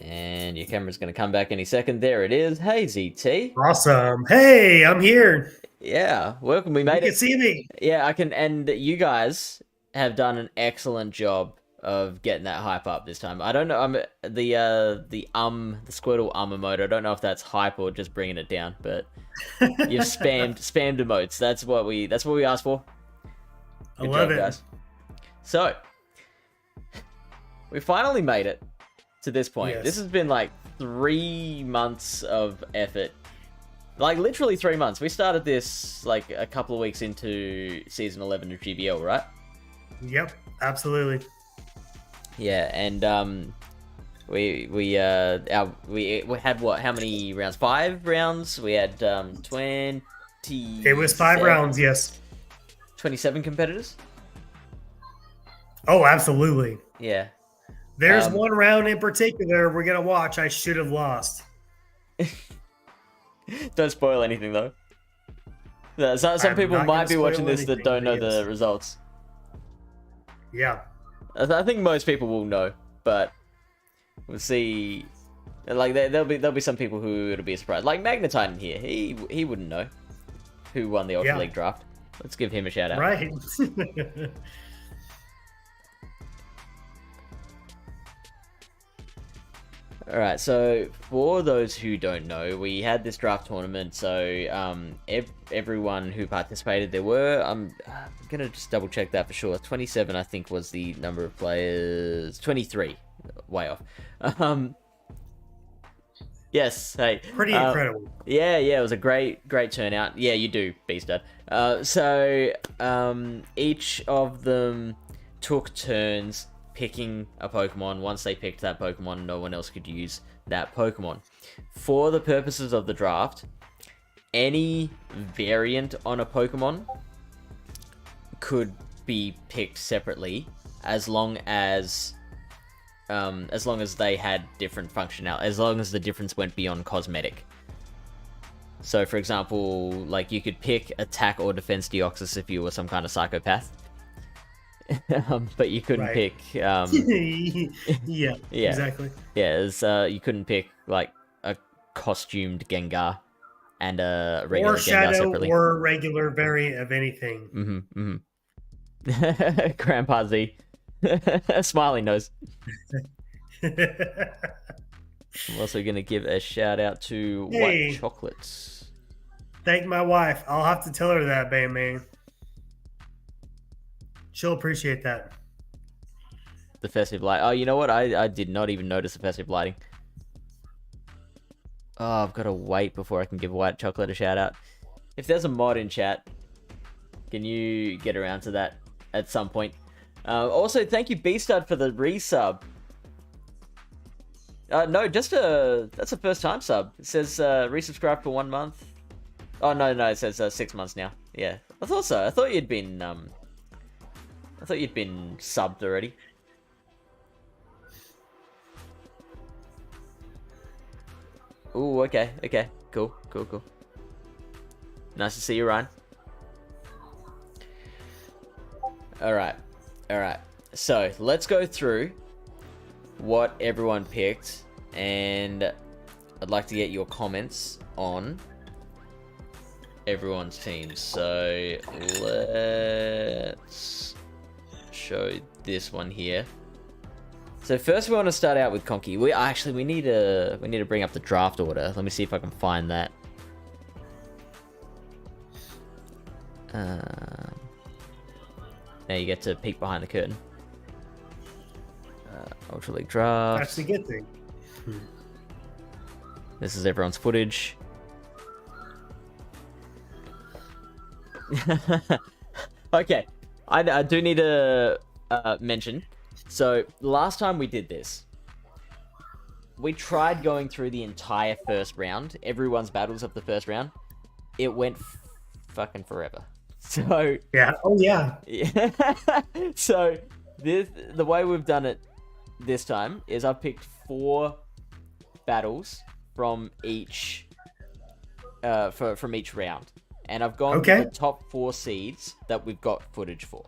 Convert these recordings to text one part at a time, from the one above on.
And your camera's going to come back any second. There it is. Hey, ZT. Awesome. Hey, I'm here. Yeah, welcome. We You made can it. see me. Yeah, I can. And you guys have done an excellent job of getting that hype up this time. I don't know. I'm the Squirtle emote. I don't know if that's hype or just bringing it down, but you've spammed emotes. That's what we asked for. I Good love job, it. guys. So we finally made it to this point. Yes. This has been like 3 months of effort. Like literally 3 months. We started this like a couple of weeks into season 11 of GBL, right? Yep, absolutely. Yeah, and we had what? How many rounds? 5 rounds. We had 20. It was 5 rounds, yes. 27 competitors. Oh, absolutely. Yeah. There's one round in particular we're gonna watch. I should have lost. Don't spoil anything though. Some people might be watching this that don't know the results. Yeah. I think most people will know, but we'll see. Like there'll be some people who it'll be a surprise. Like Magnetine here, he wouldn't know who won the Ultra League draft. Let's give him a shout out. Right. Alright, so for those who don't know, we had this draft tournament, so everyone who participated, there were, I'm gonna just double check that for sure, 27 I think was the number of players, 23, way off. Yes, hey. Pretty incredible. Yeah, it was a great turnout. Yeah, you do, Beastad. Each of them took turns picking a Pokemon. Once they picked that Pokemon, no one else could use that Pokemon. For the purposes of the draft, any variant on a Pokemon could be picked separately as long as they had different functionality, as long as the difference went beyond cosmetic. So, for example, like you could pick Attack or Defense Deoxys if you were some kind of psychopath. But you couldn't pick. Yeah, exactly. Yeah, you couldn't pick like a costumed Gengar and a regular or Gengar Shadow separately. Or a regular variant of anything. Grandpa Z, smiling nose. I'm also gonna give a shout out to White Chocolates. Thank my wife. I'll have to tell her that, man. She'll appreciate that. The festive light. Oh, you know what? I did not even notice the festive lighting. Oh, I've got to wait before I can give White Chocolate a shout out. If there's a mod in chat, can you get around to that at some point? Also, thank you, Beastad, for the resub. No, that's a first time sub. It says resubscribe for 1 month. Oh no, it says 6 months now. Yeah, I thought so. I thought you'd been subbed already. Ooh, okay. Cool. Nice to see you, Ryan. Alright. So, let's go through what everyone picked, and I'd like to get your comments on everyone's teams. So, let's show this one here. So first we want to start out with Conky. We need to bring up the draft order. Let me see if I can find that. Now you get to peek behind the curtain. Ultra League draft. That's a good thing. This is everyone's footage. Okay, I do need to mention. So, last time we did this, we tried going through the entire first round, everyone's battles of the first round. It went fucking forever. So... Yeah. Oh, yeah. So, the way we've done it this time is I've picked 4 battles from each from each round. And I've gone with the top 4 seeds that we've got footage for.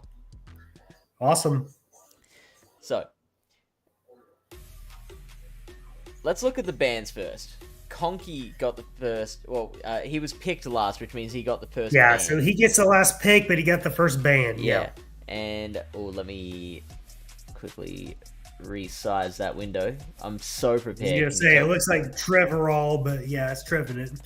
Awesome. So, let's look at the bans first. Conky got the first. Well, he was picked last, which means he got the first. Yeah, ban. so he gets the last pick, but he got the first ban. Yeah. And let me quickly resize that window. I'm so prepared. I was gonna say it looks like Trevorall, but yeah, it's Trevenant.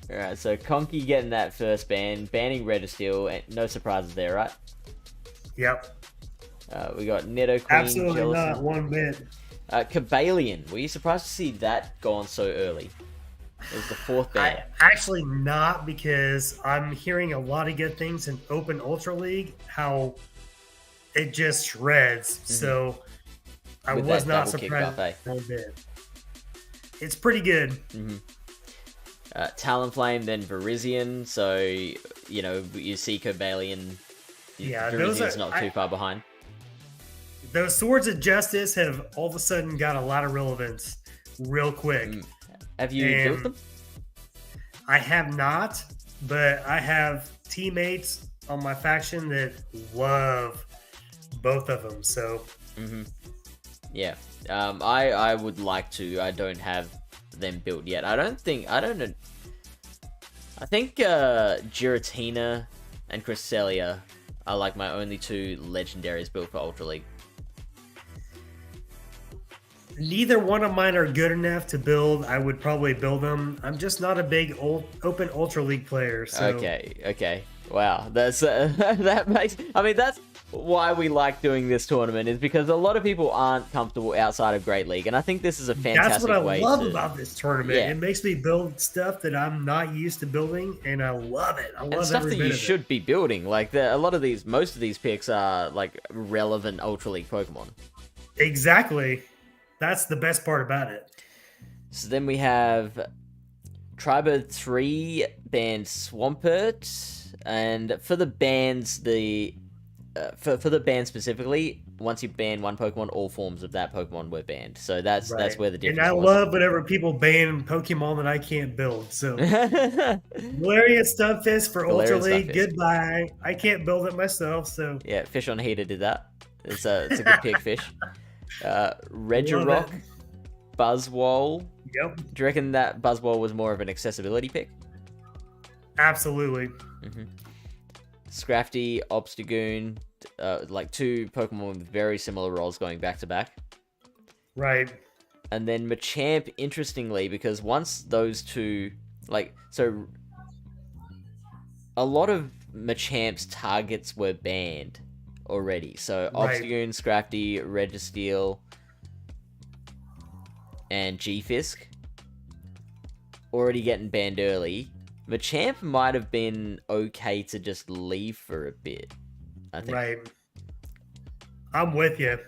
All right, so Conky getting that first ban, banning Registeel, and no surprises there, right? Yep. We got Netto Queen. Absolutely Jellison. not one bit. Kabalion. Were you surprised to see that gone so early? It was the fourth ban. Actually not, because I'm hearing a lot of good things in Open Ultra League, how it just shreds. So I With was that not double surprised kick up, one bit. It's pretty good. Talonflame, then Virizion. So, you know, you see Kabalion. Yeah, Virizion's not too far behind. Those Swords of Justice have all of a sudden got a lot of relevance real quick. Have you built them? I have not, but I have teammates on my faction that love both of them. So, yeah, I would like to. I don't have them built yet. I think Giratina and Cresselia are like my only two legendaries built for Ultra League. neither one of mine are good enough to build. I would probably build them. I'm just not a big Open Ultra League player. So. Okay. Wow, that's that makes. I mean, that's why we like doing this tournament, is because a lot of people aren't comfortable outside of Great League, and I think this is a fantastic way. That's what I love about this tournament. Yeah. It makes me build stuff that I'm not used to building, and I love it. I love stuff every that bit you of it. should be building. Like most of these picks are like relevant Ultra League Pokemon. Exactly. That's the best part about it. So then we have Tribe 3 banned Swampert, and for the bans, for the ban specifically, once you ban one Pokemon, all forms of that Pokemon were banned. So that's where the difference. And I was. love whenever people ban Pokemon that I can't build. So Galarian Stunfisk for Ultra League, goodbye. I can't build it myself. So yeah, FishOnAHeater did that. It's a good pick, Fish. Regirock, Buzzwole. Yep. Do you reckon that Buzzwole was more of an accessibility pick? Absolutely. Scrafty, Obstagoon, like two Pokemon with very similar roles going back to back. Right. And then Machamp, interestingly, because once those two, so a lot of Machamp's targets were banned already. So Obstagoon, Scrafty, Registeel, and G-Fisk already getting banned early. Machamp might have been okay to just leave for a bit, I think. Right. I'm with you.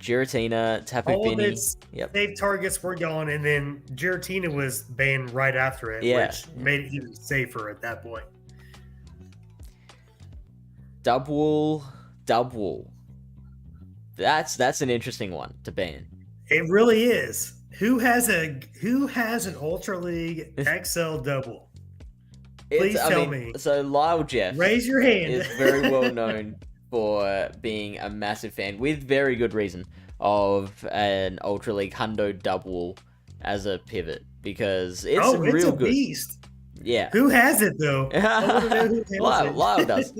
Giratina, Tapu All of Fini. its saved targets were gone, and then Giratina was banned right after it, which made it even safer at that point. Dubwool. That's an interesting one to ban. It really is. Who has an Ultra League XL double? Please tell me. So Lyle Jeff, raise your hand, is very well known for being a massive fan, with very good reason, of an Ultra League Hundo Dubwool as a pivot, because it's real good. Beast. Yeah. Who has it though? I want to know who has it. Lyle does.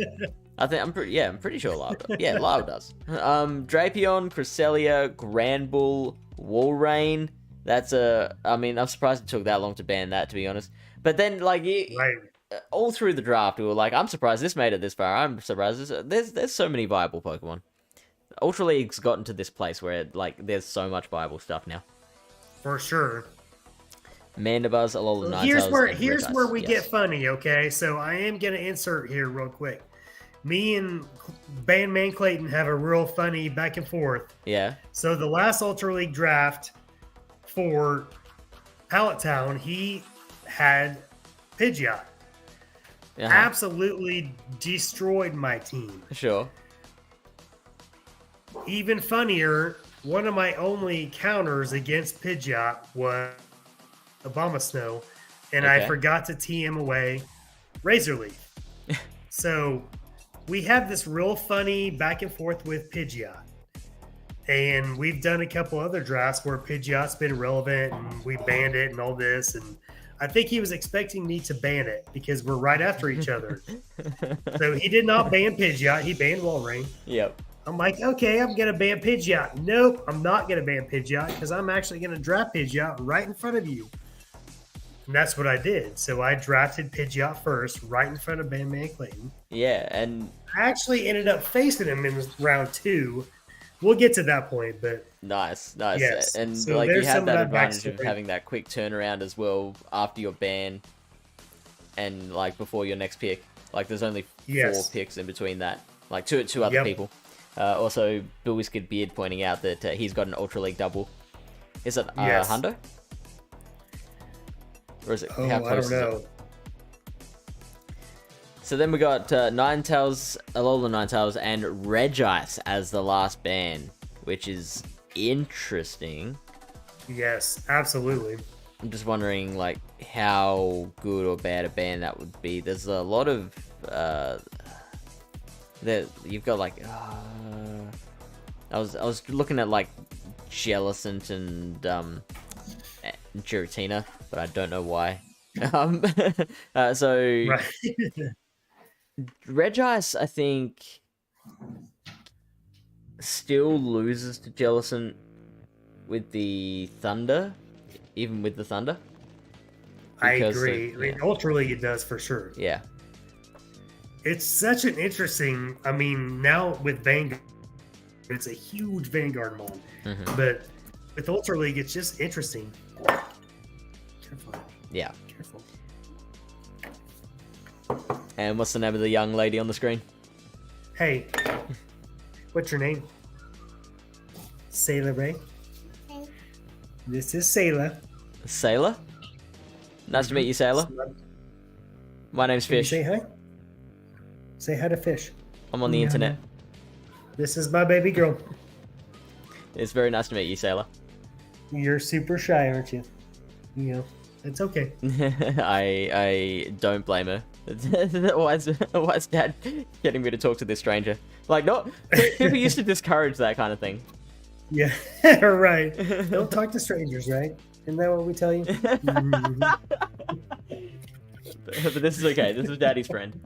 I'm pretty sure Lyle does. Yeah, Lyle does. Drapion, Cresselia, Granbull, Walrein. I'm surprised it took that long to ban that, to be honest. But then, all through the draft, we were like, I'm surprised this made it this far. I'm surprised there's so many viable Pokemon. Ultra League's gotten to this place where there's so much viable stuff now. For sure. Mandibuzz, Alola, Ninetales, here's where we get funny, okay? So I am going to insert here real quick. Me and Bandman Clayton have a real funny back and forth. Yeah. So the last Ultra League draft for Pallet Town, he had Pidgeot. Absolutely destroyed my team. Sure. Even funnier, one of my only counters against Pidgeot was Abomasnow, and I forgot to tee him away Razor Leaf. So we have this real funny back and forth with Pidgeot. And we've done a couple other drafts where Pidgeot's been relevant and we banned it and all this. And I think he was expecting me to ban it because we're right after each other. So he did not ban Pidgeot. He banned Walrein. Yep. I'm like, okay, I'm going to ban Pidgeot. Nope, I'm not going to ban Pidgeot because I'm actually going to draft Pidgeot right in front of you. And that's what I did. So I drafted Pidgeot first, right in front of Bandman Clayton. Yeah, and I actually ended up facing him in round 2. We'll get to that point, but nice. yes. And So like you there's had some of that that advantage of backstory. having that quick turnaround as well after your ban, and like before your next pick. Like there's only 4 Yes. picks in between that. Like two other Yep. people. Also, Bill Whiskered Beard pointing out that he's got an Ultra League double. Is it Yes. Hundo? Or is it? Oh, How I close don't is know. it? So then we got Ninetales, Alola Ninetales, and Regice as the last ban, which is interesting. Yes, absolutely. I'm just wondering, like, how good or bad a ban that would be. There's a lot of that you've got like. I was looking at like Jellicent and Giratina, but I don't know why. So Right. Regice, I think, still loses to Jellicent with the Thunder, even with the Thunder. I Because agree. of- I mean, yeah. Ultra League it does for sure. Yeah. It's such an interesting. I mean, now with Vanguard, it's a huge Vanguard mon. Mhm. But with Ultra League, it's just interesting. Careful. Yeah. Careful. And what's the name of the young lady on the screen? Hey, what's your name? Sailor Ray. Hey. This is Sailor. Sailor? Nice to meet you, Sailor. My name's Can you Fish. say hi? Say hi to Fish. I'm on the Yeah. internet. This is my baby girl. It's very nice to meet you, Sailor. You're super shy, aren't you? You know, it's okay. I don't blame her. why is Dad getting me to talk to this stranger? Like, no, people used to discourage that kind of thing. Yeah, right. Don't talk to strangers, right? Isn't that what we tell you? Mhm. But this is okay. This is Daddy's friend.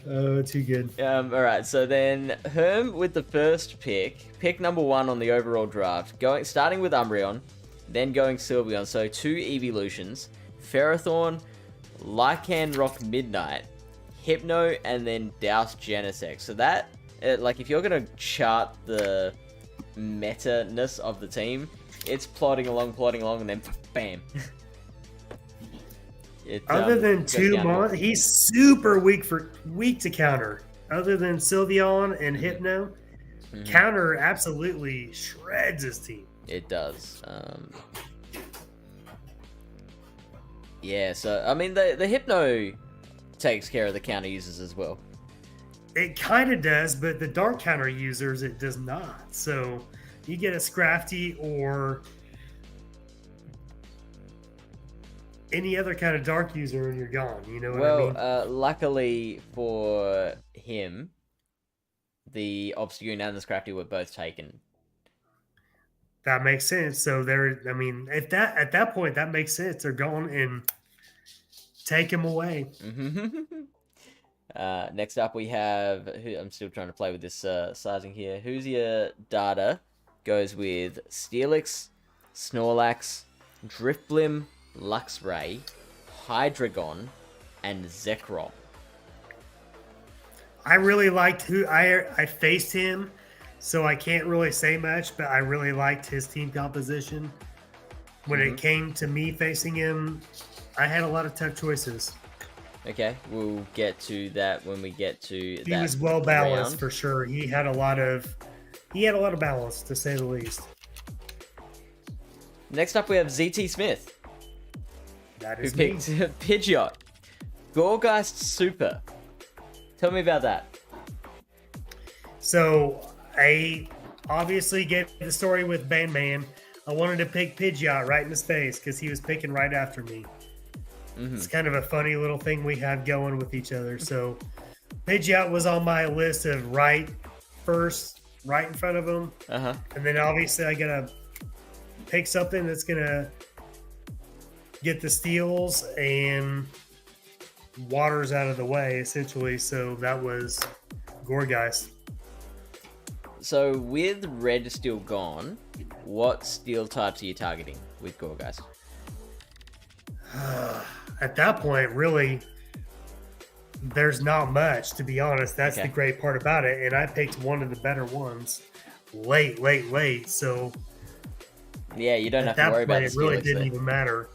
Oh, too good. All right. So then Herm with the first pick number 1 on the overall draft, starting with Umbreon, then going Sylveon. So 2 evolutions, Ferrothorn, Lycan Rock Midnight, Hypno, and then Douse Genesect. So that, like, if you're gonna chart the meta-ness of the team, it's plodding along, and then bam. Other than goes 2 downhill. mon, he's super weak to counter. Other than Sylveon and Hypno, counter absolutely shreds his team. It does. Yeah, so I mean the Hypno takes care of the counter users as well. It kind of does, but the dark counter users, it does not. So you get a Scrafty or any other kind of dark user and you're gone. You know what I mean? Luckily for him, the Obstagoon and the Scrafty were both taken. That makes sense. So I mean, at that point, that makes sense. They're going and take him away. Next up, we have. I'm still trying to play with this sizing here. Who's your data? Goes with Steelix, Snorlax, Drifblim, Luxray, Hydreigon, and Zekrom. I really liked who I faced him, so I can't really say much, but I really liked his team composition. When it came to me facing him, I had a lot of tough choices. Okay, we'll get to that when we get to that. He was well balanced round. for sure. He had a lot of balance, to say the least. Next up, we have ZT Smith, That who is me. picked Pidgeot, Gorgeist Super. Tell me about that. So I obviously get the story with Bandman. I wanted to pick Pidgeot right in his face because he was picking right after me. It's kind of a funny little thing we have going with each other. So Pidgeot was on my list of right in front of him. And then obviously I gotta pick something that's gonna get the steals and waters out of the way, essentially. So that was Gourgeist. So with red still gone, what steel types are you targeting with Gourgeist? At that point, really, there's not much, to be honest. That's the great part about it. And I picked one of the better ones late. So yeah, you don't have to worry about the it really didn't even matter.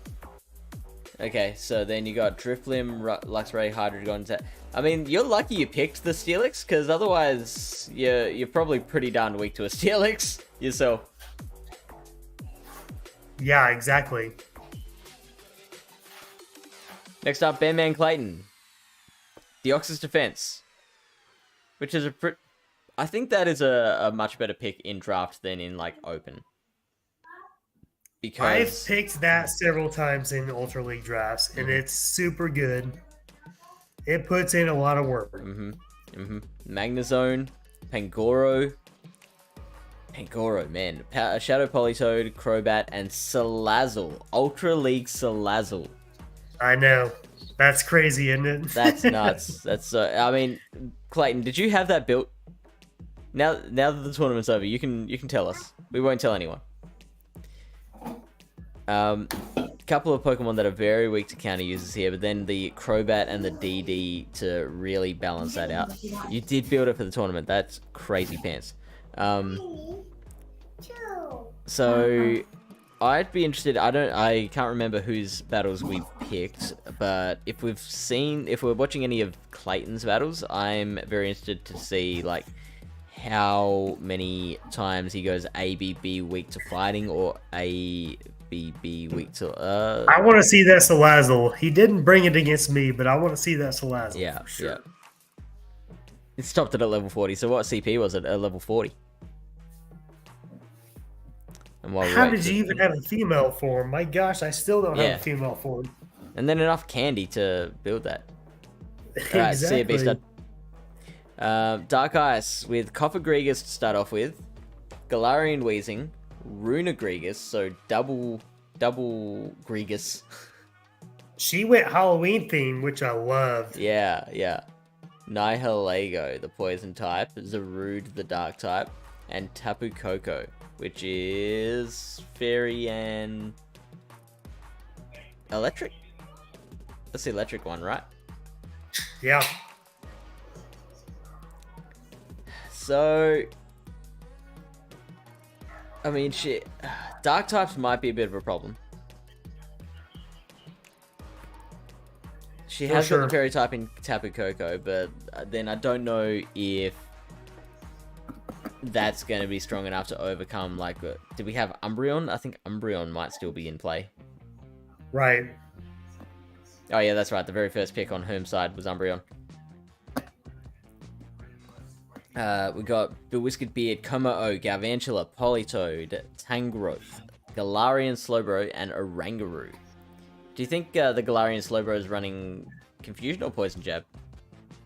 Okay, so then you got Drifblim, Luxray, Hydreigon. I mean, you're lucky you picked the Steelix, because otherwise you're probably pretty darn weak to a Steelix yourself. Yeah, exactly. Next up, Bandman Clayton. Deoxys Defense. Which is I think that is a much better pick in draft than in, like, open. Because I've picked that several times in Ultra League drafts, and it's super good. It puts in a lot of work. Magnezone, Pangoro, man. Shadow Politoed, Crobat, and Salazzle. Ultra League Salazzle. I know. That's crazy, isn't it? That's nuts. That's I mean, Clayton, did you have that built? Now that the tournament's over, you can tell us. We won't tell anyone. Couple of Pokemon that are very weak to counter users here, but then the Crobat and the DD to really balance that out. You did build it for the tournament. That's crazy pants. So I'd be interested. I can't remember whose battles we've picked, but if we're watching any of Clayton's battles, I'm very interested to see like how many times he goes ABB weak to fighting or ABB weak to. I want to see that Salazzle. He didn't bring it against me, but I want to see that Salazzle. Yeah, for sure. yeah. It stopped it at level 40. So what CP was it at level 40? And how did you even have a female form? My gosh, I still don't have a female form. And then enough candy to build that. Alright, see you, Beastud. Dark Ice with Copper Gregus to start off with. Galarian Weezing. Runa Gregus, so double Gregus. She went Halloween theme, which I loved. Yeah. Nihilego, the poison type. Zarude, the dark type. And Tapu Koko, which is fairy and electric. That's the electric one, right? Yeah. So, I mean, shit. Dark types might be a bit of a problem. She has got the fairy type in Tapu Koko, but then I don't know if that's going to be strong enough to overcome, like, did we have Umbreon? I think Umbreon might still be in play. Right. Oh, yeah, that's right. The very first pick on home side was Umbreon. We got Bewhiskered Beard, Kommo-o, Galvantula, Politoed, Tangrowth, Galarian Slowbro, and Oranguru. Do you think the Galarian Slowbro is running Confusion or Poison Jab?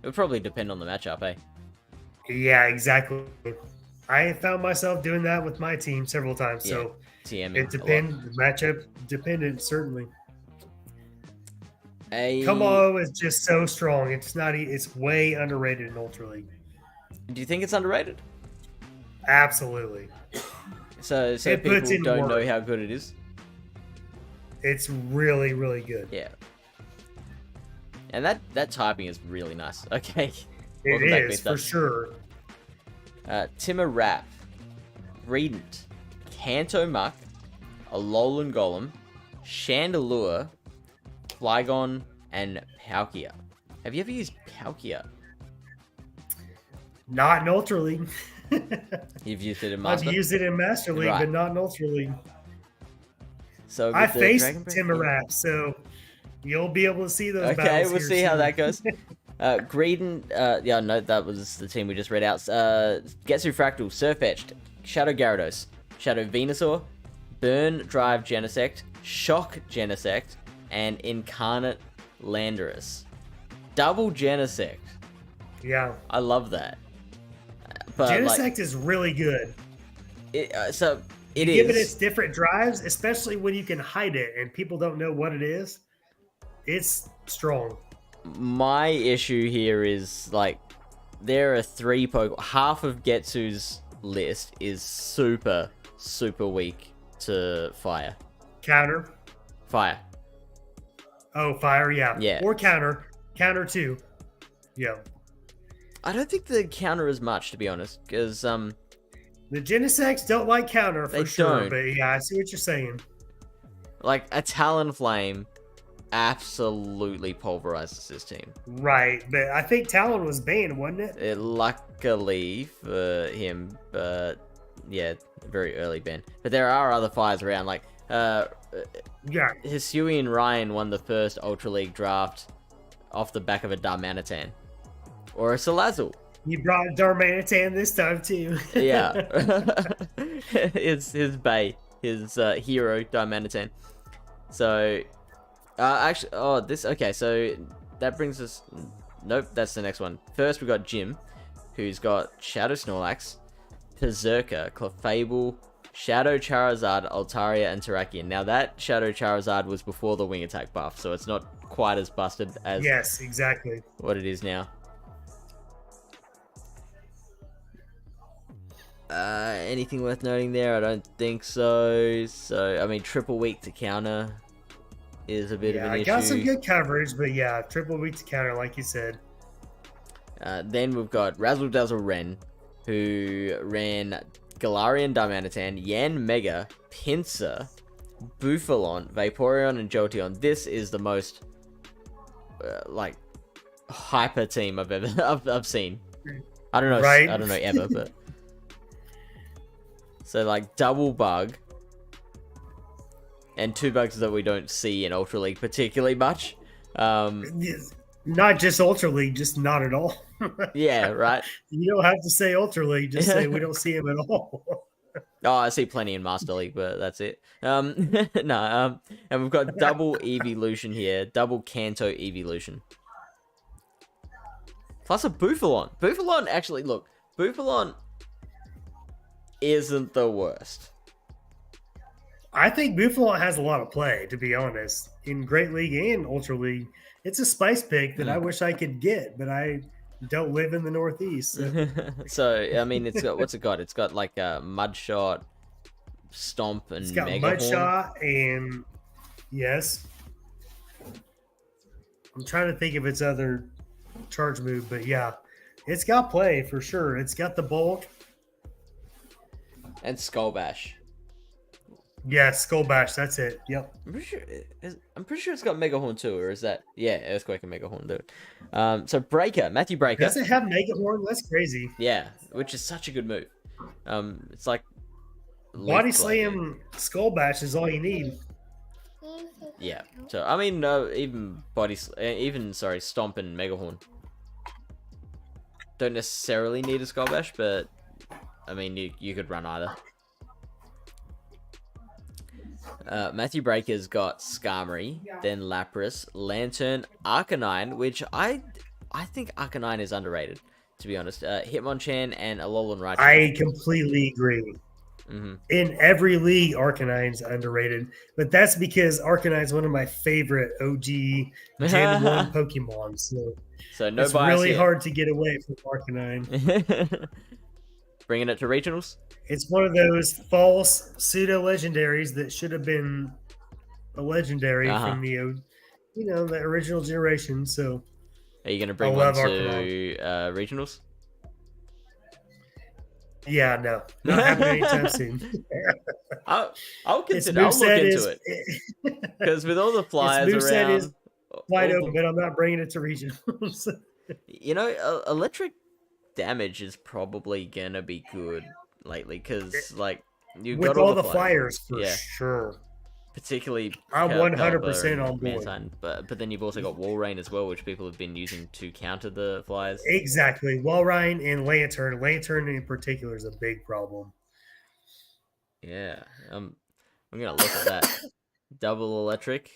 It would probably depend on the matchup, eh? Yeah, exactly. I found myself doing that with my team several times, so it depends. Matchup dependent, certainly. Kommo-o is just so strong. It's way underrated in Ultra League. Do you think it's underrated? Absolutely. So people don't know how good it is? It's really, really good. Yeah. And that typing is really nice. Okay. It is, for sure. Timarap, Redent, Kanto Muck, Alolan Golem, Chandelure, Flygon, and Palkia. Have you ever used Palkia? Not in Ultra League. You've used it in Master? I've used it in Master League, but not in Ultra League. So I faced Timarap, so you'll be able to see those battles. Okay, we'll see how that goes. Greedent, that was the team we just read out. Getsu Fractal, Surfetched, Shadow Gyarados, Shadow Venusaur, Burn Drive Genesect, Shock Genesect, and Incarnate Landorus. Double Genesect. Yeah. I love that. But Genesect is really good. So it Give it is. its different drives, especially when you can hide it and people don't know what it is. It's strong. My issue here is like there are 3 Pokemon. Half of Getsu's list is super weak to fire. Counter. Fire. Oh, fire, yeah. Yeah. Or counter. Counter too. Yeah. I don't think the counter is much, to be honest, because the Genesects don't like counter for sure, don't. but yeah, I see what you're saying. Like a Talonflame absolutely pulverizes this team. Right, but I think Talon was banned, wasn't it? Luckily for him, but yeah, very early ban. But there are other fires around, like Yeah. HisuianRyan won the first Ultra League draft off the back of a Darmanitan. Or a Salazzle. You brought Darmanitan this time too. Yeah. It's his Bay. His hero, Darmanitan. So, actually, okay, so that brings us... Nope, that's the next one. First, we got Jim, who's got Shadow Snorlax, Berserker, Clefable, Shadow Charizard, Altaria, and Terrakion. Now, that Shadow Charizard was before the Wing Attack buff, so it's not quite as busted as... Yes, exactly. What it is now. Anything worth noting there? I don't think so. So, I mean, triple weak to counter is a bit of an issue. Yeah, got some good coverage, but yeah, triple weak to counter, like you said. Then we've got Razzle Dazzle Ren, who ran Galarian Darmanitan, Yan Mega, Pinsir, Bufalon, Vaporeon, and Jolteon. This is the most, like, hyper team I've ever I've seen. I don't know, right? I don't know ever, but... So, like, double bug. And 2 bugs that we don't see in Ultra League particularly much. Not just Ultra League, just not at all. Yeah, right? You don't have to say Ultra League, just say we don't see him at all. Oh, I see plenty in Master League, but that's it. And we've got double Evolution here. Double Kanto Evolution. Plus a Bufalon. Bufalon, actually, look. Bufalon isn't the worst. I think Bufalon has a lot of play, to be honest. In Great League and Ultra League, it's a spice pick that I wish I could get, but I don't live in the Northeast. So, so I mean, it's got, what's it got? It's got like a Mud Shot, Stomp, and it's got Mega Mud Horn. Shot, and yes. I'm trying to think of its other charge move, but yeah, it's got play for sure. It's got the bulk. And Skull Bash. Yeah, Skull Bash, that's it. Yep. I'm pretty sure it's got Mega Horn too, or is that... Yeah, Earthquake and Mega Horn do it. So Breaker, Matthew Breaker. Does it have Mega Horn? That's crazy. Yeah, which is such a good move. It's like... Body Slam Skull Bash is all you need. Yeah. So, I mean, even Stomp and Mega Horn. Don't necessarily need a Skull Bash, but... I mean, you could run either. Matthew Breaker's got Skarmory, then Lapras, Lantern, Arcanine, which I think Arcanine is underrated, to be honest. Hitmonchan and Alolan Raichu. I completely agree. Mm-hmm. In every league, Arcanine's underrated, but that's because Arcanine's one of my favorite OG Gen 1 Pokemon. So no it's bias really here. hard to get away from Arcanine. Bringing it to regionals? It's one of those false pseudo legendaries that should have been a legendary from the, the original generation. So, are you going to bring one to regionals? Yeah, no, not happening anytime soon. I'll consider. I'll look into it because with all the flyers around, is wide open, but I'm not bringing it to regionals. Electric damage is probably gonna be good lately because like you've with got all the flyers for yeah. sure. Particularly, I'm 100% on board. Mantine, but then you've also got Walrein as well, which people have been using to counter the flyers. Exactly, Walrein and Lantern. Lantern in particular is a big problem. Yeah, I'm gonna look at that. Double electric.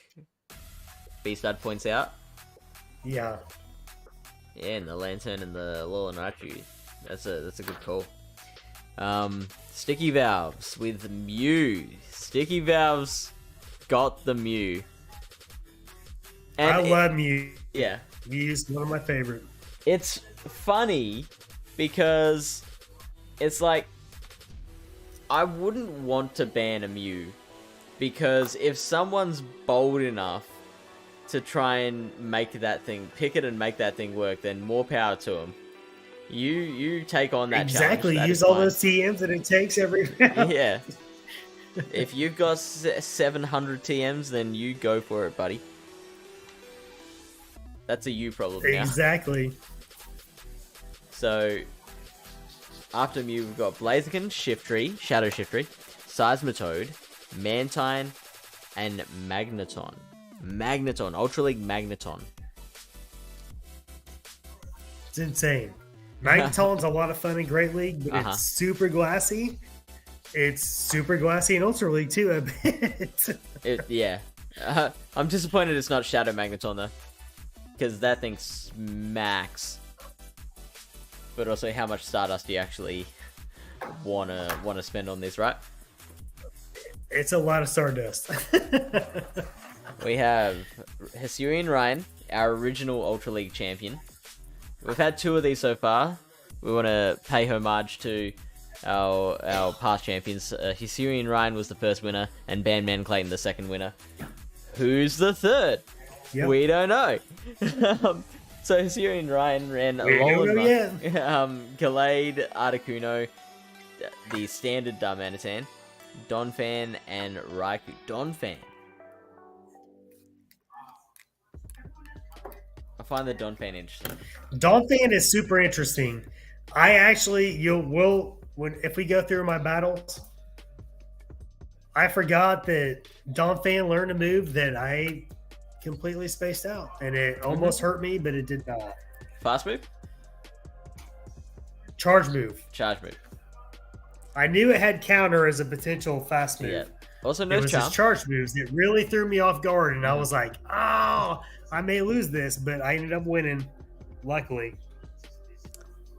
Beastad points out. Yeah. Yeah, and the Lantern and the Lolanachu. That's a good call. Sticky Valves with Mew. Sticky Valves got the Mew. And I love Mew. Yeah. Mew's one of my favorite. It's funny because it's like I wouldn't want to ban a Mew because if someone's bold enough to try and make that thing, pick it and make that thing work, then more power to them. You take on that exactly. challenge. Use all those TMs that it takes every round. Yeah. If you've got 700 TMs, then you go for it, buddy. That's a you problem now. Exactly. So, after Mew, we've got Blaziken, Shiftry, Shadow Shiftry, Seismitoad, Mantine, and Magneton. Magneton, Ultra League Magneton. It's insane. Magneton's a lot of fun in Great League, but it's super glassy. It's super glassy in Ultra League too, a bit. Yeah. I'm disappointed it's not Shadow Magneton though. Because that thing smacks. But also, how much Stardust do you actually wanna spend on this, right? It's a lot of Stardust. We have HisuianRyan, our original Ultra League champion. We've had 2 of these so far. We want to pay homage to our past champions. HisuianRyan was the first winner, and Bandman Clayton the second winner. Who's the third? Yep. We don't know. So HisuianRyan ran Alolan, Gallade, Articuno, the standard Darmanitan, Donphan, and Raikou. Donphan. I find the Donphan interesting. Donphan is super interesting. I actually, if we go through my battles, I forgot that Donphan learned a move that I completely spaced out, and it almost hurt me, but it did not. Fast move? Charge move. Charge move. I knew it had counter as a potential fast move. Yeah. Also, no it was his charge moves that really threw me off guard, and I was like, "Oh, I may lose this," but I ended up winning. Luckily.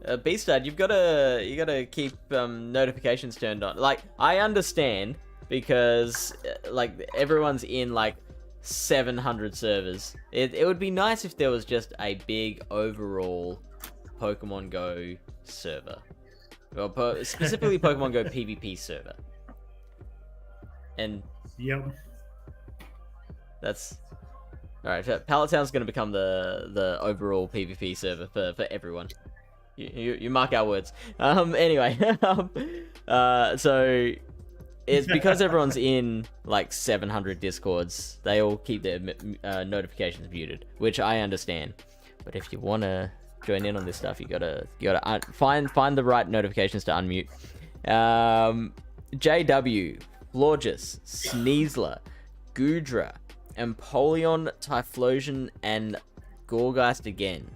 Beastad, you gotta keep notifications turned on. Like, I understand because like everyone's in like 700 servers. It would be nice if there was just a big overall Pokemon Go server. Well, specifically Pokemon Go PvP server. And yep, that's all right. Pallet Town's going to become the overall PvP server for everyone. You mark our words. Anyway, so it's because everyone's in like 700 Discords. They all keep their notifications muted, which I understand. But if you want to join in on this stuff, you gotta find the right notifications to unmute. JW, Florges, Sneasler, Goodra, Empoleon, Typhlosion, and Gorgeist again.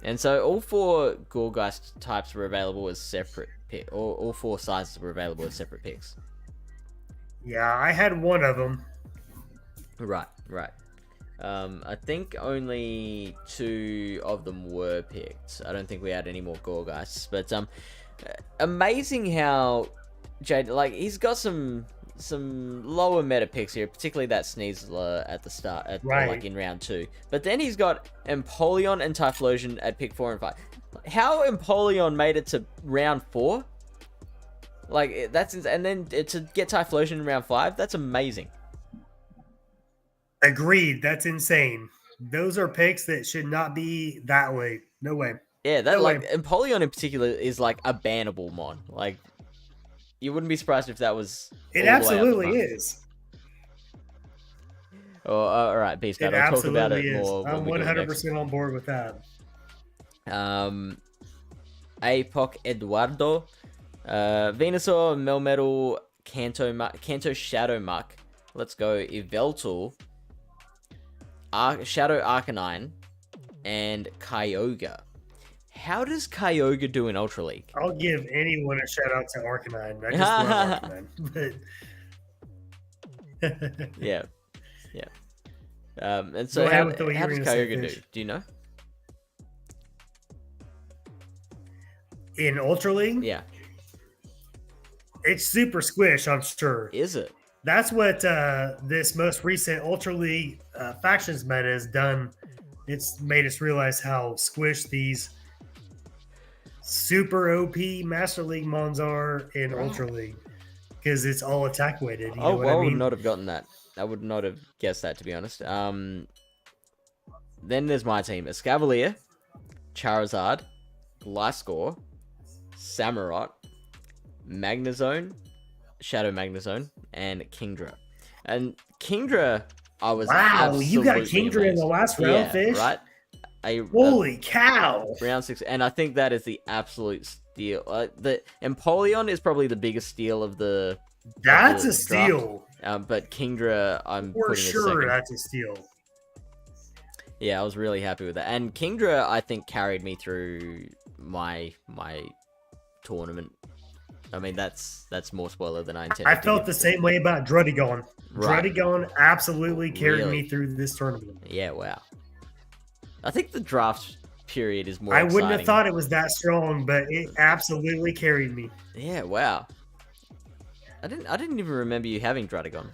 And so all 4 Gorgeist types were available as separate picks. All 4 sizes were available as separate picks. Yeah, I had one of them. Right. I think only 2 of them were picked. I don't think we had any more Gorgeists. But amazing how Jade, like, he's got some lower meta picks here, particularly that Sneasler at the start, like in round 2. But then he's got Empoleon and Typhlosion at pick 4 and 5. How Empoleon made it to round 4? Like, and then to get Typhlosion in round 5, that's amazing. Agreed. That's insane. Those are picks that should not be that way. No way. Yeah, that Empoleon in particular is like a bannable mon. Like, you wouldn't be surprised if that was. It absolutely is. Oh, all right, Beast Dad. I'll talk about it more. I'm 100% on board with that. Apoc Eduardo, Venusaur, Melmetal, Kanto Shadow Muck. Let's go Yveltal, Shadow Arcanine, and Kyogre. How does Kyogre do in Ultra League? I'll give anyone a shout out to Arcanine. I just love Arcanine. But yeah. And so how does Kyogre do? Do you know? In Ultra League, Yeah. it's super squish, I'm sure. Is it? That's what this most recent Ultra League factions meta has done. It's made us realize how squish these super OP Master League mons are in Ultra League, because it's all attack weighted. You know what I would mean? not have gotten that. I would not have guessed that, to be honest. Then there's my team: Escavalier, Charizard, Gliscor, Samurott, Magnezone, Shadow Magnezone, and Kingdra. And Kingdra, I was you got absolutely Kingdra in the amazed. last round, Fish. Right? Holy cow! Round 6, and I think that is the absolute steal. The Empoleon is probably the biggest steal of the. That's of the a steal. But Kingdra, I'm For putting sure, second. that's a steal. Yeah, I was really happy with that. And Kingdra, I think, carried me through my tournament. I mean, that's more spoiler than I intended. I felt the same way about Druddigon. Right. Druddigon absolutely carried Really? me through this tournament. Yeah, wow. I think the draft period is more I wouldn't have exciting. thought it was that strong, but it absolutely carried me. Yeah, wow. I didn't even remember you having Druddigon.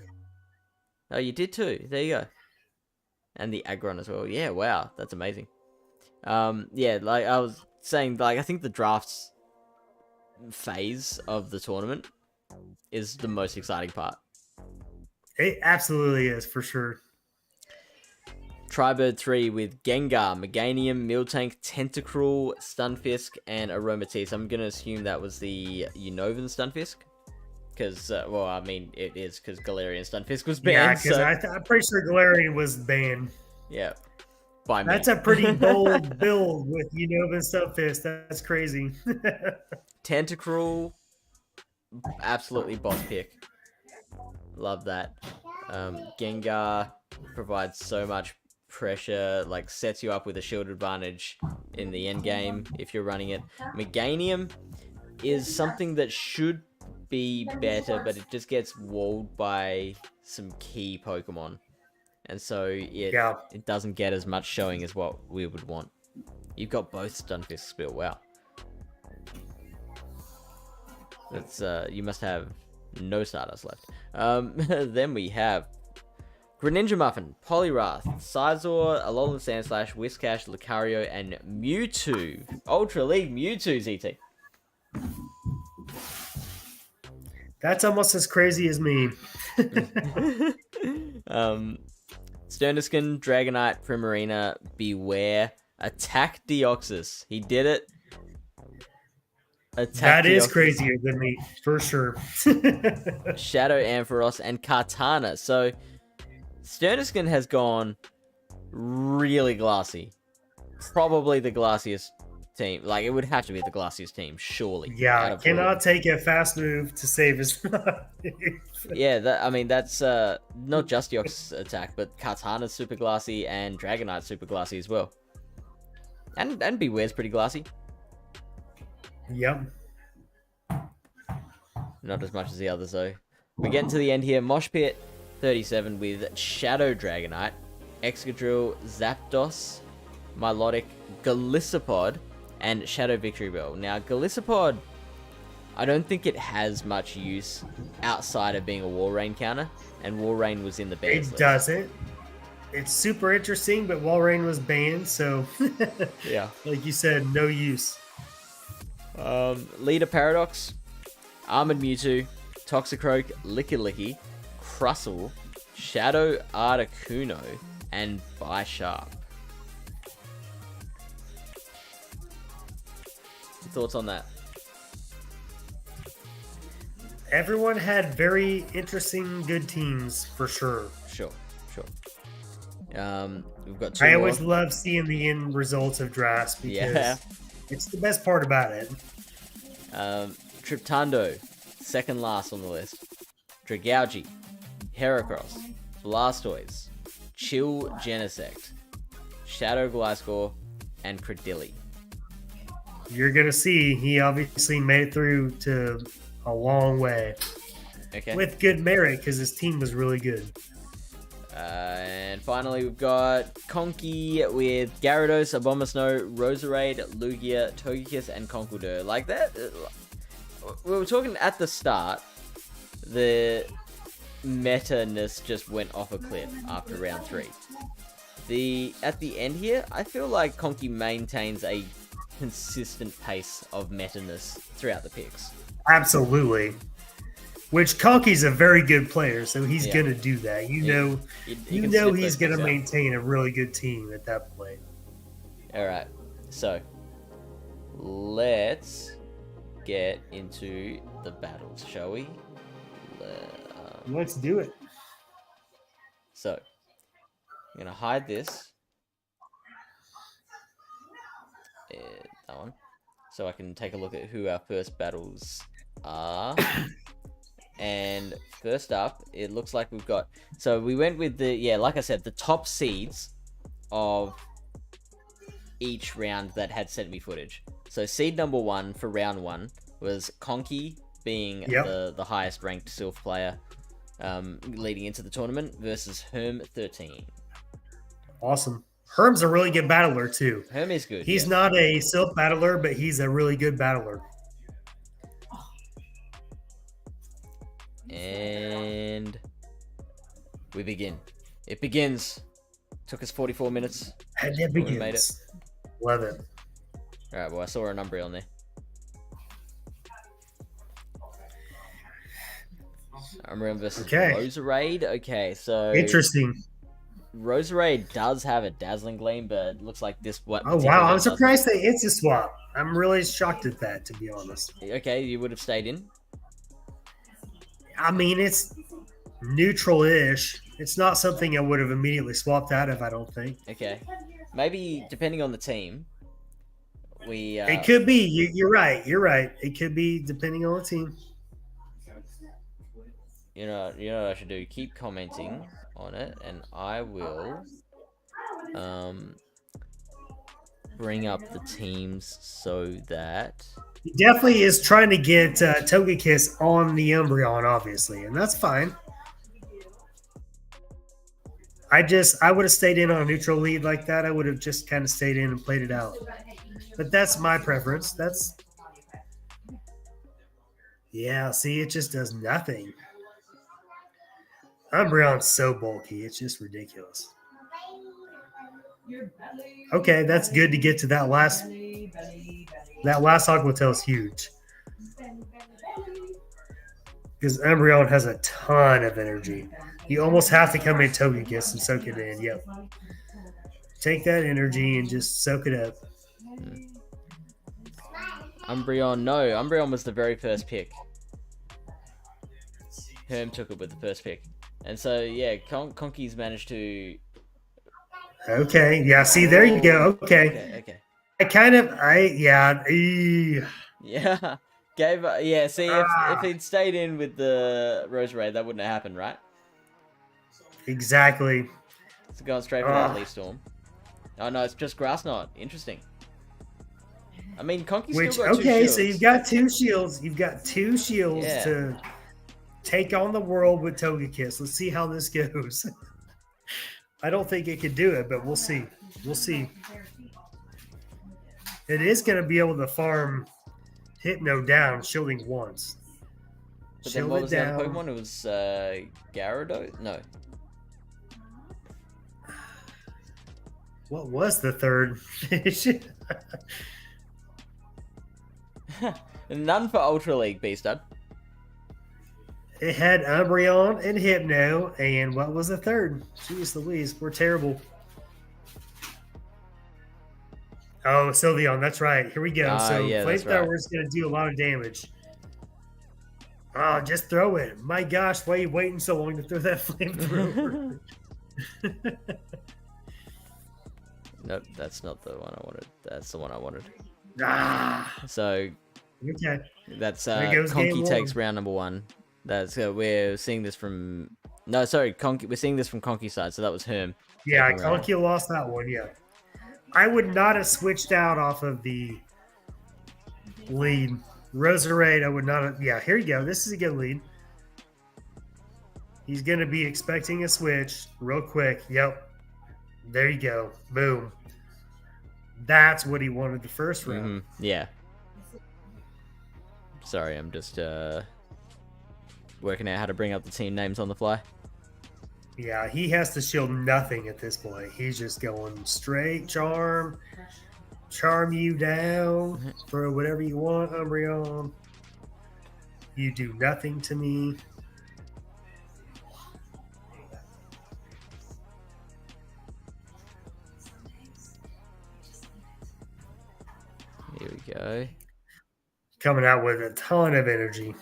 Oh, you did too. There you go. And the Aggron as well. Yeah, wow. That's amazing. Yeah, like I was saying, like I think the drafts phase of the tournament is the most exciting part. It absolutely is, for sure. Tribird 3 with Gengar, Meganium, Miltank, Tentacruel, Stunfisk, and Aromatisse. I'm going to assume that was the Unnovan Stunfisk. Because, well, I mean, it is because Galarian Stunfisk was banned. Yeah, because I'm pretty sure Galarian was banned. Yeah. By me. That's a pretty bold build with Unova and Stunfisk. That's crazy. Tentacruel, absolutely boss pick. Love that. Gengar provides so much pressure, like sets you up with a shield advantage in the end game if you're running it. Meganium is something that should be better, but it just gets walled by some key Pokemon. And so it doesn't get as much showing as what we would want. You've got both Stunfisks built. Wow. That's you must have no Stardust left. Then we have Greninja Muffin, Poliwrath, Scizor, Alolan Sandslash, Whiscash, Lucario, and Mewtwo. Ultra League Mewtwo, ZT. That's almost as crazy as me. Sterniskin, Dragonite, Primarina, Beware, Attack Deoxys. He did it. That is crazier than me, for sure. Shadow Ampharos, and Kartana. So, Sterniskin has gone really glassy. Probably the glassiest team. Like, it would have to be the glassiest team, surely. Yeah, cannot take a fast move to save his life. Yeah, I mean, that's not just Deoxys attack, but Kartana's super glassy and Dragonite's super glassy as well. And Beware's pretty glassy. Yep. Not as much as the others, though. We're getting to the end here. Mosh Pit 37 with Shadow Dragonite, Excadrill, Zapdos, Milotic, Golisopod, and Shadow Victory Bell. Now, Golisopod, I don't think it has much use outside of being a Walrein counter, and Walrein was in the bans list. It doesn't. It's super interesting, but Walrein was banned, so yeah, like you said, no use. Leader Paradox, Armored Mewtwo, Toxicroak, Lickilicky, Crustle, Shadow Articuno, and Bisharp. Thoughts on that? Everyone had very interesting, good teams, for sure. Sure. We've got two I more. always love seeing the end results of drafts because it's the best part about it. Triptando, second last on the list. Dragougi, Heracross, Blastoise, Chill Genesect, Shadow Gliscor, and Credilli. You're going to see he obviously made it through to a long way. Okay. With good merit because his team was really good. And finally, we've got Conky with Gyarados, Abomasnow, Roserade, Lugia, Togekiss, and Conkeldurr. Like that, we were talking at the start, the meta-ness just went off a cliff after round 3. At the end here, I feel like Conky maintains a consistent pace of meta-ness throughout the picks. Absolutely. Which Conky's a very good player, so he's going to do that. You know he's going to maintain a really good team at that point. All right, so let's get into the battles, shall we? Let's do it. So, I'm going to hide this. That one. So I can take a look at who our first battles are. And first up, it looks like we've got... So we went with like I said, the top seeds of each round that had sent me footage. So seed number 1 for round 1 was Conky, being the highest ranked Silph player leading into the tournament, versus Herm13. Awesome. Herm's a really good battler, too. Herm is good. He's not a Silph battler, but he's a really good battler. And we begin. It begins. Took us 44 minutes. And it begins. We made it. Love it. All right, well, I saw an Umbreon there. Umbreon versus Roserade. Okay, so... Interesting. Roserade does have a Dazzling Gleam, but it looks like this... Oh, wow. I'm surprised they Insta swap. I'm really shocked at that, to be honest. Okay, you would have stayed in? I mean, it's neutral-ish. It's not something I would have immediately swapped out of, I don't think. Okay. Maybe, depending on the team, we... It could be. You're right. You're right. It could be, depending on the team. You know what I should do? Keep commenting on it, and I will bring up the teams so that... He definitely is trying to get Togekiss on the Umbreon, obviously, and that's fine. I would have stayed in on a neutral lead like that. I would have just kind of stayed in and played it out. But that's my preference. Yeah, see, it just does nothing. Umbreon's so bulky. It's just ridiculous. Okay, that's good to get to that last... That last Aquatail is huge. Because Umbreon has a ton of energy. You almost have to come in Togekiss and soak it in. Yep. Take that energy and just soak it up. Umbreon, no. Umbreon was the very first pick. Herm took it with the first pick. And so, yeah, Conky's managed to... Okay, yeah, see, there you go. Okay. Yeah. See, if he'd stayed in with the Roserade, that wouldn't have happened, right? Exactly. It's going straight for that Leaf Storm. Oh no, it's just Grass Knot. Interesting. I mean, Conky's still got two shields. So you've got 2 shields. You've got 2 shields to take on the world with Togekiss. Let's see how this goes. I don't think it could do it, but we'll see. We'll see. It is going to be able to farm Hypno down, shielding once. But then what was the other Pokemon? It was Gyarados? No. What was the third fish? None for Ultra League, B-Stud. It had Umbreon and Hypno, and what was the third? Jeez Louise, we're terrible. Oh, Sylveon, that's right. Here we go. Flamethrower is going to do a lot of damage. Oh, just throw it. My gosh, why are you waiting so long to throw that Flamethrower? Nope, that's not the one I wanted. That's the one I wanted. So, okay. That's Conky takes round number 1. That's we're seeing this from... No, sorry, Conky. We're seeing this from Conky's side, so that was Herm. Yeah, Conky lost that one, yeah. I would not have switched out off of the lead. Roserade, I would not have... Yeah, here you go. This is a good lead. He's going to be expecting a switch real quick. Yep. There you go. Boom. That's what he wanted the first round. Yeah. Sorry, I'm just working out how to bring up the team names on the fly. Yeah, he has to shield nothing at this point. He's just going straight charm you down for whatever you want, Umbreon. You do nothing to me. Here we go. Coming out with a ton of energy.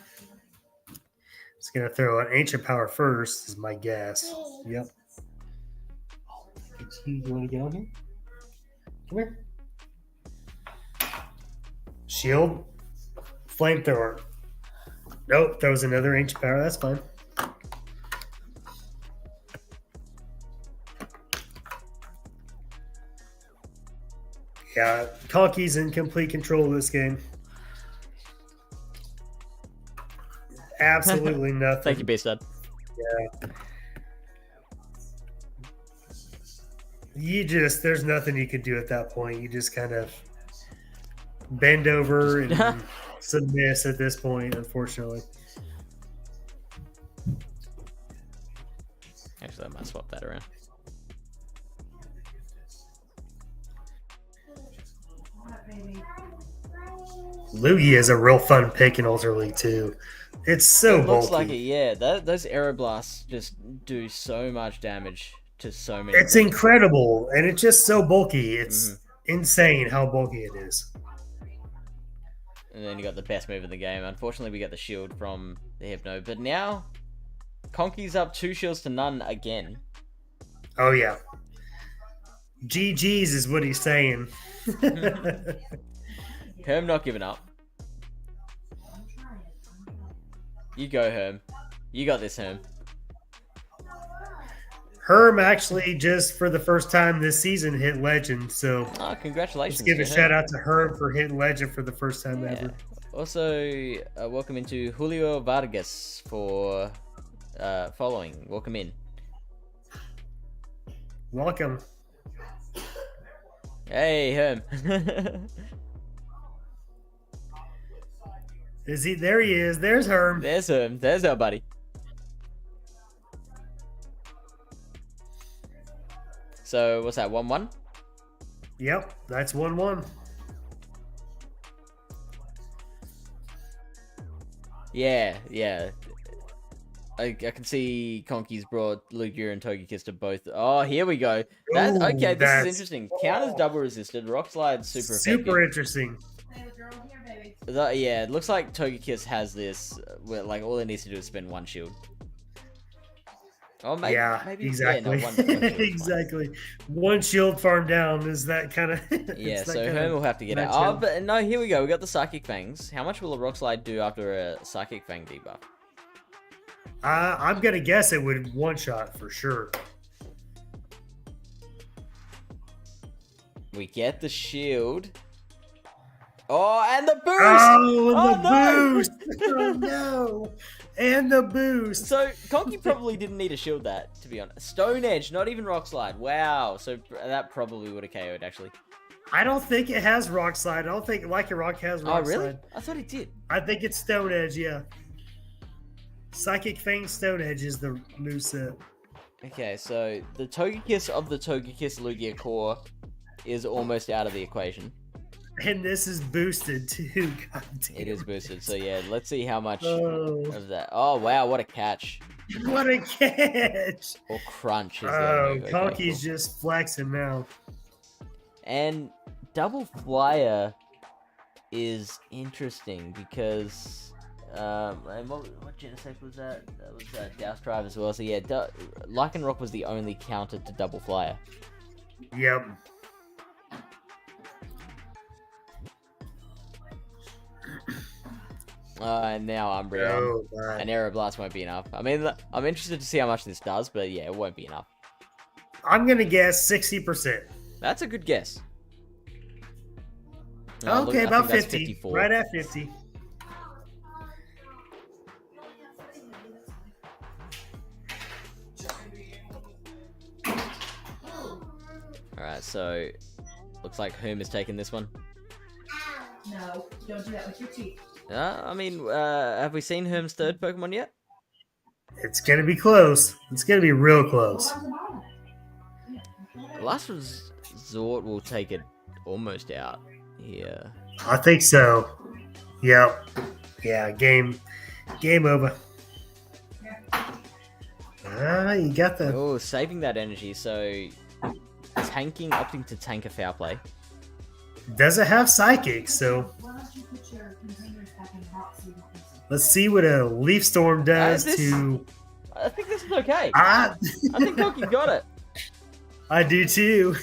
It's going to throw an Ancient Power first, is my guess. Yep. You want to get on here? Come here. Shield. Flamethrower. Nope, throws another Ancient Power. That's fine. Yeah, Conky's in complete control of this game. Absolutely nothing. Thank you, Beastad. Yeah. There's nothing you can do at that point. You just kind of bend over and submiss at this point, unfortunately. Actually, I might swap that around. Lugia is a real fun pick in Ultra League too. It's so bulky. Looks like it, yeah. Those Aeroblasts just do so much damage to so many. It's incredible, and it's just so bulky. It's insane how bulky it is. And then you got the best move in the game. Unfortunately, we get the shield from the Hypno, but now Conky's up 2 shields to none again. Oh yeah. GG's is what he's saying. Herm not giving up. You go, Herm. You got this, Herm. Herm actually just for the first time this season hit legend, so congratulations. Let's give a shout out to Herm for hitting legend for the first time ever. Also, welcome into Julio Vargas for following. Welcome in. Welcome. Hey, Herm. Is he? There he is. There's Herm. There's Herm. There's our buddy. So, what's that, 1-1? Yep, that's 1-1. Yeah. I can see Conky's brought Lugia and Togekiss to both. Oh, here we go. Okay, this is interesting. Counters double resisted. Rock Slide super effective. Super interesting. Yeah, it looks like Togekiss has this, where like all it needs to do is spend 1 shield. Oh, maybe, maybe exactly. Yeah, no, one exactly. 1 shield farm down is that kind of. Yeah, so Herm will have to get out. Oh, but no, here we go. We got the Psychic Fangs. How much will a Rock Slide do after a Psychic Fang debuff? I'm gonna guess it would one-shot for sure. We get the shield. Oh, and the boost! Oh, the no! boost! Oh no! And the boost. So Conky probably didn't need to shield that, to be honest. Stone Edge, not even Rock Slide. Wow. So that probably would have KO'd actually. I don't think it has Rock Slide. I don't think Like a Rock has Rock Slide. Oh, really? I thought it did. I think it's Stone Edge, yeah. Psychic Fang Stone Edge is the moveset. Okay, so the Togekiss of the Togekiss Lugia core is almost out of the equation. And this is boosted too. God damn. It is boosted. So yeah, let's see how much of that. Oh wow, what a catch! What a catch! Or crunch is the Oh, move. Conky's just flexing now. And Double Flyer is interesting because and what Genesect was that? That was Douse Drive as well. So yeah, Lycanroc was the only counter to Double Flyer. Yep. And now Umbreon. Oh, and Aeroblast won't be enough. I mean, I'm interested to see how much this does, but yeah, it won't be enough. I'm going to guess 60%. That's a good guess. Okay, about 50. Right at 50. Alright, so looks like Herm is taking this one. No, don't do that with your teeth. I mean, have we seen Herm's third Pokemon yet? It's gonna be close. It's gonna be real close. Last Resort will take it almost out here. I think so. Yep. Yeah. Game over. You got the. Oh, saving that energy. So opting to tank a foul play. Doesn't have psychic, so Why don't you put your containers back in the box so you don't miss them? let's see what a leaf storm does to. I think this is okay. I I think Donkey got it. I do too.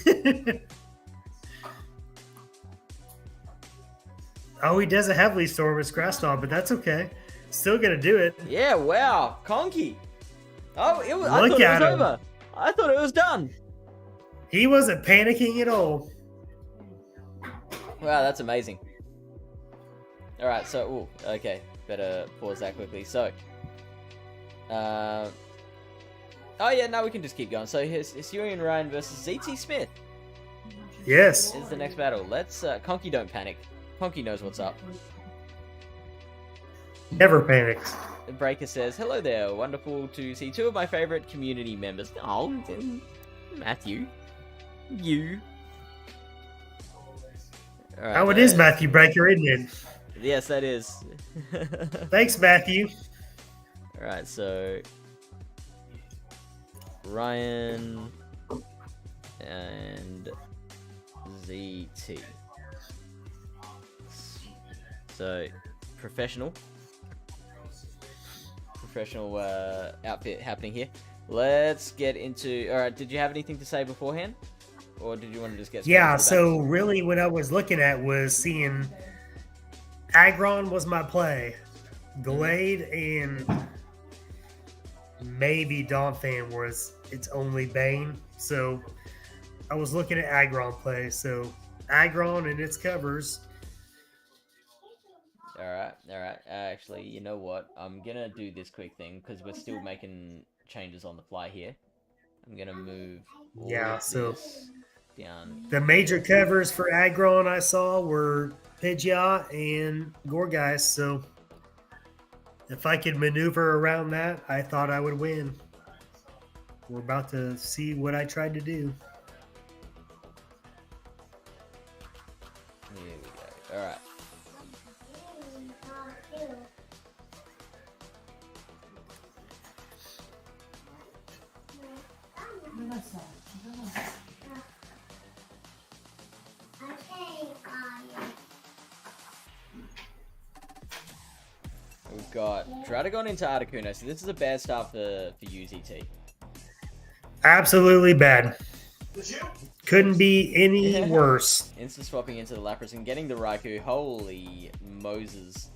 Oh, he doesn't have leaf storm. It's grass knot, but that's okay. Still gonna do it. Yeah, wow, Conky. Oh, I Look thought it was at him. over. I thought it was done. He wasn't panicking at all. Wow, that's amazing. All right, so okay, better pause that quickly. So, oh yeah, now we can just keep going. So here's HisuianRyan versus ZT Smith Yes. is the next battle. Let's Conky, don't panic. Conky knows what's up. Never panics. Breaker says, "Hello there, wonderful to see two of my favorite community members." Oh, Matthew, you. All right, Oh, it is Matthew Breaker, isn't it? Yes, that is. Thanks, Matthew. All right, so Ryan and ZT. So professional outfit happening here. Let's get into. All right, did you have anything to say beforehand, or did you want to just get? Yeah. So really, what I was looking at was seeing Aggron was my play, Glade and maybe Donphan was its only Bane. So I was looking at Aggron play. So Aggron and its covers. All right. Actually, you know what? I'm gonna do this quick thing because we're still making changes on the fly here. I'm gonna move. So this down. The major covers for Aggron I saw were Pidgeot and Gorgeist. So if I could maneuver around that, I thought I would win. We're about to see what I tried to do. Here we go. All right. We've got Dradagon into Articuno, so this is a bad start for UZT. Absolutely bad. Couldn't be any worse. Instant swapping into the Lapras and getting the Raikou. Holy Moses.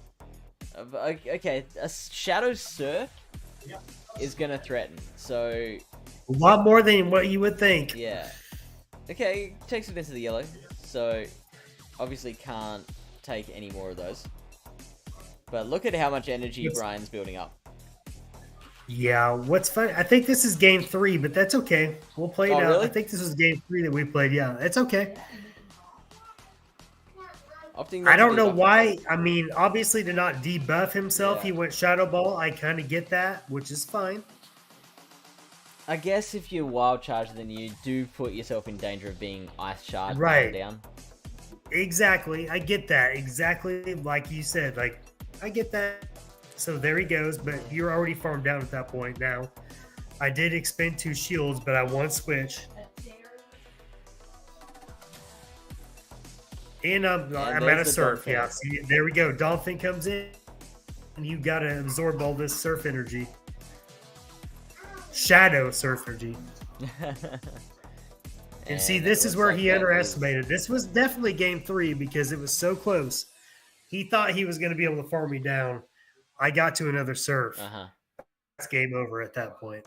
Okay, a Shadow Surf is going to threaten, so... A lot more than what you would think. Yeah. Okay, takes it into the yellow, so obviously can't take any more of those. But look at how much energy Brian's building up. Yeah, what's funny, I think this is game 3, but that's okay. We'll play it out. Really? I think this was game 3 that we played. Yeah, it's okay. I don't know why. I mean, obviously to not debuff himself, he went Shadow Ball. I kind of get that, which is fine. I guess if you wild charge, then you do put yourself in danger of being ice charged down. Exactly. I get that. Exactly like you said. Like, I get that. So there he goes, but you're already farmed down at that point now. I did expend 2 shields, but I won switch. And I'm at a surf. Yeah, see, there we go. Dolphin comes in, and you got to absorb all this surf energy. Shadow surf energy. And see, this is where he underestimated. This was definitely game 3 because it was so close. He thought he was going to be able to farm me down. I got to another surf. It's game over at that point.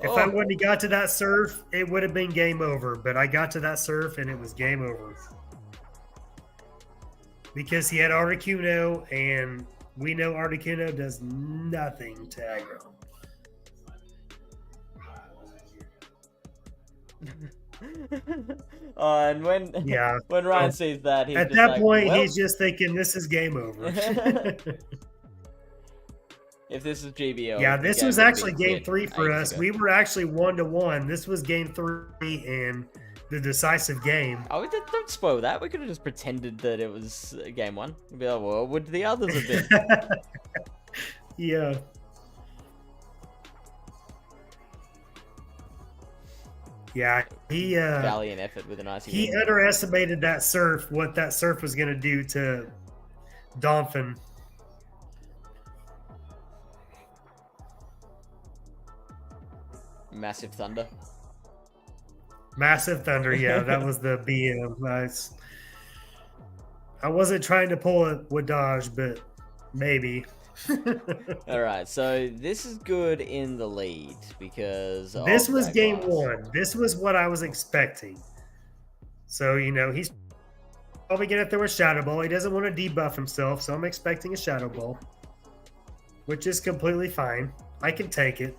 If I wouldn't have got to that surf, it would have been game over. But I got to that surf and it was game over. Because he had Articuno, and we know Articuno does nothing to aggro. And when Yeah. when Ryan sees that, he's At just that like, point, well, he's just thinking this is game over. if this is GBL, Yeah, the this game was would have actually been game quit 3 for ages us. ago. We were actually 1-1. This was game 3 and the decisive game. Oh, don't spoil that. We could have just pretended that it was game 1. We'd be like, well, what would the others have been? Yeah. Yeah, he Valiant effort with an icy he win. underestimated that surf, what that surf was going to do to Dolphin. Massive thunder. Massive Thunder, yeah, that was the BM. I wasn't trying to pull it with Dodge, but maybe. All right, so this is good in the lead because This of was that game glass. 1. This was what I was expecting. So, he's probably going to throw a Shadow Ball. He doesn't want to debuff himself, so I'm expecting a Shadow Ball, which is completely fine. I can take it.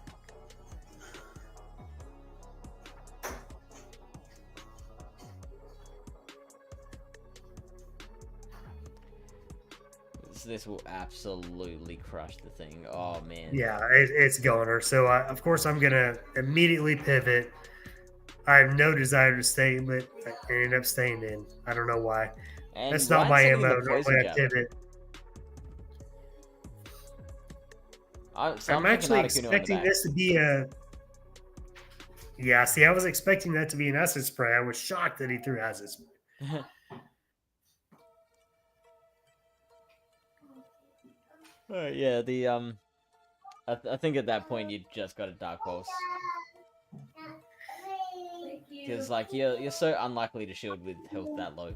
This will absolutely crush the thing. Oh man. Yeah, it's goner. So, of course, I'm going to immediately pivot. I have no desire to stay, but I ended up staying in. I don't know why. And That's not my Ryan's sending MO. the poison Normally I jab. pivot. So I'm thinking actually Articuno in the expecting back. this to be a... Yeah, see, I was expecting that to be an acid spray. I was shocked that he threw acid spray. Yeah, the I think at that point you just got a Dark Pulse because like you're so unlikely to shield with health that low.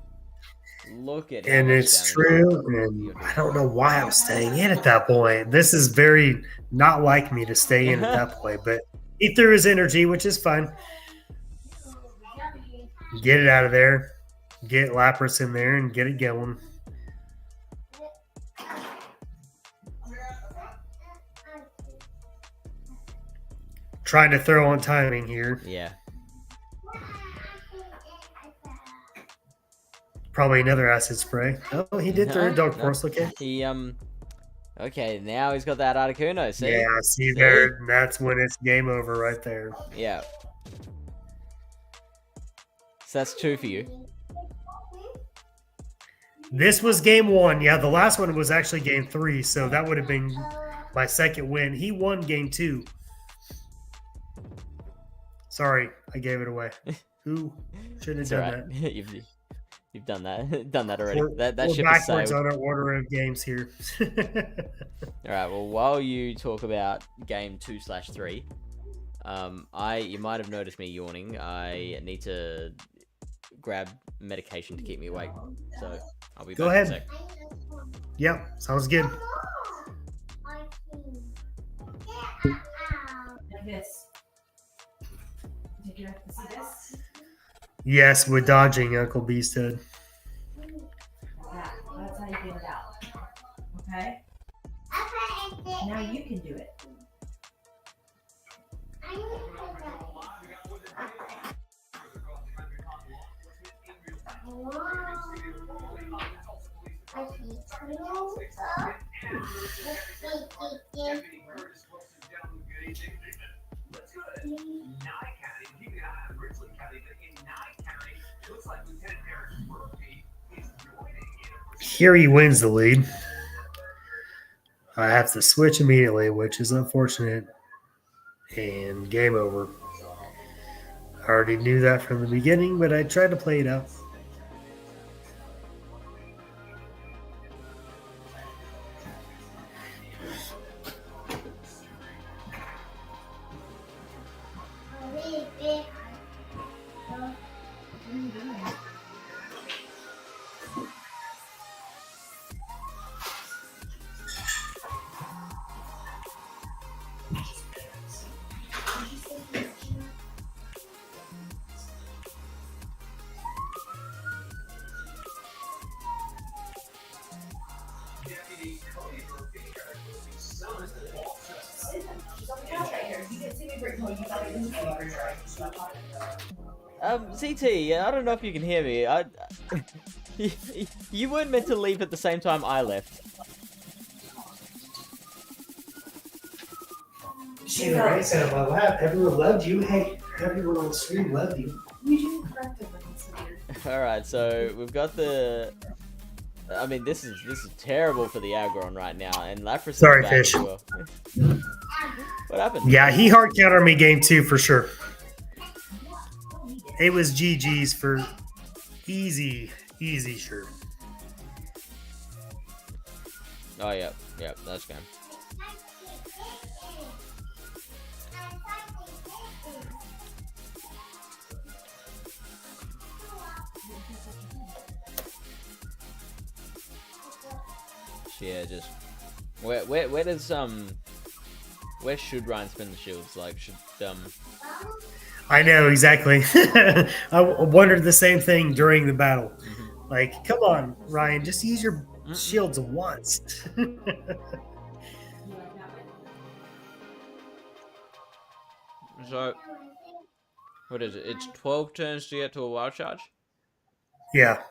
Look at how And much it's damage true, you're and doing. I don't know why I was staying in at that point. This is very not like me to stay in at that point, but he threw his energy, which is fine. Get it out of there. Get Lapras in there and get it going. Trying to throw on timing here. Yeah. Probably another acid spray. Oh, he did throw a Dark Force. Okay. He Okay, now he's got that Articuno. See? Yeah, see there. That's when it's game over right there. Yeah. So that's 2 for you. This was game 1. Yeah, the last one was actually game 3, so that would have been my second win. He won game 2. Sorry, I gave it away. Who should have It's done alright. that? You've done that. Done that already. We're That ship is backwards sailed. on our order of games here. Alright, well, while you talk about game 2/3, you might have noticed me yawning. I need to grab medication to keep me awake. So I'll be Go back in a ahead. sec. Yep, sounds good. Like this. Did you see this? Yes, with dodging, Uncle B said. That. That's how you get it out. Okay? Now you can do it. Here he wins the lead. I have to switch immediately, which is unfortunate. And game over. I already knew that from the beginning, but I tried to play it out. CT, I don't know if you can hear me. You weren't meant to leave at the same time I left. She already said on my lap, everyone loved you. Hey, everyone on the stream loved you. Alright, so we've got the... I mean, this is terrible for the Aggron right now, and Lapras is Sorry, back Fish. as well. What happened? Yeah, he hard countered me game 2 for sure. It was GG's for easy sure. Oh, yeah, that's game. Yeah, just where does where should Ryan spin the shields? Like, should I know exactly. I wondered the same thing during the battle. Like, come on, Ryan, just use your shields once. So, what is it? It's 12 turns to get to a wild charge, Yeah.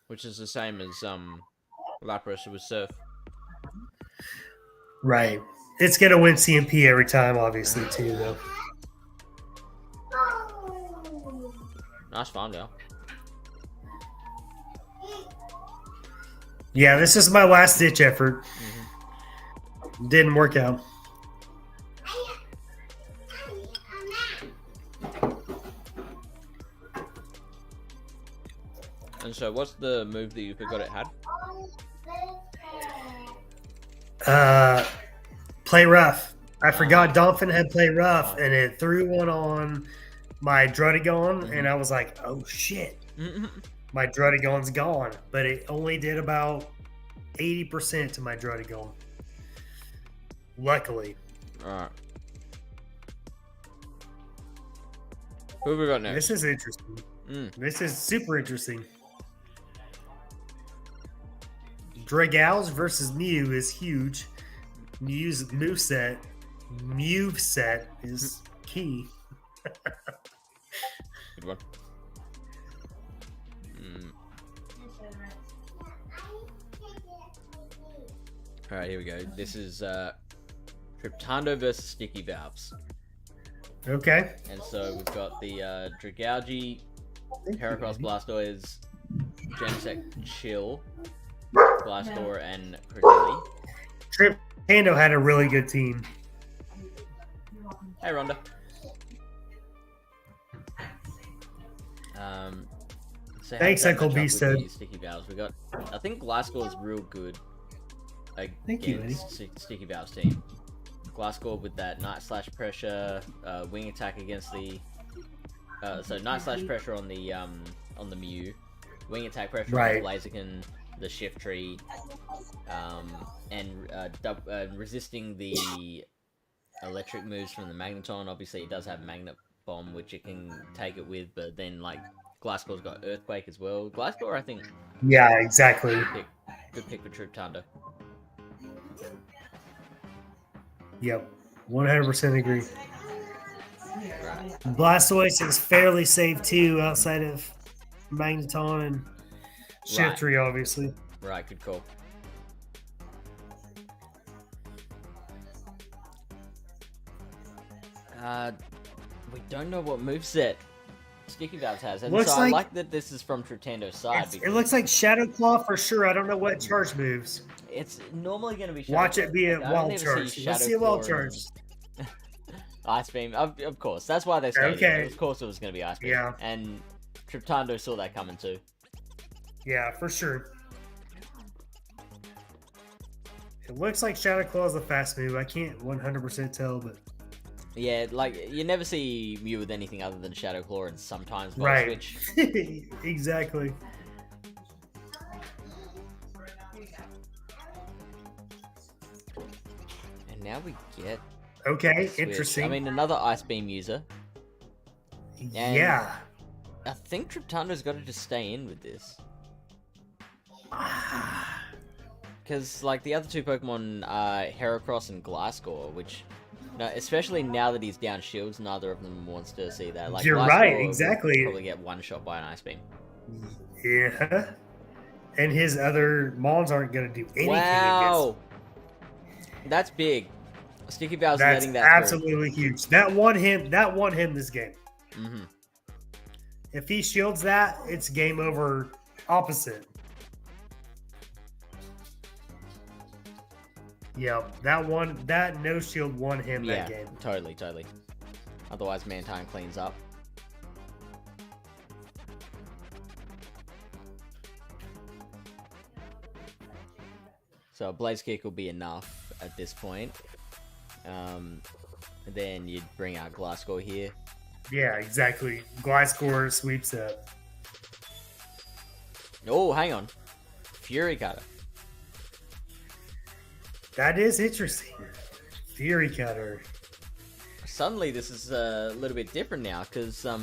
which is the same as Lapras with Surf. Right. It's gonna win CMP every time, obviously, too, though. Nice farm now. Yeah, this is my last ditch effort. Didn't work out. And so, what's the move that you forgot it had? Play rough. I forgot Dolphin had play rough, and it threw one on my Druddigon, and I was like, oh shit. My Druddigon's gone. But it only did about 80% to my Druddigon. Luckily. Alright. Who have we got next? This is interesting. This is super interesting. Dragals versus Mew is huge. Mew's moveset is key. Good one. Alright, here we go. This is Triptando versus Sticky Valves. Okay. And so we've got the Dragalge, Heracross, Blastoise, Genesect, Chill, Blastoise, and Credilli. Triptando had a really good team. Hey, Rhonda. So Thanks, Uncle Beasted. Sticky Valves. We got. I think Glasgow is real good Thank you, against Sticky Valves team. Glasgow with that Night Slash pressure, wing attack against the. So Night Slash pressure on the Mew, wing attack pressure on the Blaziken, the Shift Tree, and resisting the electric moves from the Magneton. Obviously, it does have Magnet Bomb, which it can take it with, but then like Glasgow's got Earthquake as well. Glasgow, I think. Yeah, exactly. Good pick for Triptando. Yep, 100% agree. Right. Blastoise is fairly safe too, outside of Magneton and Shiftry, obviously. Right, good call. We don't know what moveset Sticky Valves has, and so I like that this is from Triptando's side. It looks like Shadow Claw for sure. I don't know what charge moves. It's normally going to be Shadow Watch Claw. it be a wild charge. Let's see a wild charge. Ice Beam, of course. That's why they stated Okay. it. Of course it was going to be Ice Beam. Yeah. And Triptando saw that coming too. Yeah, for sure. It looks like Shadow Claw is a fast move. I can't 100% tell, but... Yeah, like, you never see Mew with anything other than Shadow Claw and sometimes Volt Switch. Exactly. And now we get... Okay, interesting. I mean, another Ice Beam user. And yeah. I think Triptando's got to just stay in with this. Because, like, the other two Pokemon are Heracross and Gliscor, which No, especially now that he's down shields, neither of them wants to see that. Like, You're Glycor right, will exactly. Probably get one shot by an ice beam. Yeah. And his other Mons aren't going to do anything Wow, that's big. Sticky Valve's That's letting that absolutely huge. That won him this game. Mm-hmm. If he shields that, it's game over opposite. Yeah, that no shield won him that game. Totally. Otherwise, Mantine cleans up. So a Blaze Kick will be enough at this point. Then you'd bring out Glasgow here. Yeah, exactly. Gliscor sweeps up. Oh, hang on. Fury Cutter. That is interesting. Fury Cutter. Suddenly, this is a little bit different now, because, I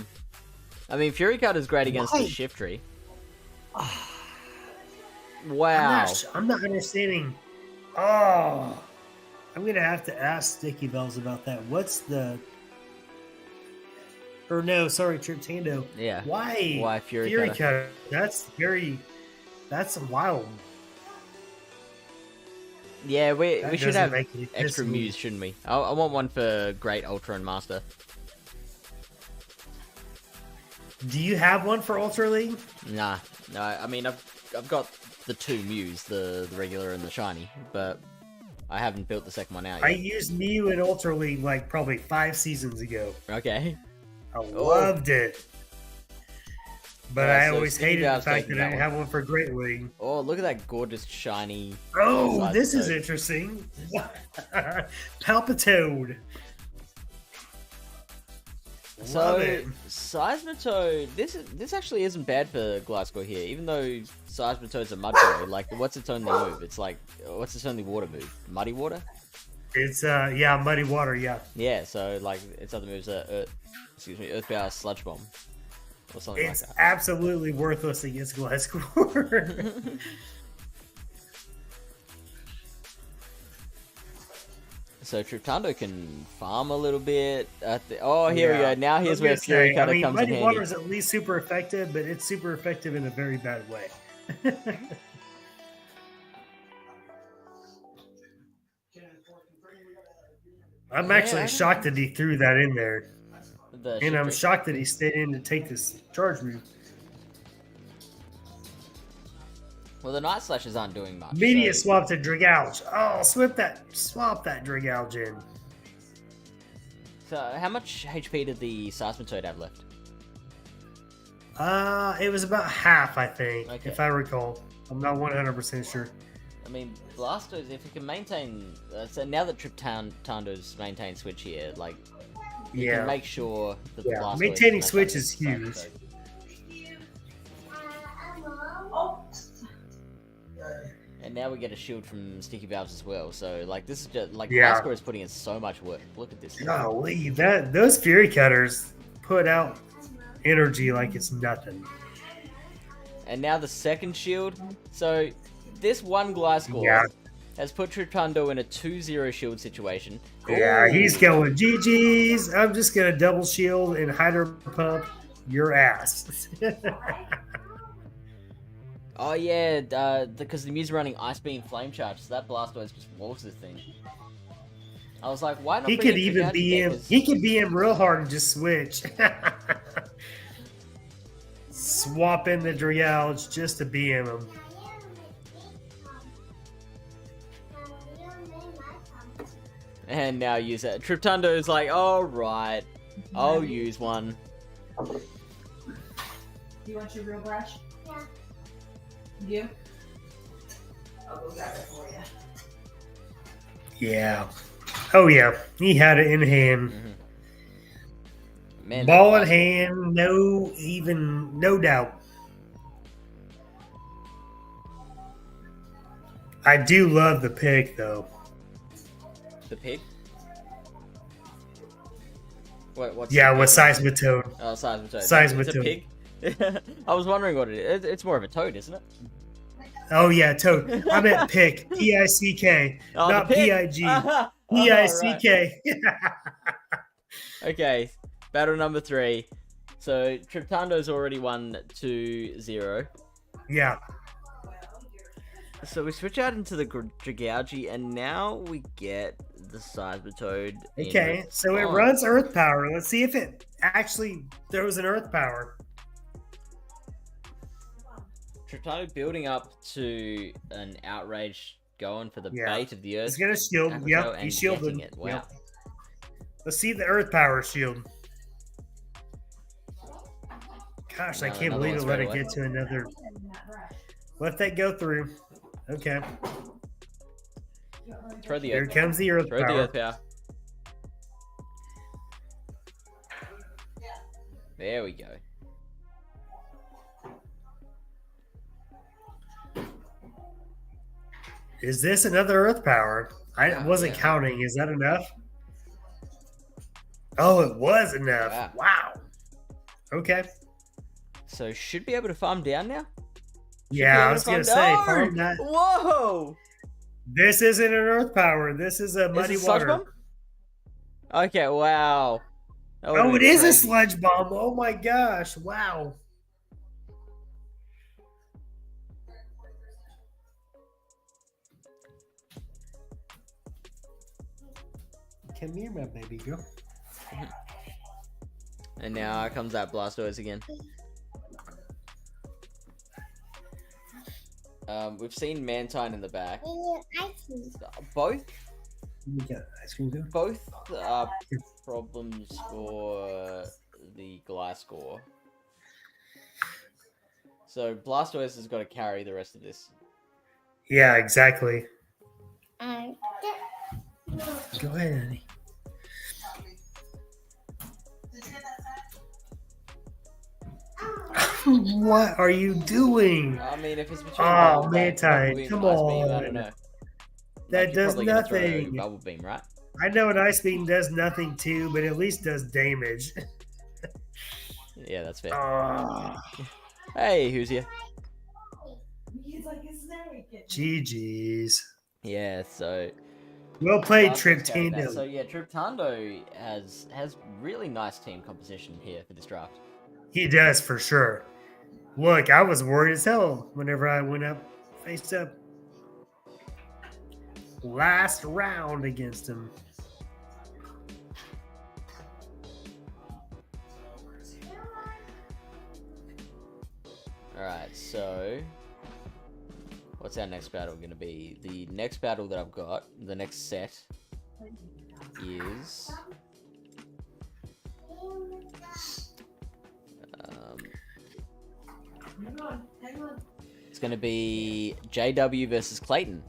mean, Fury Cutter is great against the Shift Tree. Wow. I'm not understanding. Oh. I'm going to have to ask Sticky Bells about that. What's the... Or no, sorry, Triptando. Yeah. Why Fury Cutter? That's wild. Yeah, we should have extra sense. Muse, shouldn't we? I want one for Great, Ultra, and Master. Do you have one for Ultra League? Nah, no. I mean, I've got the two Muse, the regular and the shiny, but I haven't built the second one out yet. I used Mew in Ultra League like probably 5 seasons ago. Okay. I loved it. But I so always hated the fact that I didn't one. have one for Great League. Oh, look at that gorgeous shiny. Oh, this is Seismitoad. interesting. Palpitoad. So, Love it. Seismitoad, this actually isn't bad for Glasgow here, even though Seismitoad's a mud boy. Like, what's its only move? It's like, what's its only water move? Muddy water? It's muddy water, yeah. Yeah, so like its other moves are Earth Power, Sludge Bomb, or something It's like that. absolutely worthless against Gliscor. So Triptando can farm a little bit. Here we go. Now here's where Fury I Cutter mean, comes in muddy handy. water is at least super effective, but it's super effective in a very bad way. I'm actually shocked that he threw that in there. And I'm shocked that he stayed in to take this charge move. Well, the Night Slashers aren't doing much. Media so- swap to Dragouge. Oh, swap that Dragouge in. So, how much HP did the Seismitoad have left? It was about half, I think, Okay. if I recall. I'm not 100% sure. I mean, Blastoise, if he can maintain... so now that Triptando's maintained Switch here, like, you can make sure that the Blastoise... Maintaining can Switch attack is the huge. Seismitoad. And now we get a shield from Sticky Valves as well. So, like, this is just... Like, Glasgow is putting in so much work. Look at this. Golly, those Fury Cutters put out energy like it's nothing. And now the second shield. So, this one Gliscor has put Triptando in a 2-0 shield situation. Yeah, Ooh. he's going, GG's. I'm just going to double shield and Hydro Pump your ass. Oh, yeah, because the Muse running Ice Beam Flame Charge, so that Blastoise just walks this thing. I was like, why not He bring could in even Dragouge be again? him. He could be him real hard and just switch. Swap in the Dragouge just to BM him. And now use it. Triptando's like, alright, I'll use one. Do you want your real brush? Yeah. You? I'll go grab it for you. Yeah. Oh, yeah. He had it in hand. Man, Ball that in hand, no doubt. I do love the pick, though. The pig? What's Yeah, the with pig? Seismitoad. Oh, Seismitoad. Seismitoad. It's a pig? I was wondering what it is. It's more of a toad, isn't it? Oh, yeah, Toad. I meant pick. P-I-C-K. Oh, not the pig. P-I-G. Alright. P-I-C-K. Okay, battle number 3. So Triptando's already won 2-0. Yeah. So we switch out into the Dragougie, and now we get the Seismitoad. Okay, so it runs Earth Power. Let's see if it actually throws an Earth Power. Triptando building up to an outrage, going for the bait of the Earth. He's gonna shield. Aqua Yep, Tail he's and shielded. getting it. Wow. Yep. Let's see the Earth Power shield. Gosh, I can't Another believe one it let straight it away. get to another. Let that go through. Okay. Throw the Here Earth. comes the Earth Throw the Power. Earth Power. There we go. Is this another Earth Power? I Oh, wasn't yeah. counting. Is that enough? Oh, it was enough. Wow. Wow. Okay. So should be able to farm down now? Should Yeah, be I able was to gonna farm say, down. farm that. Whoa! This isn't an Earth Power. This is a muddy Is it Sludge water. Bomb? Okay, wow. That would've Oh, it been is a crazy. sludge bomb. Oh my gosh. Wow. Come here, my baby girl. And now comes that Blastoise again. We've seen Mantine in the back. Both You got ice cream too? both are problems for the Gliscor. So Blastoise has got to carry the rest of this. Yeah, exactly. Go ahead, honey. What are you doing? I mean, if it's between Oh, Bubble Mantine, Beam come and Ice Beam, I don't on. know. That You're does probably gonna throw nothing. Bubble Beam, right? I know an ice beam does nothing too, but at least does damage. Yeah, that's fair. Oh, Hey, who's here? He's like a snake. GG's. Yeah, so Well played, Blastoise carried that. So Triptando. yeah, Triptando has really nice team composition here for this draft. He does for sure. Look, I was worried as hell whenever I went up, faced up last round against him. Alright, so what's our next battle going to be? The next battle that I've got, the next set, is Hang on. it's going to be JW versus Clayton.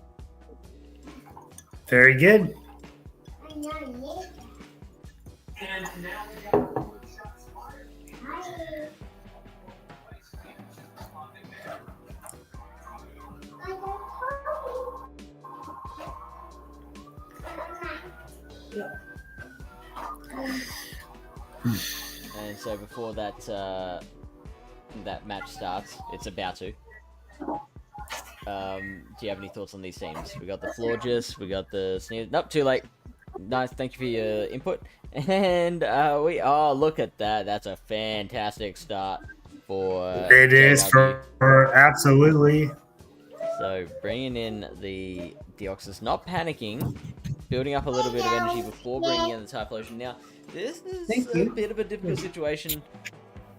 Very good. And so before that that match starts, it's about to. Do you have any thoughts on these teams? We got the Florges, we got the Sneer. Nope, too late. Nice, thank you for your input. And oh, look at that. That's a fantastic start for It is JW. for absolutely. So bringing in the Deoxys, not panicking, building up a little bit of energy before bringing in the Typhlosion. Now, this is Thank a you. bit of a difficult situation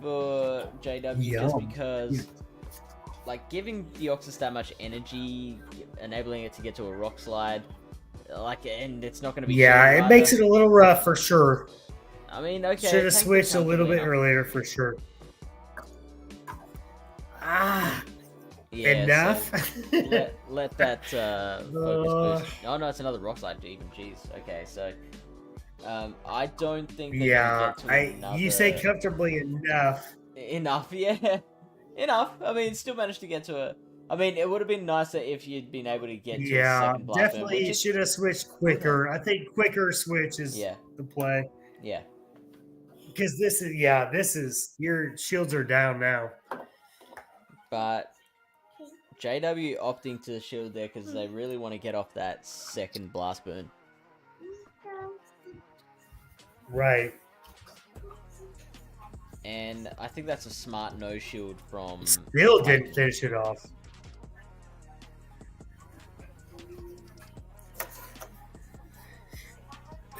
for JW just Yum. because, like, giving Deoxys that much energy, enabling it to get to a rock slide, like, and it's not going to be. Yeah, shielded it makes either. it a little rough for sure. I mean, okay. Should have tank switched a the little bit counter earlier for sure. Ah, Yeah, enough. So let that focus boost. Oh no, it's another rock slide. Even jeez. Okay, so I don't think. They're Yeah, gonna get to you say another- comfortably enough. Enough, yeah. Enough. I mean, still managed to get to a. I mean, it would have been nicer if you'd been able to get to a Yeah, second blast burn, definitely which is- should have switched quicker. I think quicker switch is Yeah, the play yeah. because this is your shields are down now. But JW opting to shield there because they really want to get off that second blast burn. Right. And I think that's a smart no shield from. Still didn't finish it off.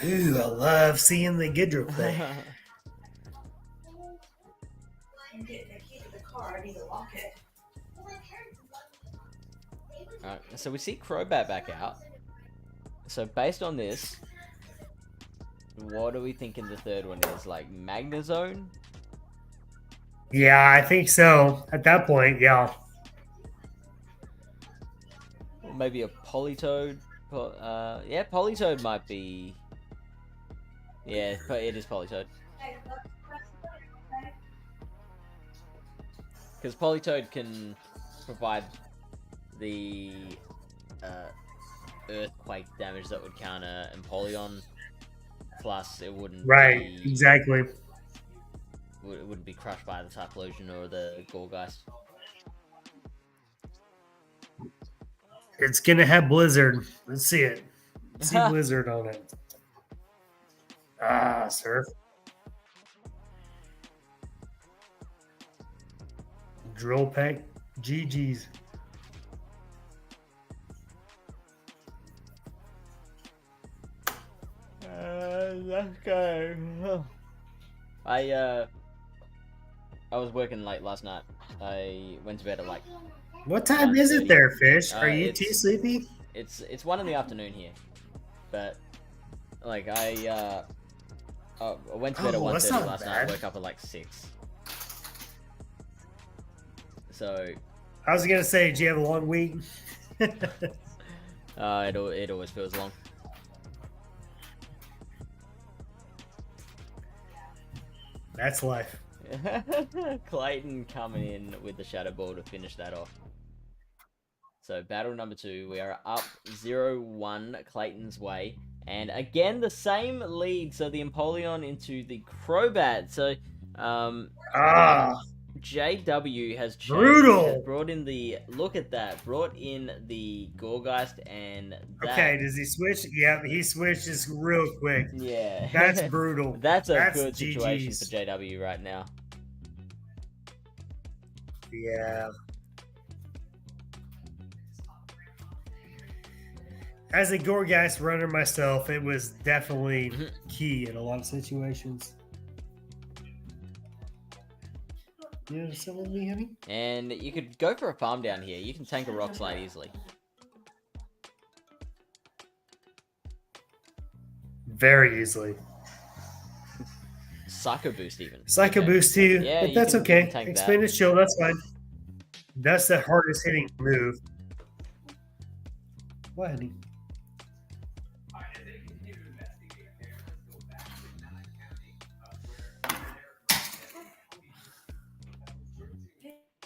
Ooh, I love seeing the Gidro play. I'm getting the key to the car. I need to lock it. Alright, so we see Crobat back out. So based on this, what are we thinking the third one is? Like Magnezone? Yeah, I think so. At that point, yeah. Or maybe a Politoed? Yeah, Politoed might be... Yeah, but it is Politoed. Because Politoed can provide the earthquake damage that would counter Empoleon. Plus, it wouldn't Right, be, exactly. it wouldn't be crushed by the Typhlosion or the Gorgeist. It's gonna have Blizzard. Let's see it. See Blizzard on it. Ah, Surf. Drill Pack. GG's. Let's go. I was working late last night. I went to bed at like. What time is it there, Fish? Are you it's- too sleepy? It's 1 in the afternoon here, but like I went to bed at Oh, that's 1:30 not last bad. night. Woke up at like 6. So I was gonna say, do you have a long week? it always feels long. That's life. Clayton coming in with the Shadow Ball to finish that off. So battle number 2, we are up 0-1 Clayton's way. And again, the same lead. So the Empoleon into the Crobat. So JW has changed. Brutal. Has brought in the, look at that, brought in the Gorgeist and that. Okay, does he switch? Yeah, he switches real quick. Yeah. That's brutal. That's a That's good situation GG's. for JW right now. Yeah. As a Gorgeist runner myself, it was definitely key in a lot of situations. You understand what me, honey? And you could go for a farm down here. You can tank a Rock Slide easily. Very easily. Psycho Boost even. Psycho Okay. Boost too, Yeah, but you that's can okay. tank that. Expanded Shield, that's fine. That's the hardest hitting move. What, honey?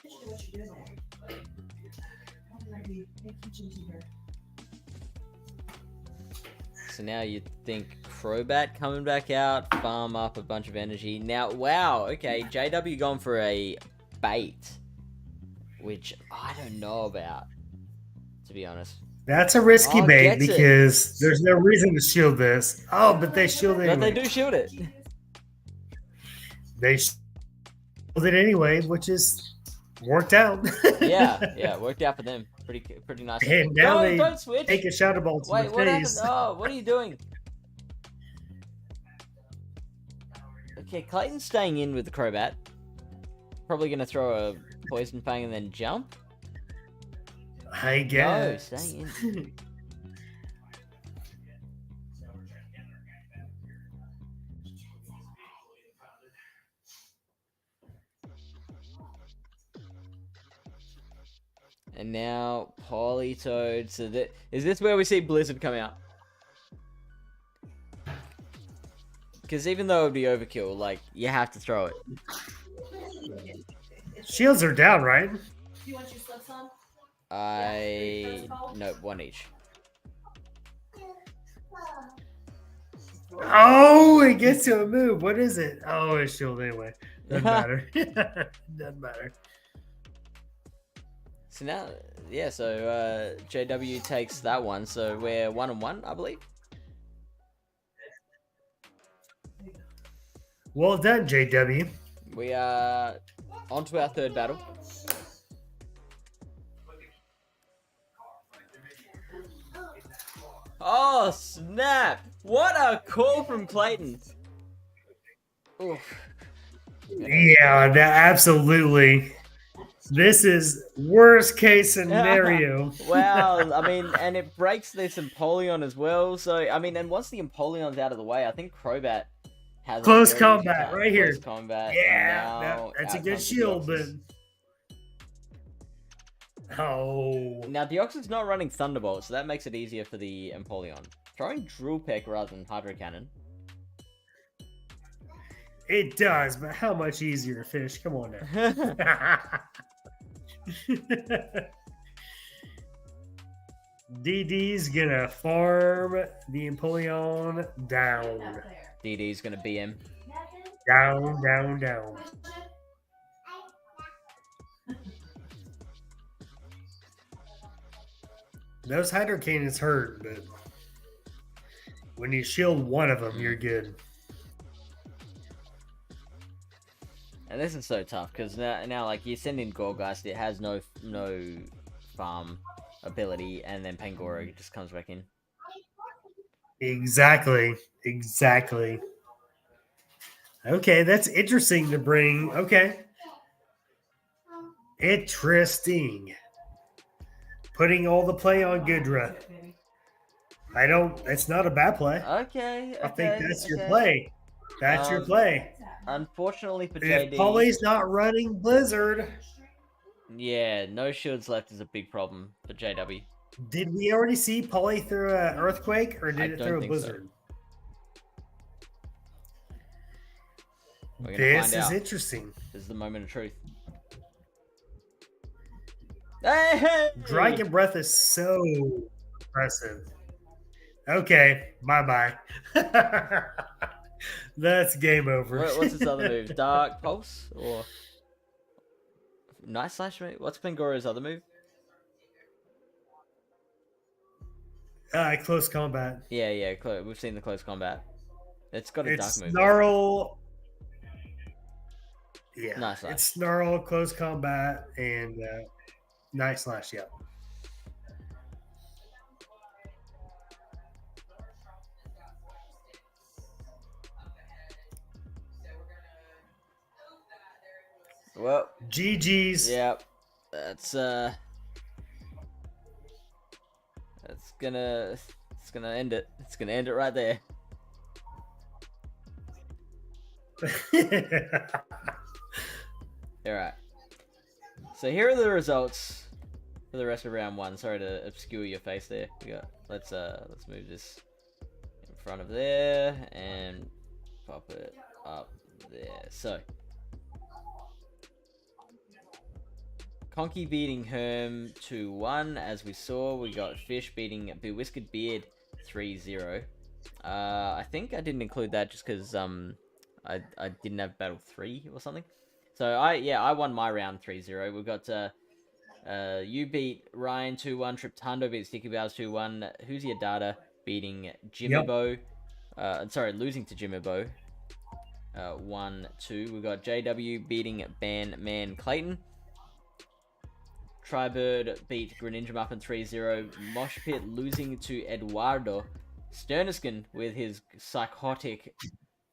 What you doing there? Pay attention to her. So now you think Crobat coming back out, farm up a bunch of energy. Now, wow, okay, JW gone for a bait, which I don't know about, to be honest. That's a risky Oh, bait gets it. because there's no reason to shield this. Oh, but they shield it But anyway. they do shield it. They shield it anyway, which is worked out. Yeah, it worked out for them. Pretty nice. And now No, they don't switch. take a Shadow Ball to Wait, the what happened? face. Oh, what are you doing? Okay, Clayton's staying in with the Crobat. Probably going to throw a Poison Fang and then jump. I No, guess. staying in. And now Politoed. So is this where we see Blizzard come out? Because even though it would be overkill, like, you have to throw it. Shields are down, right? Do you want your slips on? No, one each. Oh, it gets to a move. What is it? Oh, it's shield anyway. Doesn't matter. Doesn't matter. So now, yeah, so JW takes that one, so we're 1-1, I believe. Well done, JW. We are on to our third battle. Oh, snap! What a call from Clayton. Oof. Yeah, absolutely. This is worst case scenario. Wow, I mean, and it breaks this Empoleon as well. So, I mean, and once the Empoleon's out of the way, I think Crobat has Close a very easy combat time. right here. Close combat. Yeah, that's a out good comes the shield, but Deoxys. Now Deoxys not running Thunderbolt, so that makes it easier for the Empoleon. Throwing Drill Peck rather than Hydro Cannon. It does, but how much easier, Fish? Come on now. DD's gonna farm the Empoleon down. DD's gonna BM. Down. Those Hydro Cannons hurt, but when you shield one of them, you're good. And this is so tough because now like you send in Gorgeist, it has no farm ability, and then Pangoro just comes back in. Exactly. Okay, that's interesting to bring. Okay. Interesting. Putting all the play on Gudra. It's not a bad play. Okay. I think that's your play. That's your play. Unfortunately for If JD, Polly's not running Blizzard. yeah, no shields left is a big problem for JW. Did we already see Polly through an Earthquake, or did I it don't through a think Blizzard? We're gonna This find is out. interesting. This is the moment of truth. Hey! Dragon Breath is so impressive. Okay, bye. That's game over. What's his other move? Dark Pulse or Night Slash? What's Pangoro's other move? Close combat. Yeah. We've seen the close combat. It's got a dark It's move. Snarl. Yeah, Night Slash. it's Snarl, close combat, and Night Slash. Yeah. Well, GG's. yeah, that's gonna end it. It's gonna end it right there. All right. So here are the results for the rest of round one. Sorry to obscure your face there. Let's move this in front of there and pop it up there. So Conky beating Herm 2-1, as we saw. We got Fish beating Bewhiskered Beard 3-0. I think I didn't include that just because I didn't have Battle 3 or something. So I won my round 3-0. We've got you beat Ryan 2-1, Triptando beat Sticky Bowers 2-1, HisuianRyan beating Jimmibo. Losing to Jimmibo 1-2. We've got JW beating Man Clayton. Tribird beat Greninja Muffin 3-0. Moshpit losing to Eduardo. Sterniskin with his psychotic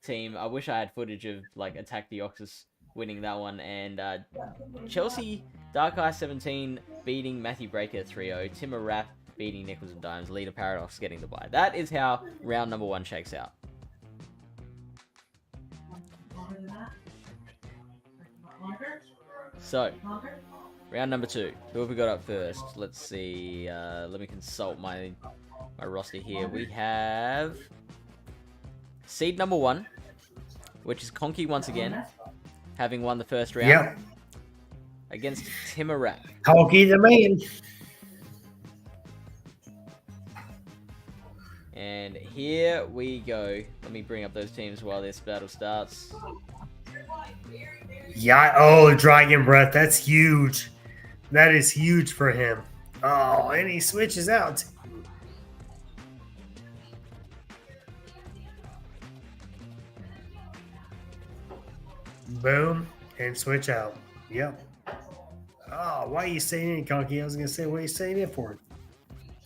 team. I wish I had footage of like Attack Deoxys winning that one. And Chelsea DarkIcee 17 beating Matthew Breaker 3-0. Timmer Rapp beating Nickels and Dimes. Leader Paradox getting the bye. That is how round number 1 shakes out. So, round number 2. Who have we got up first? Let's see. Let me consult my roster here. We have seed number 1, which is Conky once again, having won the first round. Yep. Against Timmerat. Conky the man. And here we go. Let me bring up those teams while this battle starts. Yeah. Oh, Dragon Breath. That's huge. That is huge for him. Oh, and he switches out. Boom. And switch out. Yep. Oh, why are you saying it, Conky? I was going to say, what are you saying it for?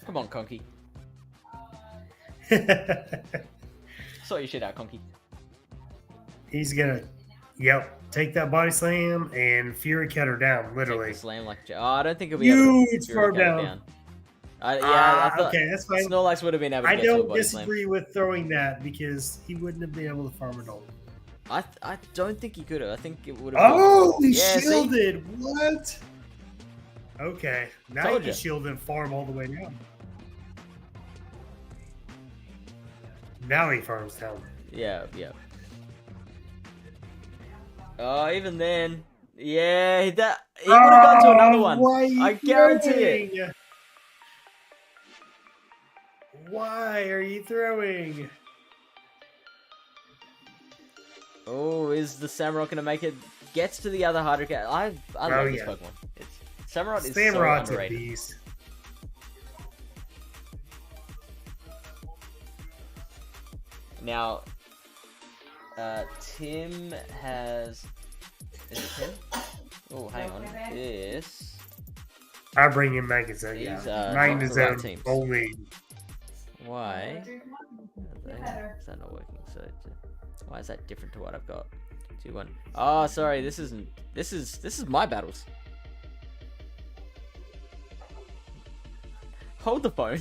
Come on, Conky. Sort your shit out, Conky. He's going to, yep, take that body slam and Fury Cutter down, literally. Take the slam like I don't think he'll be able to Fury Cutter down. I thought okay, that's fine. Snorlax would have been able to I get to a don't body disagree with throwing that because he wouldn't have been able to farm it all. I don't think he could have. I think it would have. Oh, he Yeah, shielded. See? What? Okay, now Told you can ya. shield and farm all the way down. Now he farms down. Yeah. Oh, even then, yeah, that he would have gone to another one. I guarantee it. Why are you throwing? Oh, is the Samurott gonna make it? Gets to the other Hydro Cat. I love this Pokemon. Samurott is so underrated. A beast. Now, Tim has. Is it Tim? Oh, hang on. This. I bring in Magnezone. These Yeah, are not the right Magnezone teams. only. Why? Is that not working? So, why is that different to what I've got? 2-1. Oh, sorry. This isn't. This is my battles. Hold the phone.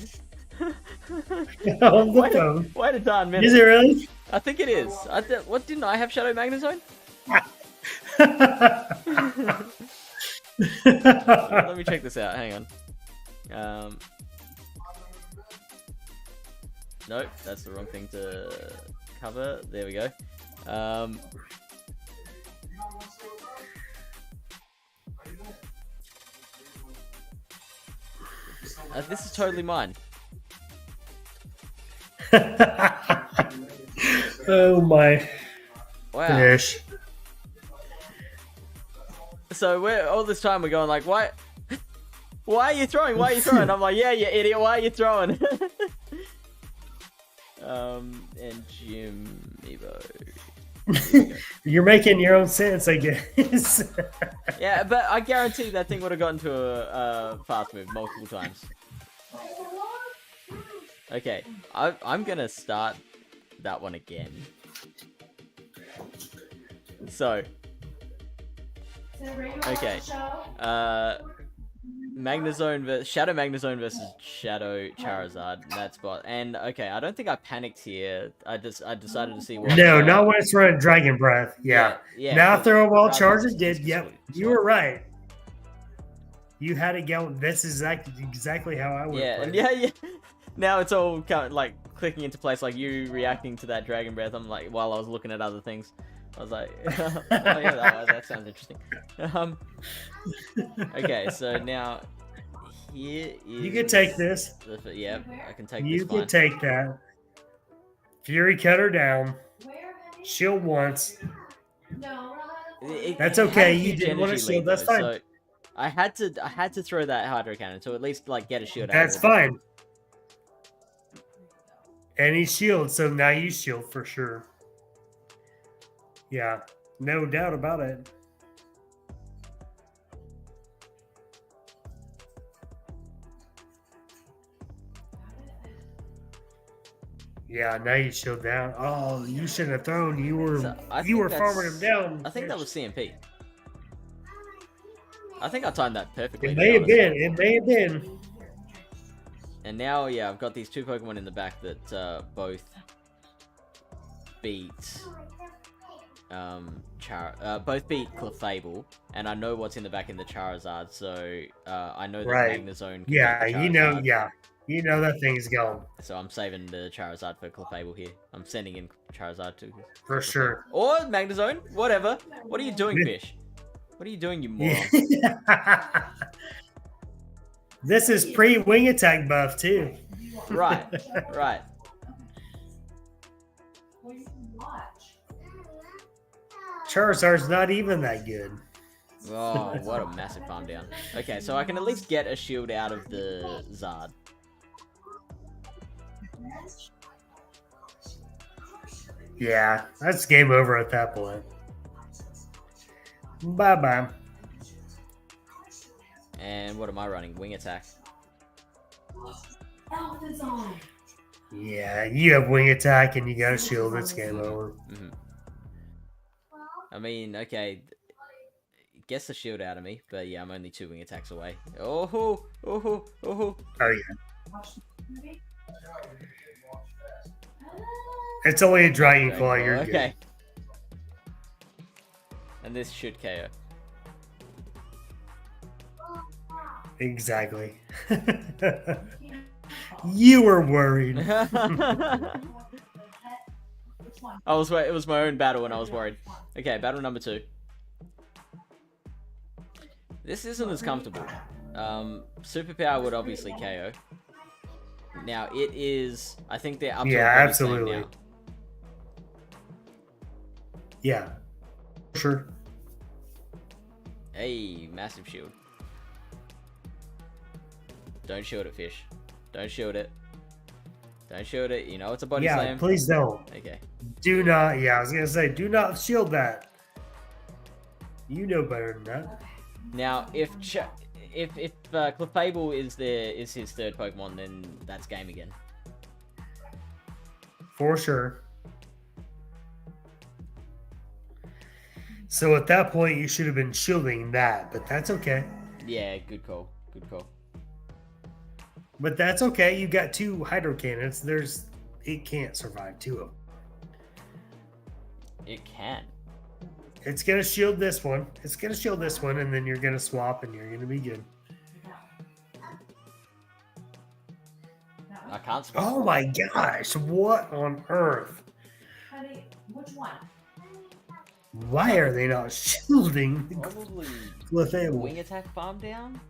Hold the phone. Wait a darn minute. Is it really? I think it is. What didn't I have Shadow Magnezone? Let me check this out. Hang on. Nope, that's the wrong thing to cover. There we go. This is totally mine. Oh my. Wow. Finish. So we're all this time we're going like, why are you throwing? Why are you throwing? I'm like, yeah, you idiot. Why are you throwing? And Jim Evo. You're making your own sense, I guess. Yeah, but I guarantee that thing would have gotten to a fast move multiple times. Okay, I'm gonna start that one again. So, okay, Shadow Magnezone versus Shadow Charizard. That's bot. And okay, I don't think I panicked here. I decided to see what. No, not when it's running Dragon Breath. Yeah. Now throw a Wild Charger did. Yep, you were right. You had it going. This is exactly how I would. Yeah, and yeah. Now it's all kind of like clicking into place. Like you reacting to that Dragon Breath. I'm like, while I was looking at other things, I was like, oh yeah, that sounds interesting. Okay, so now here is. You can take this. Yeah, I can take this. You can take that. Fury Cutter down. Shield once. That's okay. You didn't want to shield. That's fine. So I had to throw that Hydro Cannon to at least like get a shield out. That's fine. And he shields, so now you shield for sure. Yeah, no doubt about it. Yeah, now you shield down. Oh, you shouldn't have thrown. You were farming him down. I think that was CMP. I think I timed that perfectly. It may have been. It may have been. And now, yeah, I've got these two Pokemon in the back that both beat both beat Clefable, and I know what's in the back in the Charizard, so I know that Magnezone. Yeah, you know that thing's gone. So I'm saving the Charizard for Clefable here. I'm sending in Charizard to for sure. Or Magnezone, whatever. What are you doing, Fish? What are you doing, you moron? This is pre-wing attack buff too. Right. Charizard's not even that good. Oh, what a massive farm down. Okay, so I can at least get a shield out of the Zard. Yeah, that's game over at that point. Bye bye. And what am I running? Wing attack. Elf is on. Yeah, you have wing attack and you got a shield. It's game over. Mm-hmm. I mean, okay, gets the shield out of me, but yeah, I'm only 2 wing attacks away. Oh, oh, oh. Oh yeah. Watch the movie. It's only a dragon claw. Okay, You're okay. And this should KO. good. Exactly. You were worried. Which one? It was my own battle and I was worried. Okay, battle number 2. This isn't as comfortable. Superpower would obviously KO. Now it is. I think they're up to Yeah, a body absolutely. slam now. Yeah. Sure. Hey, massive shield. Don't shield it, fish. Don't shield it. Don't shield it. You know it's a body Yeah, slam. please don't. Okay. Do not. Yeah, I was gonna say, do not shield that. You know better than that. Now, if Clefable is his third Pokemon, then that's game again. For sure. So at that point, you should have been shielding that, but that's okay. Yeah, good call. Good call. But that's okay. You got 2 hydro cannons. It can't survive 2 of them. It can. It's gonna shield this one. It's gonna shield this one, and then you're gonna swap, and you're gonna be good. I can't swap. Oh my gosh! What on earth? Honey, which one? Why are they not shielding Probably Clefable? wing attack farm down.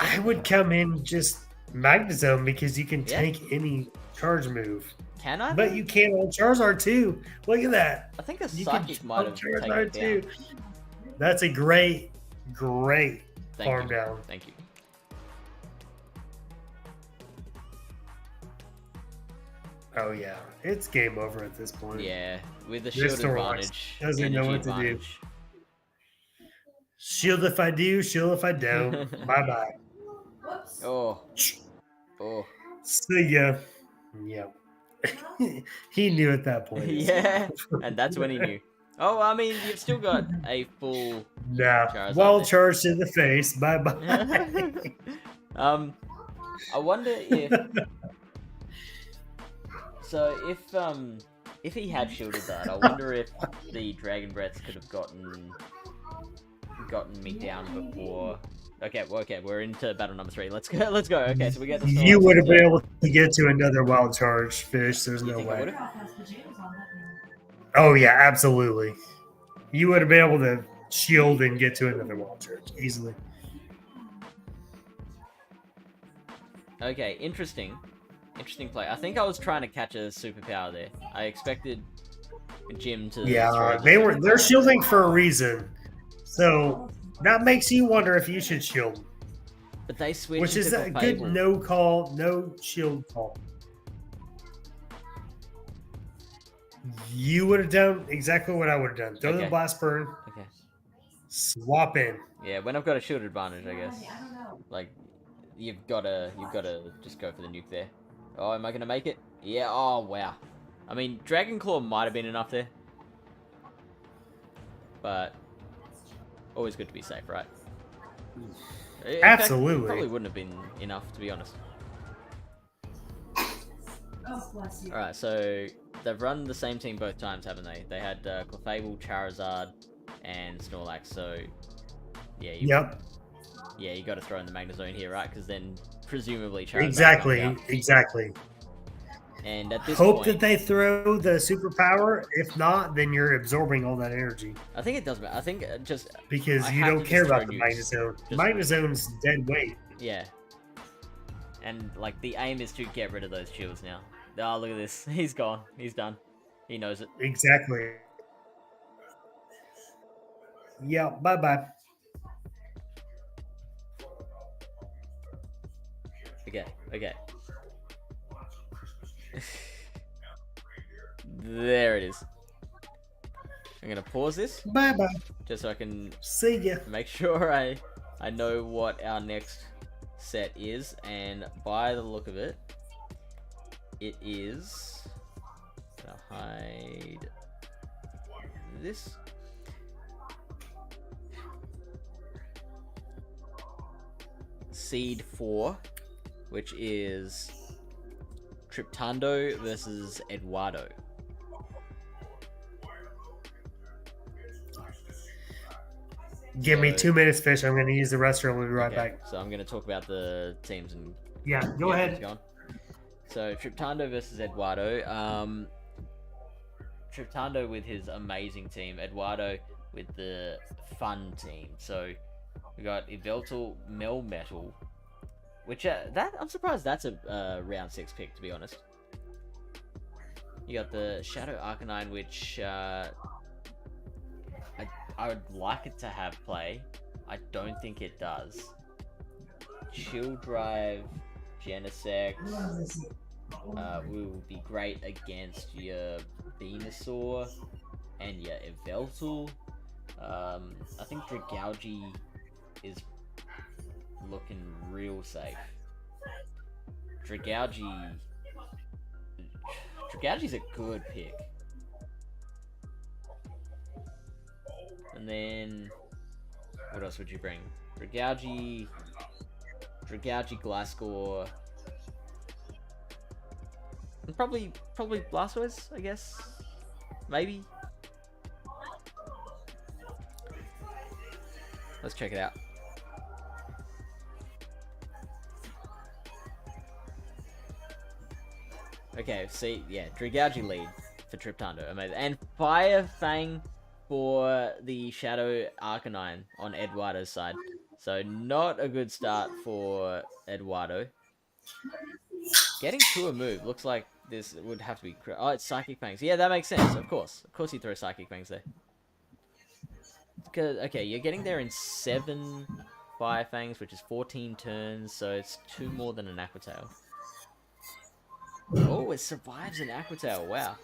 I would come in just Magnezone because you can Yeah. tank any charge move. Can I? But you can on Charizard too. Look at that. I think a You psychic might have taken it down. That's a great Thank farm you. down. Thank you. Oh yeah, it's game over at this point. Yeah, with the This shield Snorlax advantage, doesn't know energy what to do. advantage. Shield if I do, shield if I don't. Bye bye. Whoops. Oh, oh, See ya. Yep. He knew at that point. yeah, and that's when he knew. Oh, I mean, you've still got a full. Nah. Charizard Well there. charged in the face. Bye bye. I wonder if. So if he had shielded that, I wonder if the Dragon Breaths could have gotten me down before. Okay, well, okay, we're into battle number 3. Let's go. Let's go. Okay, so we get the. You would have been able to get to another wild charge fish. There's You no think I way. would've? Drop has pajamas on, let me know. Oh yeah, absolutely. You would have been able to shield and get to another wild charge easily. Okay, interesting play. I think I was trying to catch a superpower there. I expected Jim to. Yeah, throw the they're superpower. shielding for a reason. So that makes you wonder if you should shield, But they switched. which is into a good Clefable. no call, no shield call. You would have done exactly what I would have done. Throw the Okay. blast burn, Okay. swap in. Yeah, when I've got a shield advantage, I guess. Honey, I don't know. Like, you've gotta just go for the nuke there. Oh, am I gonna make it? Yeah. Oh, wow. I mean, Dragon Claw might have been enough there, but always good to be safe, right? In fact, Absolutely. probably wouldn't have been enough, to be honest. Oh, bless you. All right, so they've run the same team both times, haven't they? They had Clefable, Charizard, and Snorlax. So yeah, you got to throw in the Magnezone here, right? Because then presumably Charizard Exactly, comes out. exactly. And at this Hope point, that they throw the superpower. If not, then you're absorbing all that energy I think it does matter. I think just because I you have don't to care just about throw the nukes. Magnetzone. Just- Magnezone's dead weight. yeah. And like the aim is to get rid of those shields now. Oh, look at this. He's gone. He's done. He knows it. Exactly. Yeah. Bye bye. Okay. Okay. There it is. I'm gonna pause this Bye bye. just so I can See ya. make sure I know what our next set is, and by the look of it, it is. Gonna hide this. Seed 4, which is Triptando versus Eduardo. Give me So- 2 minutes, Fish. I'm going to use the restroom. We'll be right Okay, back. so I'm going to talk about the teams and Yeah, go get ahead. things going. So Triptando versus Eduardo. Triptando with his amazing team, Eduardo with the fun team. So we got Eveltal, Melmetal, which that I'm surprised that's a round 6 pick, to be honest. You got the Shadow Arcanine, which I would like it to have play. I don't think it does. Chill Drive, Genesect will be great against your Venusaur and your Eveltal. I think Dragalge is looking real safe. Dragalge's a good pick. And then what else would you bring? Dragalge, Glasgow, and probably Blastoise, I guess. Maybe. Let's check it out. Okay, see, yeah, Dragalge lead for Triptando, amazing. And Fire Fang for the Shadow Arcanine on Eduardo's side. So not a good start for Eduardo. Getting to a move looks like this would have to be... Oh, it's Psychic Fangs. Yeah, that makes sense, of course. Of course he throws Psychic Fangs there. Okay, you're getting there in 7 Fire Fangs, which is 14 turns, so it's 2 more than an Aqua Tail. Oh, it survives an Aqua Tail, wow.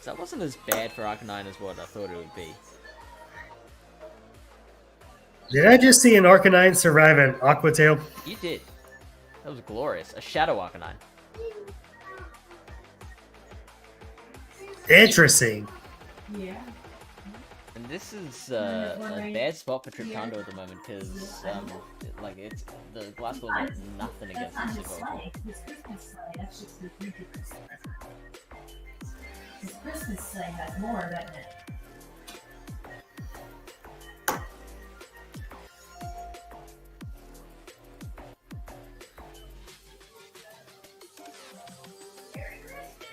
So that wasn't as bad for Arcanine as what I thought it would be. Did I just see an Arcanine survive an Aqua Tail? You did. That was glorious. A Shadow Arcanine. Interesting. Yeah. And this is a bad spot for Triptando at the moment because, like, it's the Glasgow's got nothing against the Silph. His Christmas sleigh, that's just his winter Christmas. His Christmas sleigh has more, doesn't it?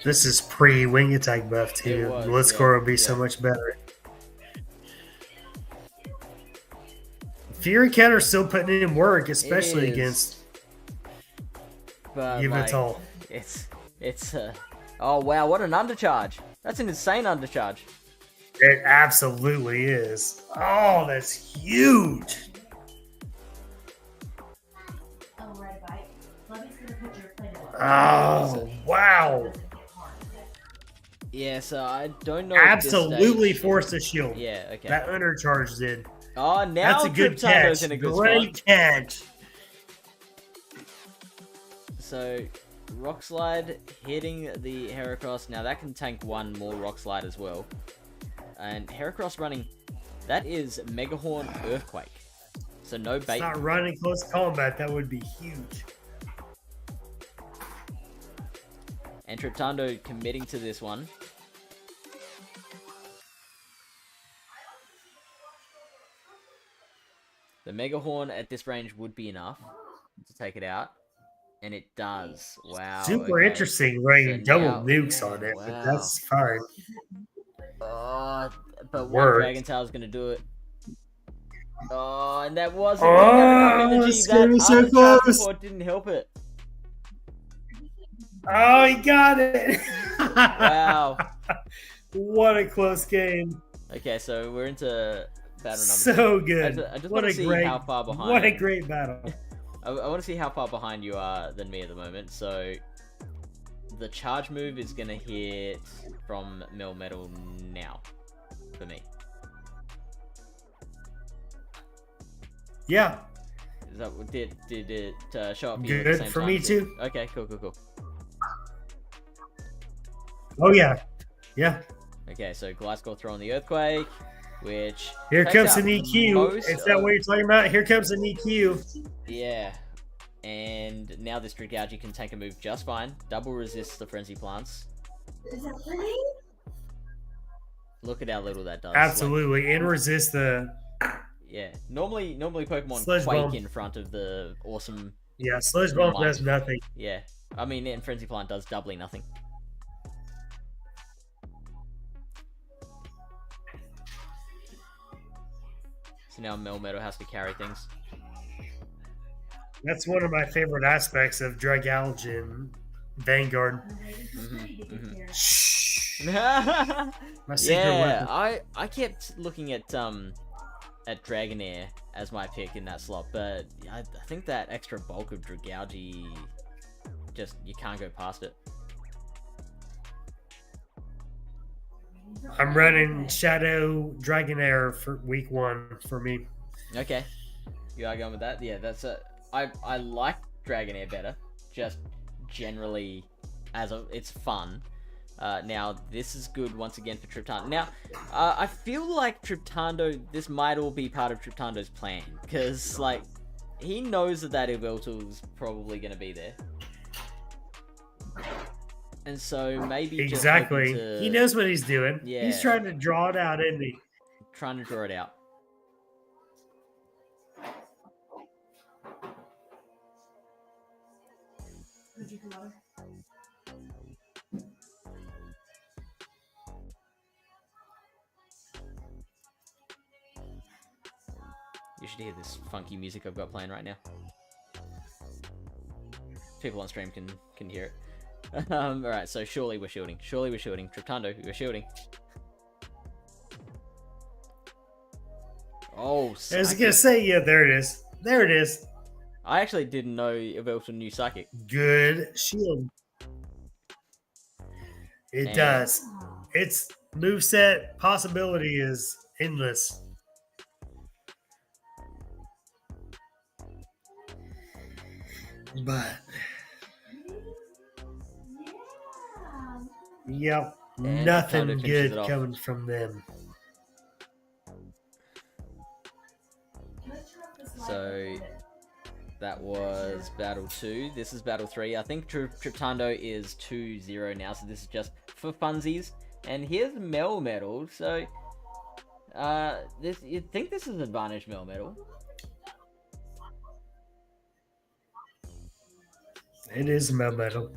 This is pre-wing attack buff too. was, Blitzcore will be yeah. so much better. Fury Counter's still putting in work, especially is. against But Yveltal. like, it's oh wow, what an undercharge! That's an insane undercharge. It absolutely is. Oh, that's huge. Oh, right, bite. Lovey's gonna put your plate away. Oh, wow. Yeah, so I don't know. at this Absolutely stage- forced a shield. Yeah, okay. That undercharge did. Oh, now That's a good Triptando's catch. in a good Great spot. catch. So, Rock Slide hitting the Heracross. Now that can tank 1 more Rock Slide as well. And Heracross running, that is Megahorn Earthquake. So no bait. It's not running close combat. That would be huge. And Triptando committing to this one. The Megahorn at this range would be enough to take it out. And it does. Wow. Super okay. interesting running So double now- nukes on it, wow. but that's fine. Oh, but one Worked. Dragon Tail is going to do it. Oh, and that wasn't Oh, enough energy. it's That gonna be so undercharge close. support didn't help it. Oh, he got it. Wow. What a close game. Okay, so we're into battle number So two. good. I just What want a to see great, how far behind. what a great battle. I want to see how far behind you are than me at the moment. So the charge move is gonna hit from Melmetal now for me. Yeah. Is that did it show up here at the Good same for time me as too. Okay, cool. Oh yeah. Yeah. Okay, so Gliscor throwing the Earthquake, which Here takes comes out an EQ. most Is that of- what you're talking about? Here comes an EQ. Yeah. And now this Dragougie can take a move just fine. Double resists the Frenzy Plants. Is that pretty? Look at how little that does. Absolutely. And resist the Yeah. Normally Pokemon Sludge quake Bomb. in front of the awesome. Sludge Bomb Might. does nothing. Yeah. I mean, and Frenzy Plant does doubly nothing. So now Melmetal has to carry things. That's one of my favorite aspects of Dragougie and Vanguard. Shh. My secret Yeah, weapon. I kept looking at Dragonair as my pick in that slot, but I think that extra bulk of Dragougie, just you can't go past it. I'm running Shadow Dragonair for week 1 for me. Okay, you are going with that. Yeah, that's a. I like Dragonair better, just generally it's fun. Now this is good once again for Triptando. Now I feel like Triptando, this might all be part of Triptando's plan, because like he knows that Yveltal's probably going to be there, and so maybe Exactly. just He knows what he's doing. Yeah. He's trying to draw it out, isn't he? trying to draw it out. You should hear this funky music I've got playing right now. People on stream can hear it. Alright, so surely we're shielding. Triptando, we're shielding. Oh, I was Psychic. going to say, yeah, there it is. There it is. I actually didn't know Yveltal knew Psychic. Good shield. It And- does. Its moveset possibility is endless. But, yep, And nothing Triptando finishes good it off. coming from them. So that was Battle 2. This is Battle 3. I think Triptando is 2-0 now, so this is just for funsies. And here's Melmetal. So you'd think this is advantage Melmetal. It is Melmetal.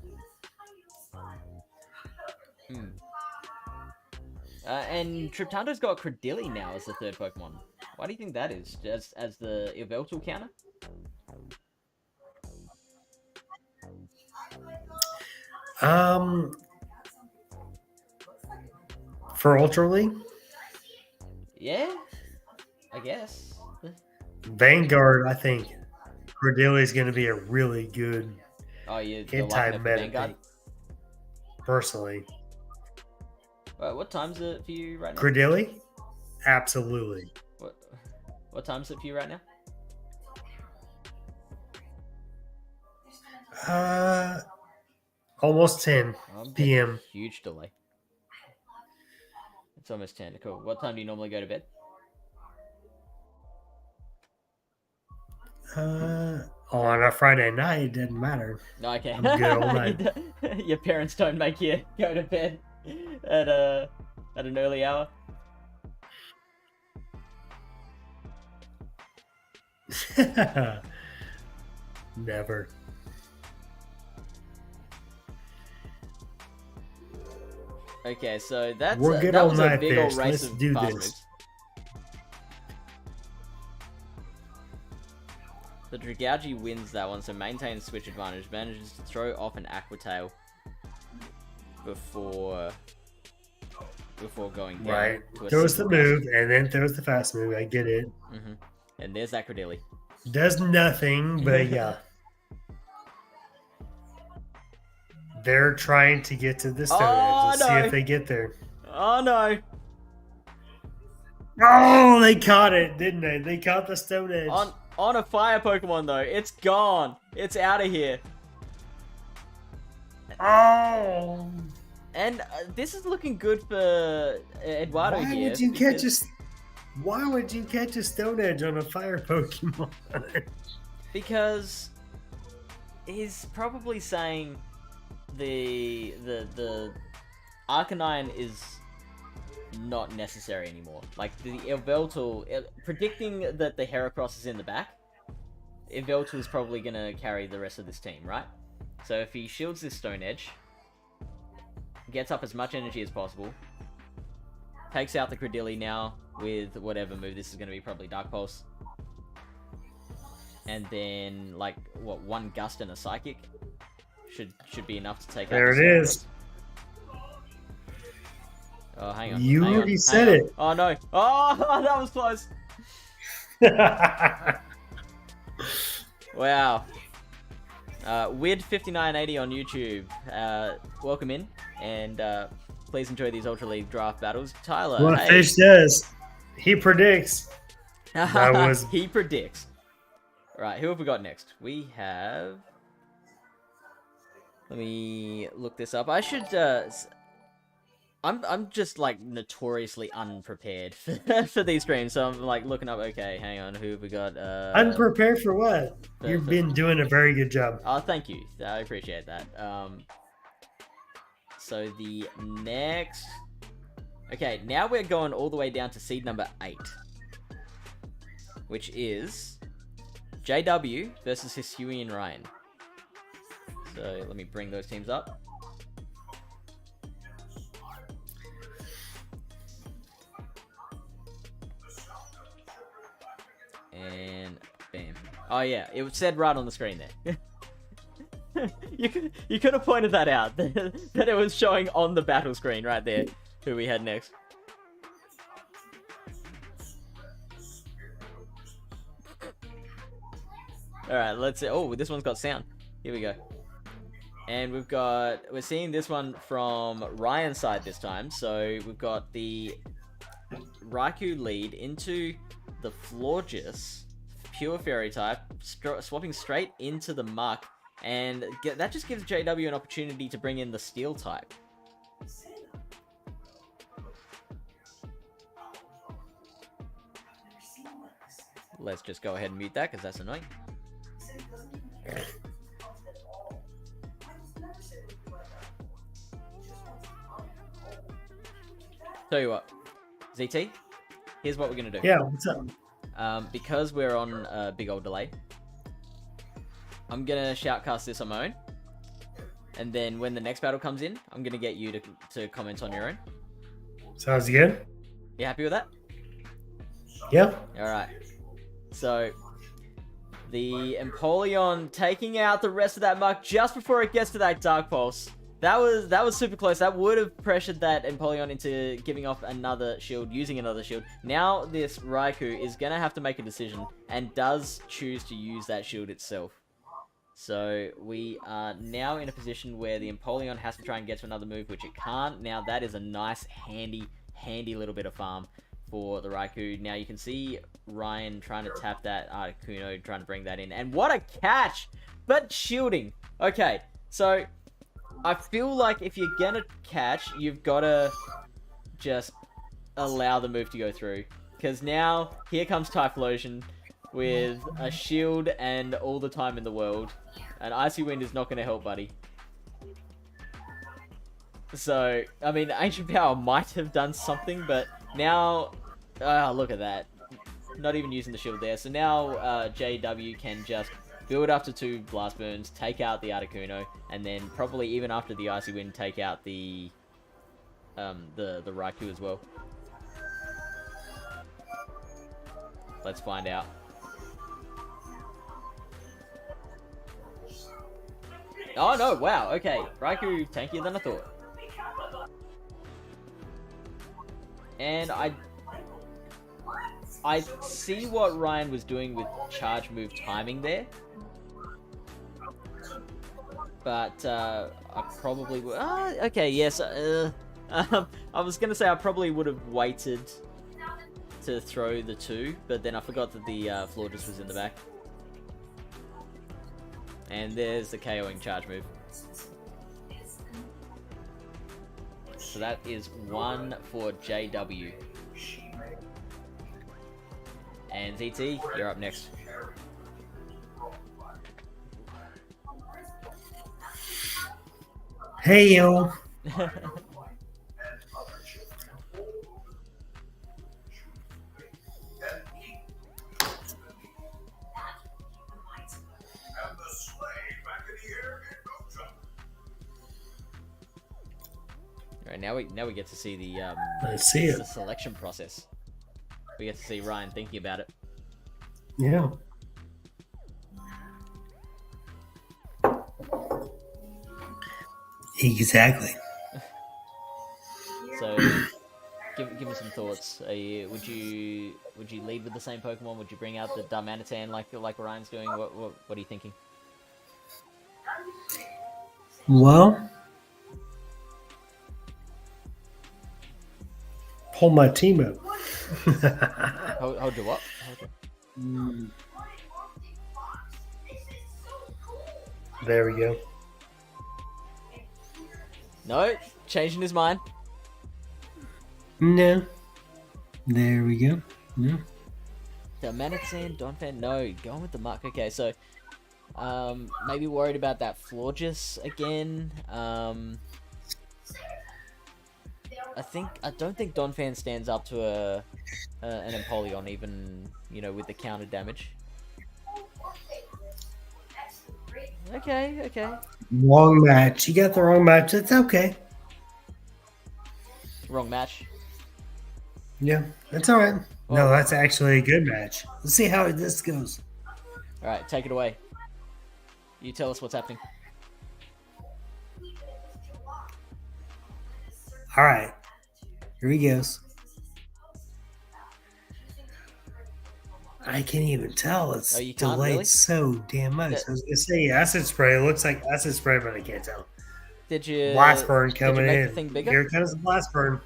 And Triptando's got Credilli now as the third Pokemon. Why do you think that is? Just as the Yveltal counter? For Ultra League, Yeah, I guess. Vanguard, I think Cordeli is going to be a really good Oh, you're liking it for anti-meta Vanguard? pick, personally. What time's it for you right now? Cordeli? Absolutely. What time is it for you right now? Almost 10 Oh, that's p.m. a huge delay. It's almost 10. Cool. What time do you normally go to bed? On a Friday night, it doesn't matter. No, okay. I'm good all night. Your parents don't make you go to bed at an early hour. Never. Okay, so that's We're good that all was a night, big old Fish. race Let's of do fast this. moves. The Dragougie wins that one, so maintains switch advantage. Manages to throw off an Aqua Tail before going down. Right. to a Throws the single move and then throws the fast move. I get it. dash. And there's that Credilli. Does nothing, but yeah. They're trying to get to the Stone Edge. Let's see if they get there. Oh no! Oh, they caught it, didn't they? They caught the Stone Edge. On a fire Pokemon though. It's gone. It's out of here. Oh. And this is looking good for Eduardo Why here. would you catch a? Why would you catch a Stone Edge on a fire Pokemon? Because he's probably saying the Arcanine is not necessary anymore. Like the Yveltal, predicting that the Heracross is in the back, Yveltal is probably gonna carry the rest of this team, right? So if he shields this Stone Edge, gets up as much energy as possible, takes out the Credilli now with whatever move, this is gonna be probably Dark Pulse, and then like what, one Gust and a Psychic should be enough to take out. There it is. Oh, hang on. You already said it. Oh, no. Oh, that was close. Wow. Wid5980 on YouTube. Welcome in. And please enjoy these Ultra League draft battles. Tyler, What hey. Fish does. He predicts. That was... He predicts. Right, who have we got next? We have... Let me look this up. I should... I'm just like notoriously unprepared for these streams, so I'm like looking up. Okay, hang on, who have we got? Unprepared for what? You've been doing a very good job. Oh, thank you. I appreciate that. So the next. Okay, now we're going all the way down to seed number 8, which is JW versus HisuianRyan. So let me bring those teams up. And bam. Oh yeah, it said right on the screen there. you could have pointed that out, that it was showing on the battle screen right there who we had next. Alright, let's see. Oh, this one's got sound. Here we go. And we're seeing this one from Ryan's side this time. So we've got the Raikou lead into the Florges, pure fairy type, swapping straight into the muck, and that just gives JW an opportunity to bring in the steel type. Let's just go ahead and mute that because that's annoying. Tell you what, ZT, here's what we're gonna do. Yeah, what's up? Because we're on a big old delay, I'm gonna shoutcast this on my own, and then when the next battle comes in, I'm gonna get you to comment on your own. Sounds good. You happy with that? Yeah. All right. So the Empoleon taking out the rest of that muck just before it gets to that Dark Pulse. That was super close. That would have pressured that Empoleon into giving off another shield, using another shield. Now this Raikou is going to have to make a decision and does choose to use that shield itself. So we are now in a position where the Empoleon has to try and get to another move, which it can't. Now that is a nice, handy little bit of farm for the Raikou. Now you can see Ryan trying to tap that Articuno, trying to bring that in. And what a catch! But shielding. Okay, so I feel like if you're gonna catch, you've gotta just allow the move to go through. Because now, here comes Typhlosion with a shield and all the time in the world. And Icy Wind is not gonna help, buddy. So, I mean, Ancient Power might have done something, but now... look at that. Not even using the shield there. So now JW can just build up to 2 Blast Burns, take out the Articuno, and then probably even after the Icy Wind, take out the Raikou as well. Let's find out. Oh no, wow, okay. Raikou tankier than I thought. And I see what Ryan was doing with charge move timing there. but I probably would. Okay, yes. I was gonna say I probably would have waited to throw the 2, but then I forgot that the Florges was in the back. And there's the KOing charge move. So that is 1 for JW. And ZT, you're up next. Hey, yo. Alright, now we get to see the Let's see it. the selection process. We get to see Ryan thinking about it. Yeah. Exactly. So, give me some thoughts. Would you lead with the same Pokemon? Would you bring out the Darmanitan like Ryan's doing? What are you thinking? Well, pull my team up. Hold your what? There we go. No, changing his mind. No. There we go. No. Darmanitan, Donphan, no, going with the Muck. Okay, so maybe worried about that Florges again. I don't think Donphan stands up to an Empoleon, even with the counter damage. Okay. Wrong match. You got the wrong match. It's okay. Wrong match. Yeah, that's all right. Well, No, that's actually a good match. Let's see how this goes. All right, take it away. You tell us what's happening. All right. Here he goes. I can't even tell. It's you can't delayed really? so damn much. I was going to say acid spray. It looks like acid spray, but I can't tell. Did you Blast burn did you coming make in. the thing bigger? Here comes the blast burn.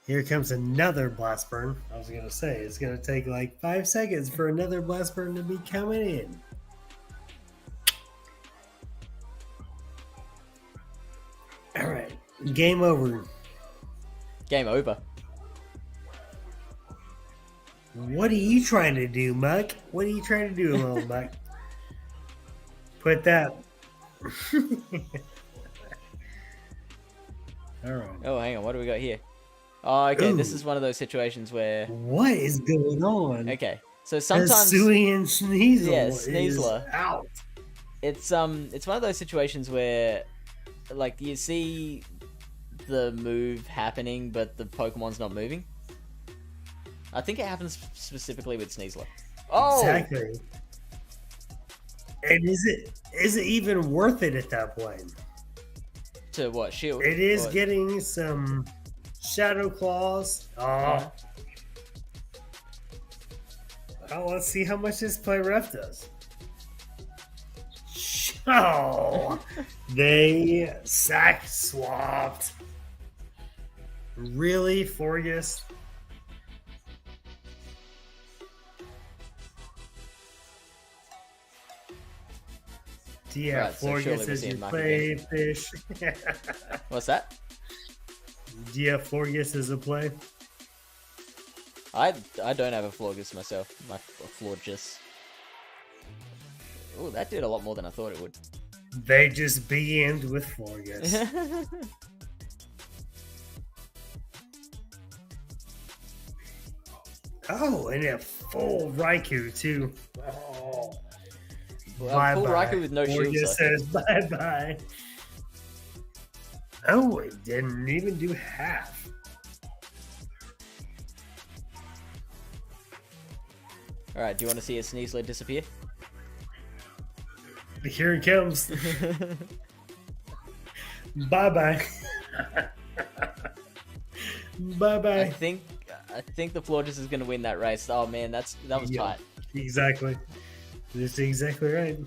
Here comes another blast burn. I was going to say, it's going to take like 5 seconds for another blast burn to be coming in. All right. Game over. Game over. What are you trying to do, Muck? What are you trying to do, little Muck? Put that. All right. Oh, hang on. What do we got here? Oh, okay. This Ooh. is one of those situations where. What is going on? Okay, so sometimes Hisuian Sneasel Yeah, is Sneasler. out. it's one of those situations where, like, you see the move happening, but the Pokemon's not moving. I think it happens specifically with Sneasler. Oh, Exactly. And is it even worth it at that point? to what shield? It is Or- getting some Shadow Claws. Oh. Oh, let's see how much this play ref does. Oh, they sack swapped. Really, Forgus? Yeah, Right, so surely Forgus we're is seeing your Mark play, Fish. What's that? Yeah, Forgus is a play. I don't have a Florges myself. My Florges. Oh, that did a lot more than I thought it would. They just beamed with Forgus. Oh, and a full Raikou too. Oh. Well, full Raikou with no shield, Forgus so. says bye bye. Oh, it didn't even do half. Alright, do you want to see a Sneasler disappear? Here it comes. Bye bye. Bye I bye. think the Florges is going to win that race. Oh man, that was Yeah. tight. Exactly. That's exactly right.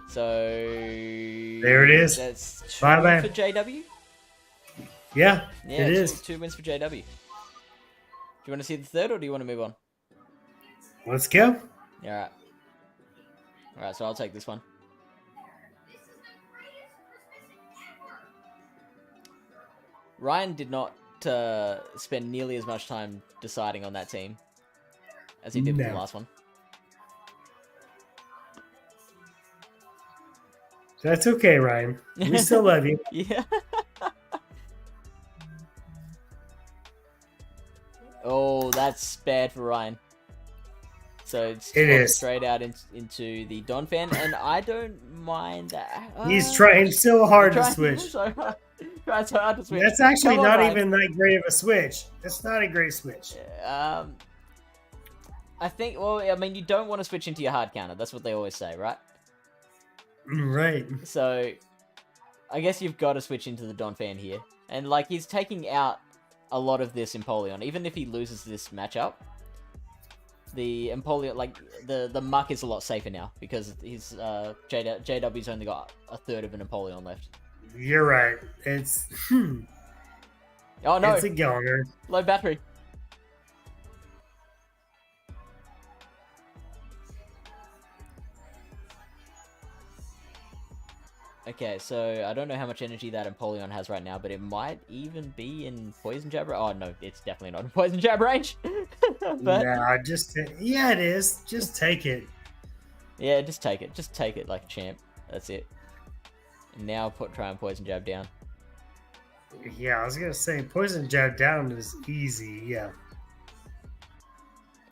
So There it is. That's 2 Bye-bye. for JW. Yeah, Yeah, it is. 2 wins for JW. Do you want to see the third, or do you want to move on? Let's go. Yeah, all right. So I'll take this one. Ryan did not spend nearly as much time deciding on that team as he did with the last one. That's okay, Ryan. We still love you. Yeah. Oh, that's bad for Ryan. So it's straight out into the Don fan, and I don't mind that. He's trying so hard to switch. Trying so hard to switch. That's actually not Ryan. even that great of a switch. That's not a great switch. I think, well, I mean, you don't want to switch into your hard counter. That's what they always say, right? Right. So, I guess you've got to switch into the Don fan here. And, like, he's taking out a lot of this Empoleon. Even if he loses this matchup, the Empoleon, like, the Muck is a lot safer now. Because his JW's only got a third of an Empoleon left. You're right. It's... Oh, no. It's a goner. Low battery. Okay, so I don't know how much energy that Empoleon has right now, but it might even be in Poison Jab. Oh, no, it's definitely not in Poison Jab range. But... Nah, yeah, it is. Just take it. Yeah, just take it. Just take it like a champ. That's it. And now try and Poison Jab down. Yeah, I was going to say, Poison Jab down is easy, yeah.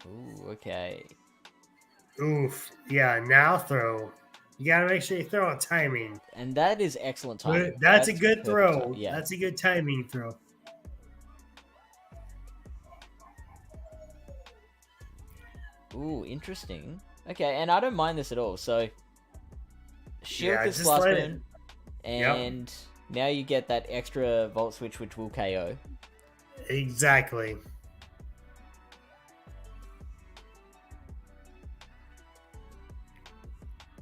Ooh, okay. Oof. Yeah, now throw. You got to make sure you throw on timing. And that is excellent timing. That's a good throw. Yeah. That's a good timing throw. Ooh, interesting. Okay, and I don't mind this at all. So, shield Yeah, this just last let turn, and now you get that extra Volt Switch, which will KO. Exactly.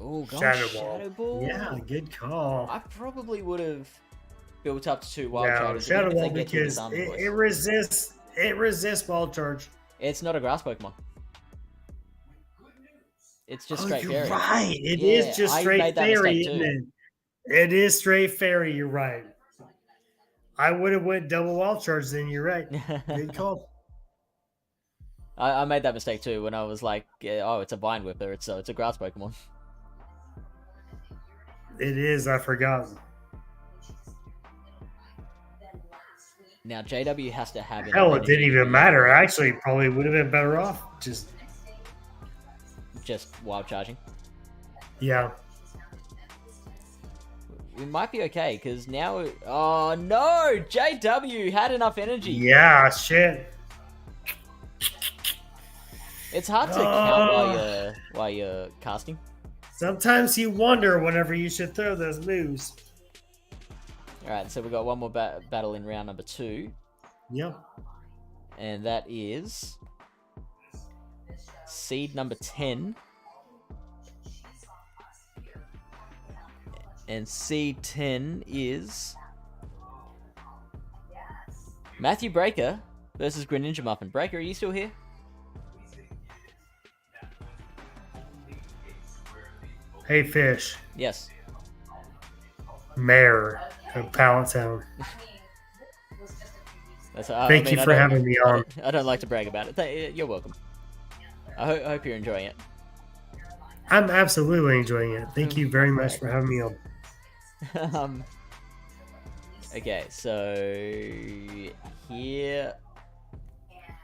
Oh, gosh, Shadow Ball. Shadow Ball. Yeah, good call. I probably would have built up to 2 Wild No, Charges. Shadow even if Ball they get to because disarm it voice. resists Wild Charge. It's not a grass Pokemon. It's just Oh, straight you're fairy. right. It is just I straight made that fairy, mistake isn't too. it? It is straight fairy. You're right. I would have went double Wild Charge. Then you're right. Good call. I made that mistake too when I was like, oh, it's a Vine Whipper. It's a grass Pokemon. It is. I forgot. Now JW has to have it. Hell, it didn't even matter. Actually, probably would have been better off just wild charging. Yeah. We might be okay because now. Oh no! JW had enough energy. Yeah. Shit. It's hard to count while you're casting. Sometimes you wonder whenever you should throw those moves. Alright, so we've got one more battle in round number 2. Yep. And that is seed number 10. And seed 10 is Matthew Breaker versus Greninja Muffin. Breaker, are you still here? Hey, Fish. Yes. Mayor of Pallet Town. Thank you for having me on. I don't like to brag about it. You're welcome. I hope you're enjoying it. I'm absolutely enjoying it. Thank you very much for having me on. Okay, so here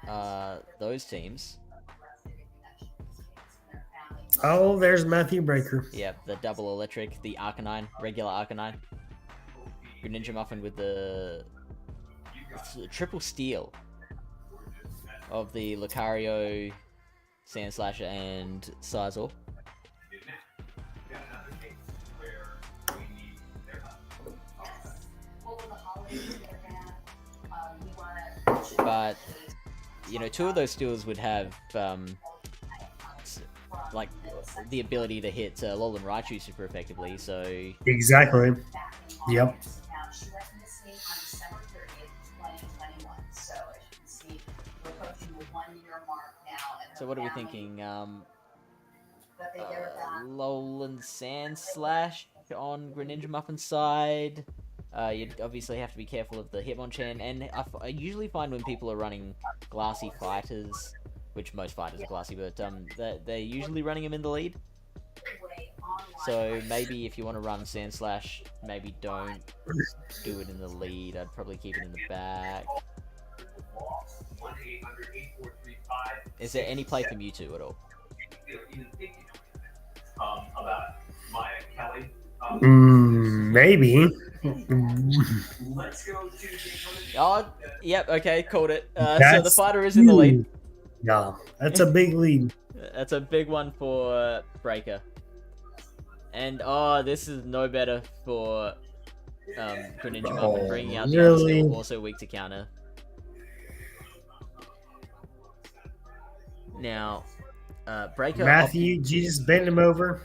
are those teams. Oh, there's Matthew Breaker. Yep, the double electric, the Arcanine, regular Arcanine. Greninja Muffin with the triple steel of the Lucario, Sandslash, and Sizor. but you know, 2 of those steals would have like the ability to hit Alolan Raichu super effectively. So Exactly. Yep. So what are we thinking? Alolan Sand Slash on Greninja Muffin's side. You'd obviously have to be careful of the Hitmonchan, and I usually find when people are running glassy fighters, which most fighters are glassy, but they're usually running them in the lead. So maybe if you want to run Sand Slash, maybe don't do it in the lead. I'd probably keep it in the back. Is there any play for Mewtwo at all? Maybe. Oh, yep, okay, called it. So the fighter is in the lead. Yeah, that's a big lead. That's a big one for Breaker. And this is no better for Greninja Muffin, bringing out the other skill, also weak to counter. Now, Breaker. Matthew, you just bend him over.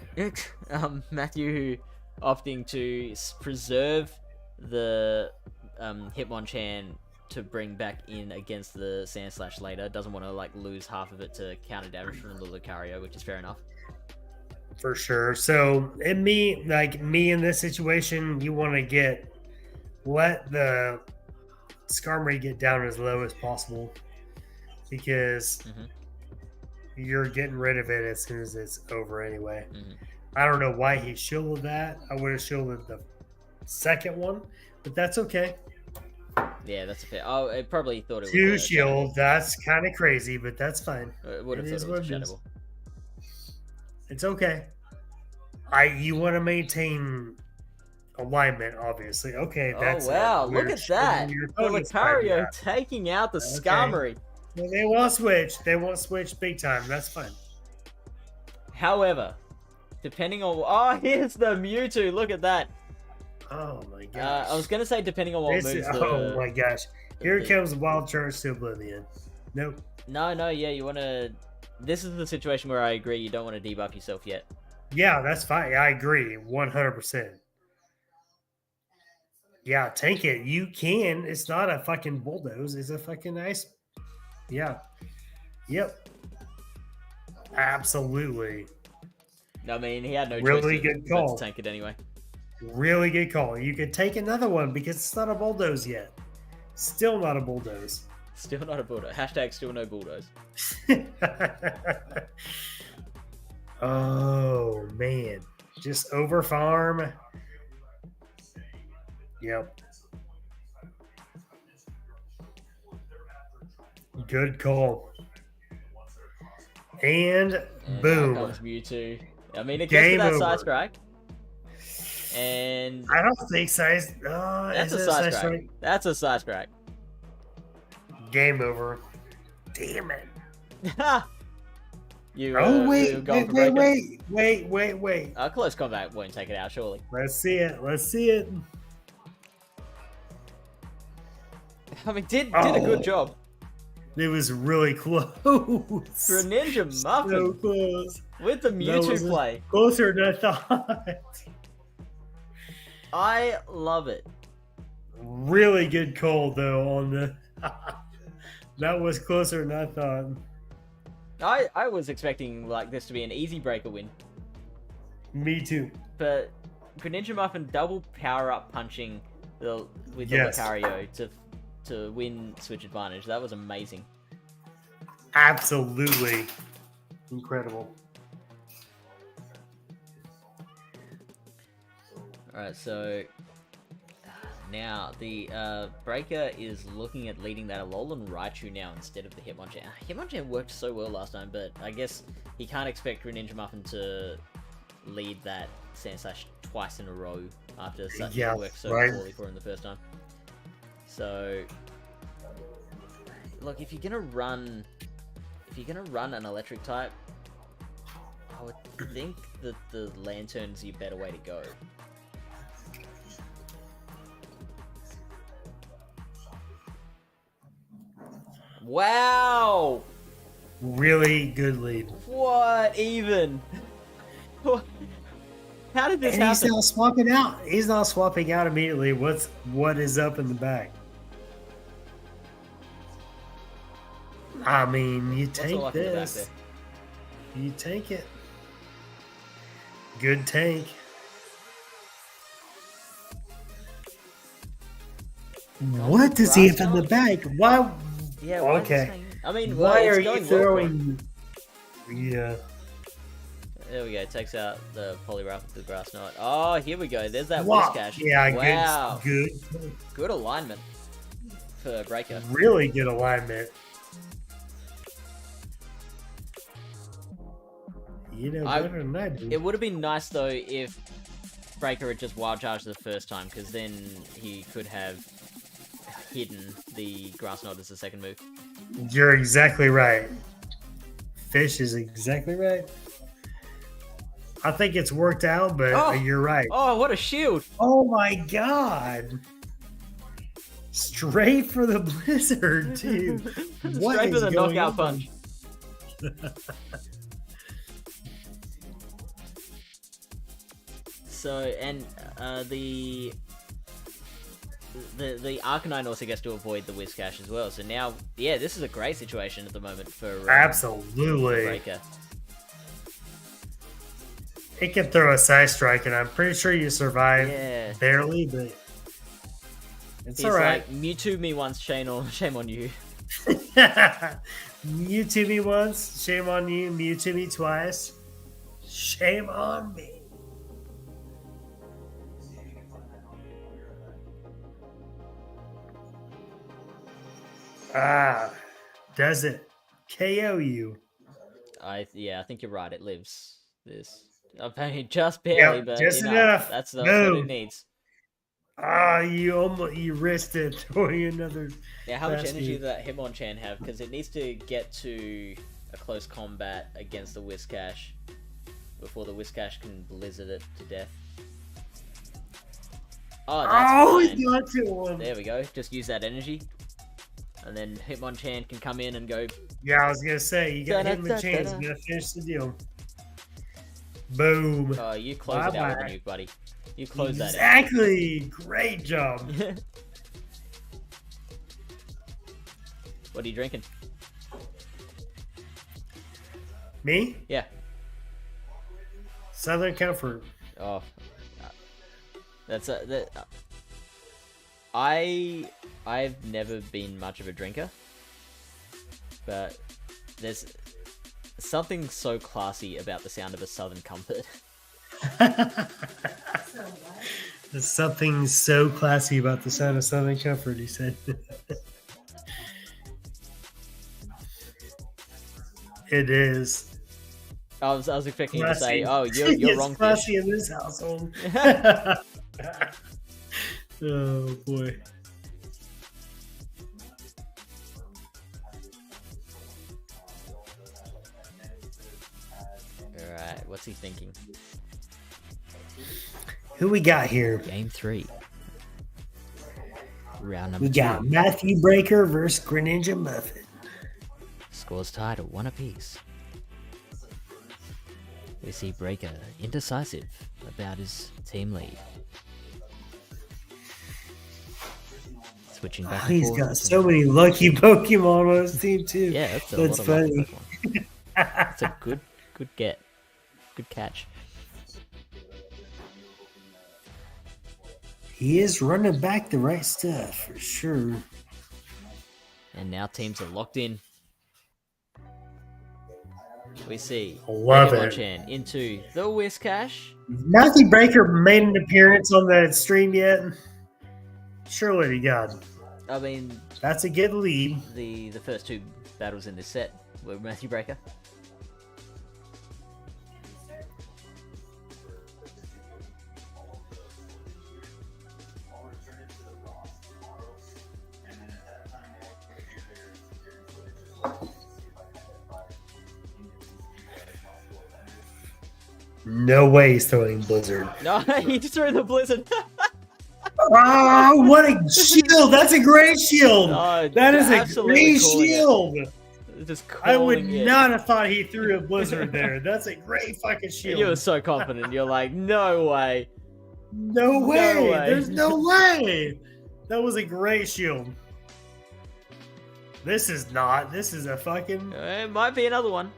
Matthew opting to preserve the Hitmonchan to bring back in against the Sand Slash later. Doesn't want to like lose half of it to counter damage from the Lucario, which is fair enough. For sure. So, in me in this situation, you want to let the Skarmory get down as low as possible, because you're getting rid of it as soon as it's over anyway. I don't know why he shielded that. I would have shielded the second one, but that's okay. Yeah, that's a fair. Oh, I probably thought it was 2 shield. That's kind of crazy, but that's fine. Would have thought it was Shadowball. It's okay. You want to maintain alignment, obviously. Okay, that's wow, look at that. The Lucario taking out the Skarmory. Well, they won't switch. They won't switch big time. That's fine. However, depending on... here's the Mewtwo. Look at that. Oh, my gosh. I was going to say depending on what moves oh, my gosh. Here comes the Wild Charge to Oblivion. Nope. No, yeah, you want to... This is the situation where I agree you don't want to debuff yourself yet. Yeah, that's fine. I agree. 100%. Yeah, tank it. You can. It's not a fucking bulldoze. It's a fucking ice. Yeah. Yep. Absolutely. I mean, he had no really choice good call. To tank it anyway. Really good call. You could take another one because it's not a bulldoze yet. Still not a bulldoze. Still not a bulldoze. Hashtag still no bulldoze. Oh, man. Just over farm. Yep. Good call. And boom. Here comes Mewtwo. I mean, it gets to that side strike. And I don't think size. That's a side strike. That's a side strike. Game over. Damn it. Wait. Close combat won't take it out, surely. Let's see it. I mean, did a good job. It was really close. Greninja Muffin. So close. With the Mewtwo play. Closer than I thought. I love it. Really good call, though, on the... That was closer than I thought. I was expecting like this to be an easy breaker win. Me too. But Greninja Muffin double power-up punching with the Lucario to win switch advantage. That was amazing. Absolutely incredible. Alright, so now the Breaker is looking at leading that Alolan Raichu now instead of the Hitmonchan. Hitmonchan worked so well last time, but I guess he can't expect Greninja Muffin to lead that Sand Slash twice in a row after such worked so poorly for him the first time. So look, if you're gonna run an electric type, I would think that the Lantern's your better way to go. Wow! Really good lead. What even? How did this And he's happen? not swapping out. He's not swapping out immediately. What is up in the back? I mean, you What's the take luck in the back this. You take it. Good tank. What does he have in the back? Why? Yeah, why is this Okay. thing- I mean, well, Why it's are you going well for him. throwing? Yeah. There we go. Takes out the polywrap with the grass knot. Oh, here we go. There's that Wow. whiskash. Yeah. Wow. Good. Good alignment for Breaker. Really good alignment. You know better than I do. It would have been nice though if Breaker had just wild charged the first time, because then he could have hidden the grass knot as the second move. You're exactly right. Fish is exactly right. I think it's worked out, but you're right. Oh, what a shield! Oh my god. Straight for the blizzard, dude. What Straight for is the going knockout on? punch. So, and the Arcanine also gets to avoid the Whiskash as well. So now, yeah, this is a great situation at the moment for Absolutely. Breaker. It can throw a side strike, and I'm pretty sure you survive Yeah. barely, but it's He's alright. like, Mewtwo me once, shame on you. Mewtwo me once, shame on you. Mewtwo me twice, shame on me. Does it KO you? I think you're right. It lives this. I mean, just barely, Yep, but just enough. enough. That's what Boom. it needs. You risked it throwing another. Now, how much Fast energy speed. does that Hitmonchan have? Because it needs to get to a close combat against the Whiskash before the Whiskash can blizzard it to death. Oh, that's fine. He got to one. There we go. Just use that energy. And then Hitmonchan can come in and go. Yeah, I was gonna say you got him a chance. Da-da-da-da-da. Gonna finish the deal. Boom. Oh, you close it out with a Bye-bye. nuke, buddy. You close that out. Exactly. Great job. What are you drinking? Me? Yeah. Southern Comfort. Oh, that's I've never been much of a drinker, but there's something so classy about the sound of a Southern Comfort. There's something so classy about the sound of Southern Comfort, he said. It is. I was expecting you to say, Classy. "Oh, you're It's wrong, classy Fish." in this household. Oh boy. All right, what's he thinking? Who we got here? Game 3, round number We 2. got Matthew Breaker versus Greninja Muffin. Scores tied at 1 apiece. We see Breaker indecisive about his team lead. Switching back and He's forth. got so many lucky Pokemon on his team too. Yeah, that's a That's lot of lucky funny. Pokemon. That's a good get. Good catch. He is running back the right stuff for sure. And now teams are locked in. We see Love it. Hitmonchan into the Whiskash. Matthew Breaker made an appearance on that stream yet? Surely to God. I mean, That's a good lead. the first 2 battles in this set were Matthew Breaker. No way he's throwing Blizzard. No, he just threw the blizzard. Oh, what a shield! That's a great shield. Oh, That is a absolutely great calling it. shield. Just I would calling it. not have thought he threw a blizzard there. That's a great fucking shield. You were so confident. You're like, no way. No way. No way. There's no way. That was a great shield. This is not. This is a fucking. It might be another one.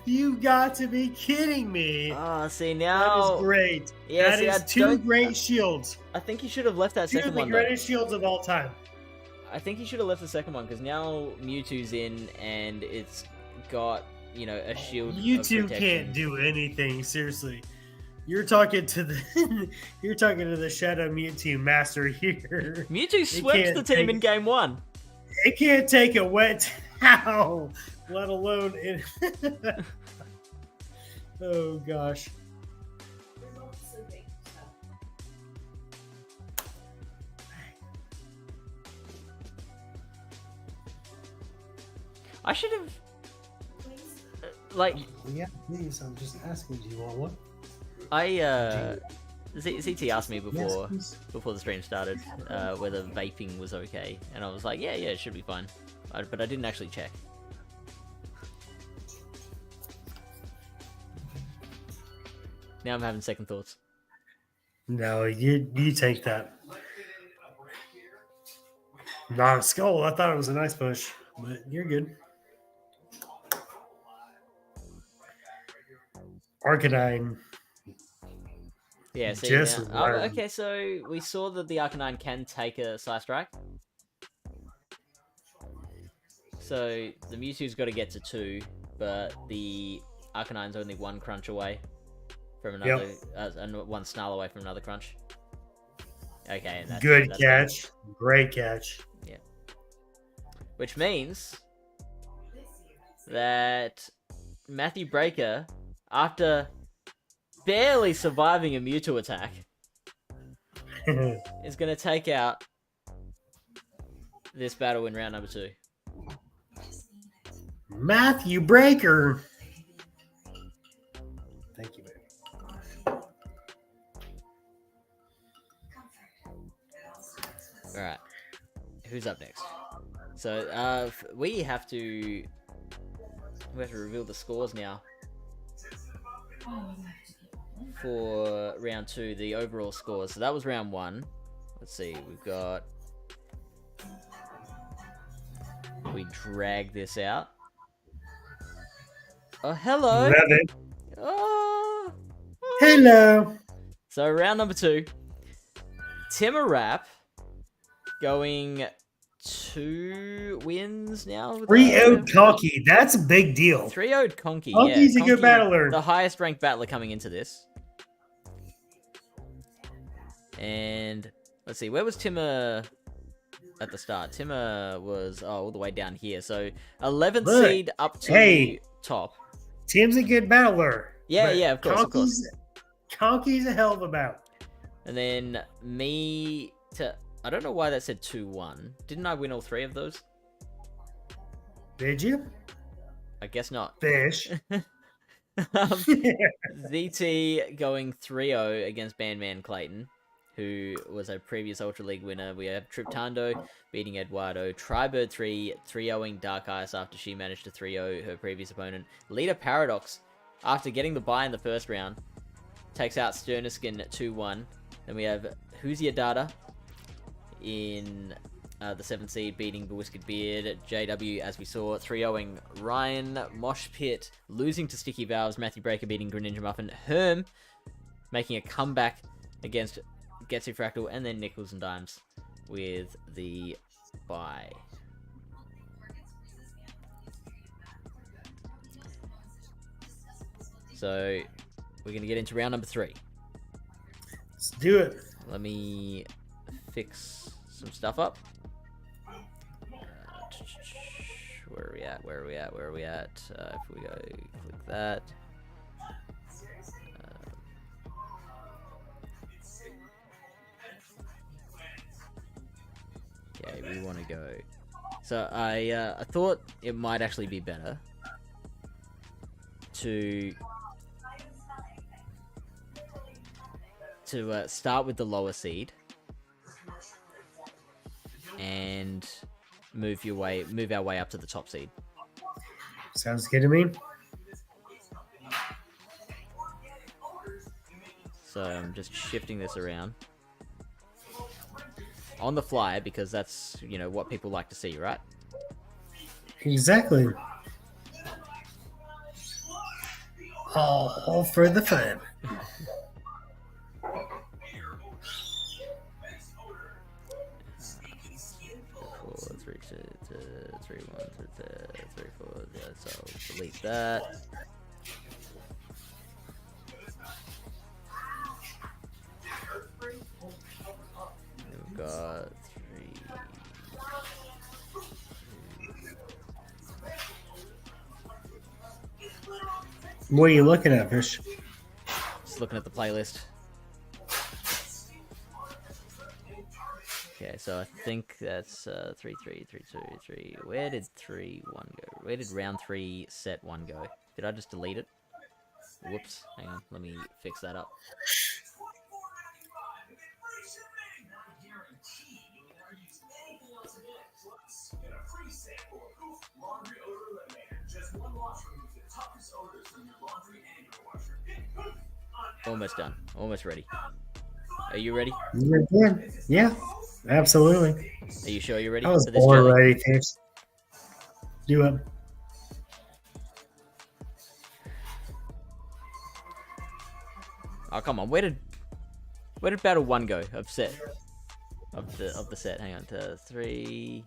You got to be kidding me. Oh, see That now. is great. Yeah, That see, is I two don't- great shields. I think you should have left that Two of second the one. Though. greatest shields of all time. I think you should have left the second one because now Mewtwo's in and it's got a shield. You of two protection. can't do anything. Seriously, you're talking to the you're talking to the Shadow Mewtwo master here. Mewtwo swept can't the team take- in game 1. It can't take a wet towel, let alone in. Oh gosh. We're both sleeping, so. I should have Please. like Yeah, please. I'm just asking. Do you want one? ZT asked me before please. before the stream started whether vaping was okay, and I was like, yeah, it should be fine, but I didn't actually check. Now I'm having second thoughts. No, you take that. Not a skull. I thought it was a nice push, but you're good. Arcanine. Yeah, see, Just now, learn. okay, so we saw that the Arcanine can take a Side Strike. So the Mewtwo's got to get to 2, but the Arcanine's only 1 crunch away from another, and 1 snarl away from another crunch. Okay, and that's Good that's catch. Great catch. Which means that Matthew Breaker, after barely surviving a Mewtwo attack, is going to take out this battle in round number 2. Matthew Breaker. Thank you, baby. Alright. Who's up next? So, we have to reveal the scores now for round 2, the overall scores. So that was round 1. Let's see, we've got... We drag this out. Oh, hello! Love it. Oh. Hello. So round number 2, Timarap going 2 wins now. 3-0 Conky. That's a big deal. 3-0'd Conky. Conky's a good battler. The highest ranked battler coming into this. And let's see, where was Timur at the start? Timur was all the way down here. So 11th Look, seed up to hey. top. Tim's a good battler. Yeah, but yeah, of course, of course. Conky's a hell of a battle. And then me to... I don't know why that said 2-1. Didn't I win all 3 of those? Did you? I guess not. Fish. ZT going 3-0 against Bandman Clayton, who was a previous Ultra League winner. We have Triptando beating Eduardo. Tribird 3-0ing DarkIcee after she managed to 3-0 her previous opponent. Leader Paradox, after getting the bye in the first round, takes out Sterniskin 2-1. Then we have HisuianRyan in the 7th seed beating the Whiskered Beard. JW, as we saw, 3-0ing Ryan. Mosh Pit losing to Sticky Valves. Matthew Breaker beating Greninja Muffin. Herm making a comeback against Getsu Fractal. And then Nickels and Dimes with the bye. So we're going to get into round number 3. Let's do it. Let me fix some stuff up. Where are we at? Where are we at? Where are we at? If we go click that. Okay, we want to go. So I thought it might actually be better to to start with the lower seed and move our way up to the top seed. Sounds good to me. So I'm just shifting this around on the fly because that's, you know, what people like to see, right? Exactly. All for the fun. 3, 1, 3, 4. Yeah, so delete that. We've got 3. What are you looking at, Fish? Just looking at the playlist. Okay, so I think that's 3, 3, 3, 2, 3. Where did 3, 1 go? Where did round 3 set 1 go? Did I just delete it? Whoops. Hang on. Let me fix that up. Almost done. Almost ready. Are you ready? You're good. Yeah, absolutely. Are you sure you're ready I was for this, born Jelly? ready, Fish. Do it. Oh, come on. Where did battle 1 go of the set? Hang on. 3.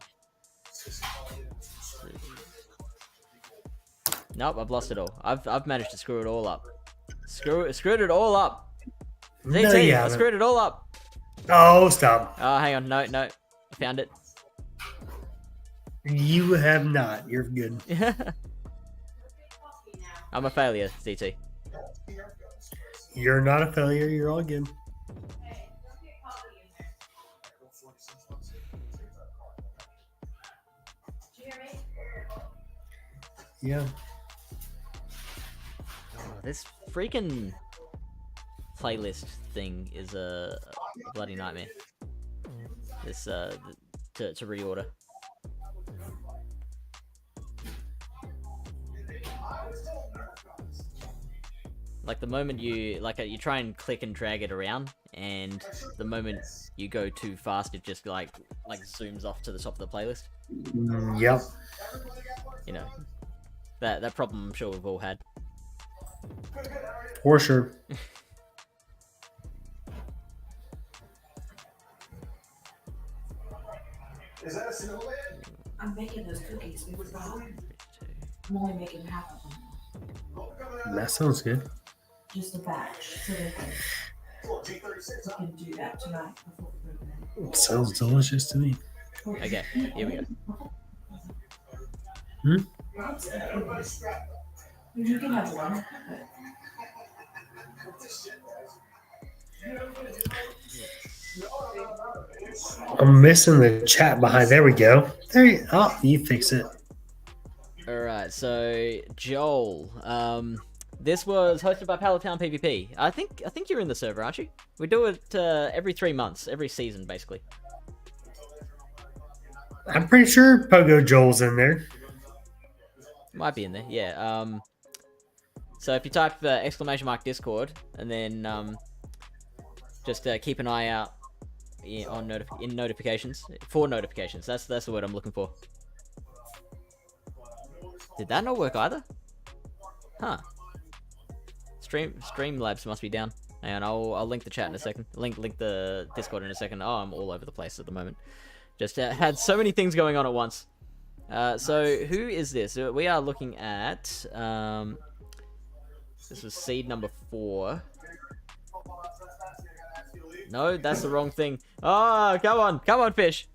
Nope, I've lost it all. I've managed to screw it all up. Screwed it all up. ZT, No, you I haven't. screwed it all up. Oh, stop. Oh, hang on. No. I found it. You have not. You're good. I'm a failure, ZT. You're not a failure. You're all good. Yeah. Oh, this freaking playlist thing is a bloody nightmare. This to reorder. Like the moment you you try and click and drag it around, and the moment you go too fast, it just like zooms off to the top of the playlist. Yep. You know, that problem I'm sure we've all had. For sure. I'm making those cookies. We forgot. I'm only making half of them. That sounds good. Just a batch. So we can do that tonight before we go to bed. Sounds delicious to me. Okay, here we go. You can have one. I'm missing the chat behind. There we go. Oh, you fix it. All right, so Joel, this was hosted by Pallet Town PvP. I think you're in the server, aren't you? We do it every 3 months, every season, basically. I'm pretty sure Pogo Joel's in there. Might be in there, yeah. So if you type !Discord and then just keep an eye out on notifications for notifications. That's the word I'm looking for. Did that not work either? Huh. Streamlabs must be down. And I'll link the chat in a second. Link the Discord in a second. Oh, I'm all over the place at the moment. Just had so many things going on at once. So who is this? We are looking at this was seed number 4. No, that's the wrong thing. Oh, come on, Fish.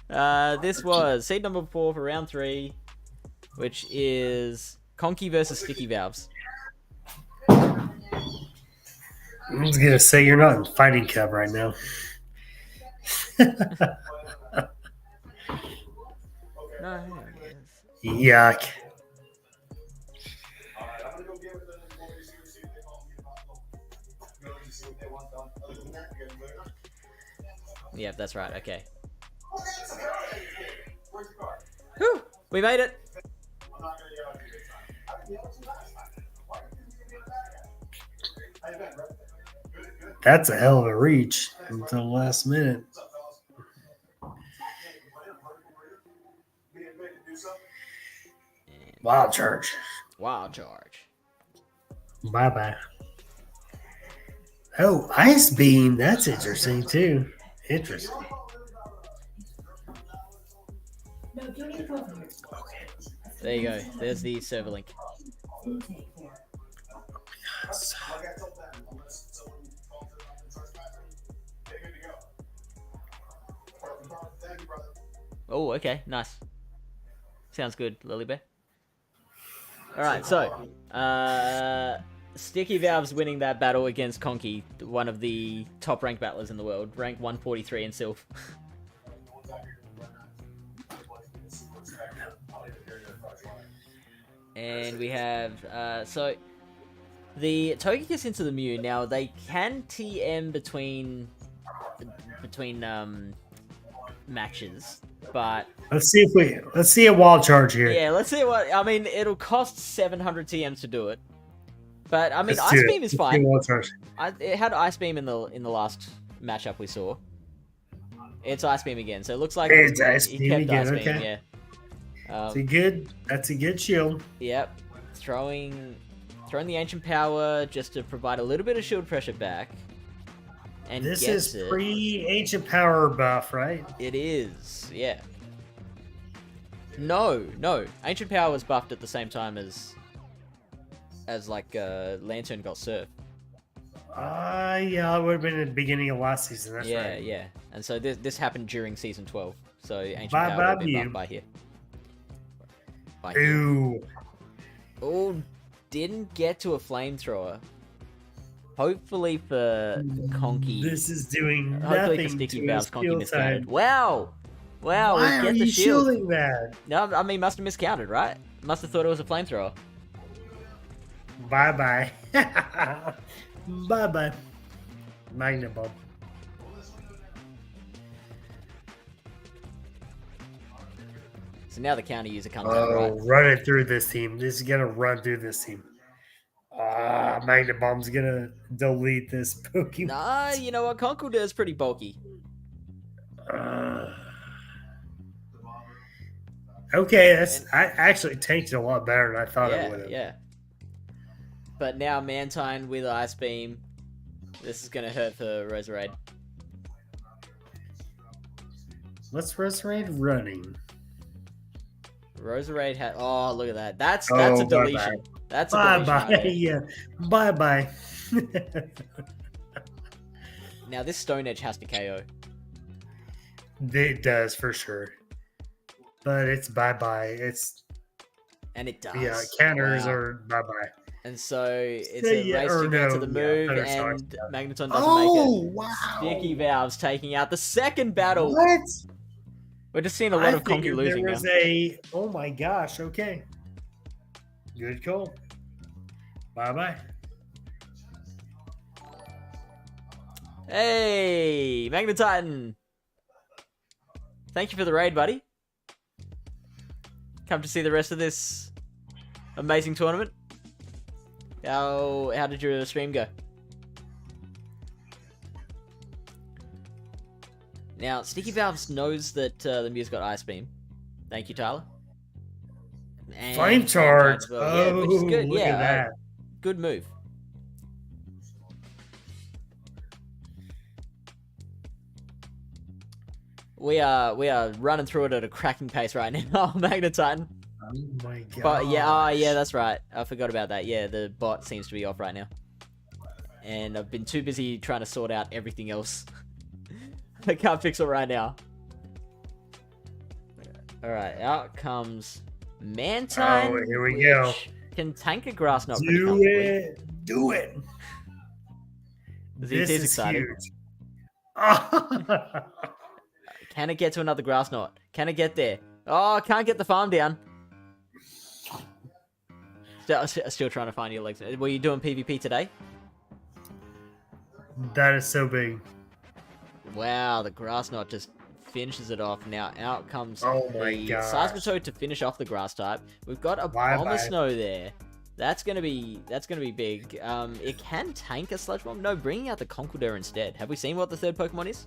This was seed number 4 for round 3, which is Conky versus Sticky Valves. I'm just gonna say you're not in fighting cup right now. No, Yuck. Yep, that's right. Okay. Whew, we made it. That's a hell of a reach until the last minute. Wild charge. Wild charge. Bye bye. Oh, ice beam. That's interesting too. Interesting. No, you need to go over here. Okay. There you go. There's the server link. Intake there. Oh, okay. Nice. Sounds good, Lily Bear. Alright, so, Sticky Valve's winning that battle against Conky, one of the top ranked battlers in the world, rank 143 in Silph. And we have, so, the Togekiss into the Mew, now they can TM between matches, but Let's see a wild charge here. yeah, let's see what, I mean, it'll cost 700 TMs to do it. But, I mean, Let's do Ice it. Beam is Let's see a fine. wild charge. It had Ice Beam in the last matchup we saw. It's Ice Beam again, so it looks like It's Ice he Beam kept again, Ice Beam, okay. yeah. That's a good shield. Yep. Throwing the Ancient Power just to provide a little bit of shield pressure back. And This gets is it. pre-ancient power buff, right? It is, yeah. No. Ancient Power was buffed at the same time as like Lantern got Surf. Yeah, it would have been at the beginning of last season. That's right. Yeah. And so this happened during season 12. So Ancient Bye, Power bye, would have been Mew. buffed by here. Ooh. Oh, didn't get to a flamethrower. Hopefully for Conky. This is doing Hopefully nothing for Sticky to Valve's his Conky skill miscounted. time. Wow, Why we are get you the shield. shielding that? No, I mean must have miscounted, right? Must have thought it was a flamethrower. Bye-bye. Bye-bye. Magna Bomb. So now the counter user comes out, Oh, right? run it through this team. This is gonna run through this team. Magna Bomb's gonna delete this Pokemon. Nah, you know what? Conkeldurr is pretty bulky. Okay, I actually tanked it a lot better than I thought it would have. Yeah. But now Mantine with Ice Beam. This is gonna hurt for Roserade. What's Resurrect running? Roserade had. Oh, look at that. That's a bye-bye. deletion. That's a Bye deletion. Right bye. there. Yeah. Bye bye. Now this Stone Edge has to KO. It does for sure. But it's bye bye. And it does. Yeah, counters Wow. are bye bye. And so it's Say a yeah race or to get to no, the yeah, move, better and start. Magneton doesn't make it. Wow. Sticky Valve's taking out the second battle. What? We're just seeing a lot of Conky figured losing there now. was oh my gosh, okay. Good call. Bye bye. Hey, Magneton! Thank you for the raid, buddy. Come to see the rest of this amazing tournament. How did your stream go? Now, Sticky Valves knows that the Mew's got Ice Beam. Thank you, Tyler. And Flame charge. as well. Yeah, which is good. Look Yeah, at that. good move. We are running through it at a cracking pace right now, Magneton. Oh my god. But yeah, that's right. I forgot about that. Yeah, the bot seems to be off right now. And I've been too busy trying to sort out everything else. I can't fix it right now. Alright, out comes Mantine. Oh, here we go. which Can tank a grass knot pretty Do comfortably. it. Do it. This is exciting. huge. Can it get to another grass knot? Can it get there? Oh, can't get the farm down. Still trying to find your legs. Were you doing PvP today? That is so big. Wow, the grass knot just finishes it off. Now out comes Oh my the gosh. Seismitoad to finish off the grass type. We've got a Bye-bye. Bomber Snow there. That's gonna be big. It can tank a Sludge Bomb. No, bringing out the Conkeldurr instead. Have we seen what the third Pokemon is?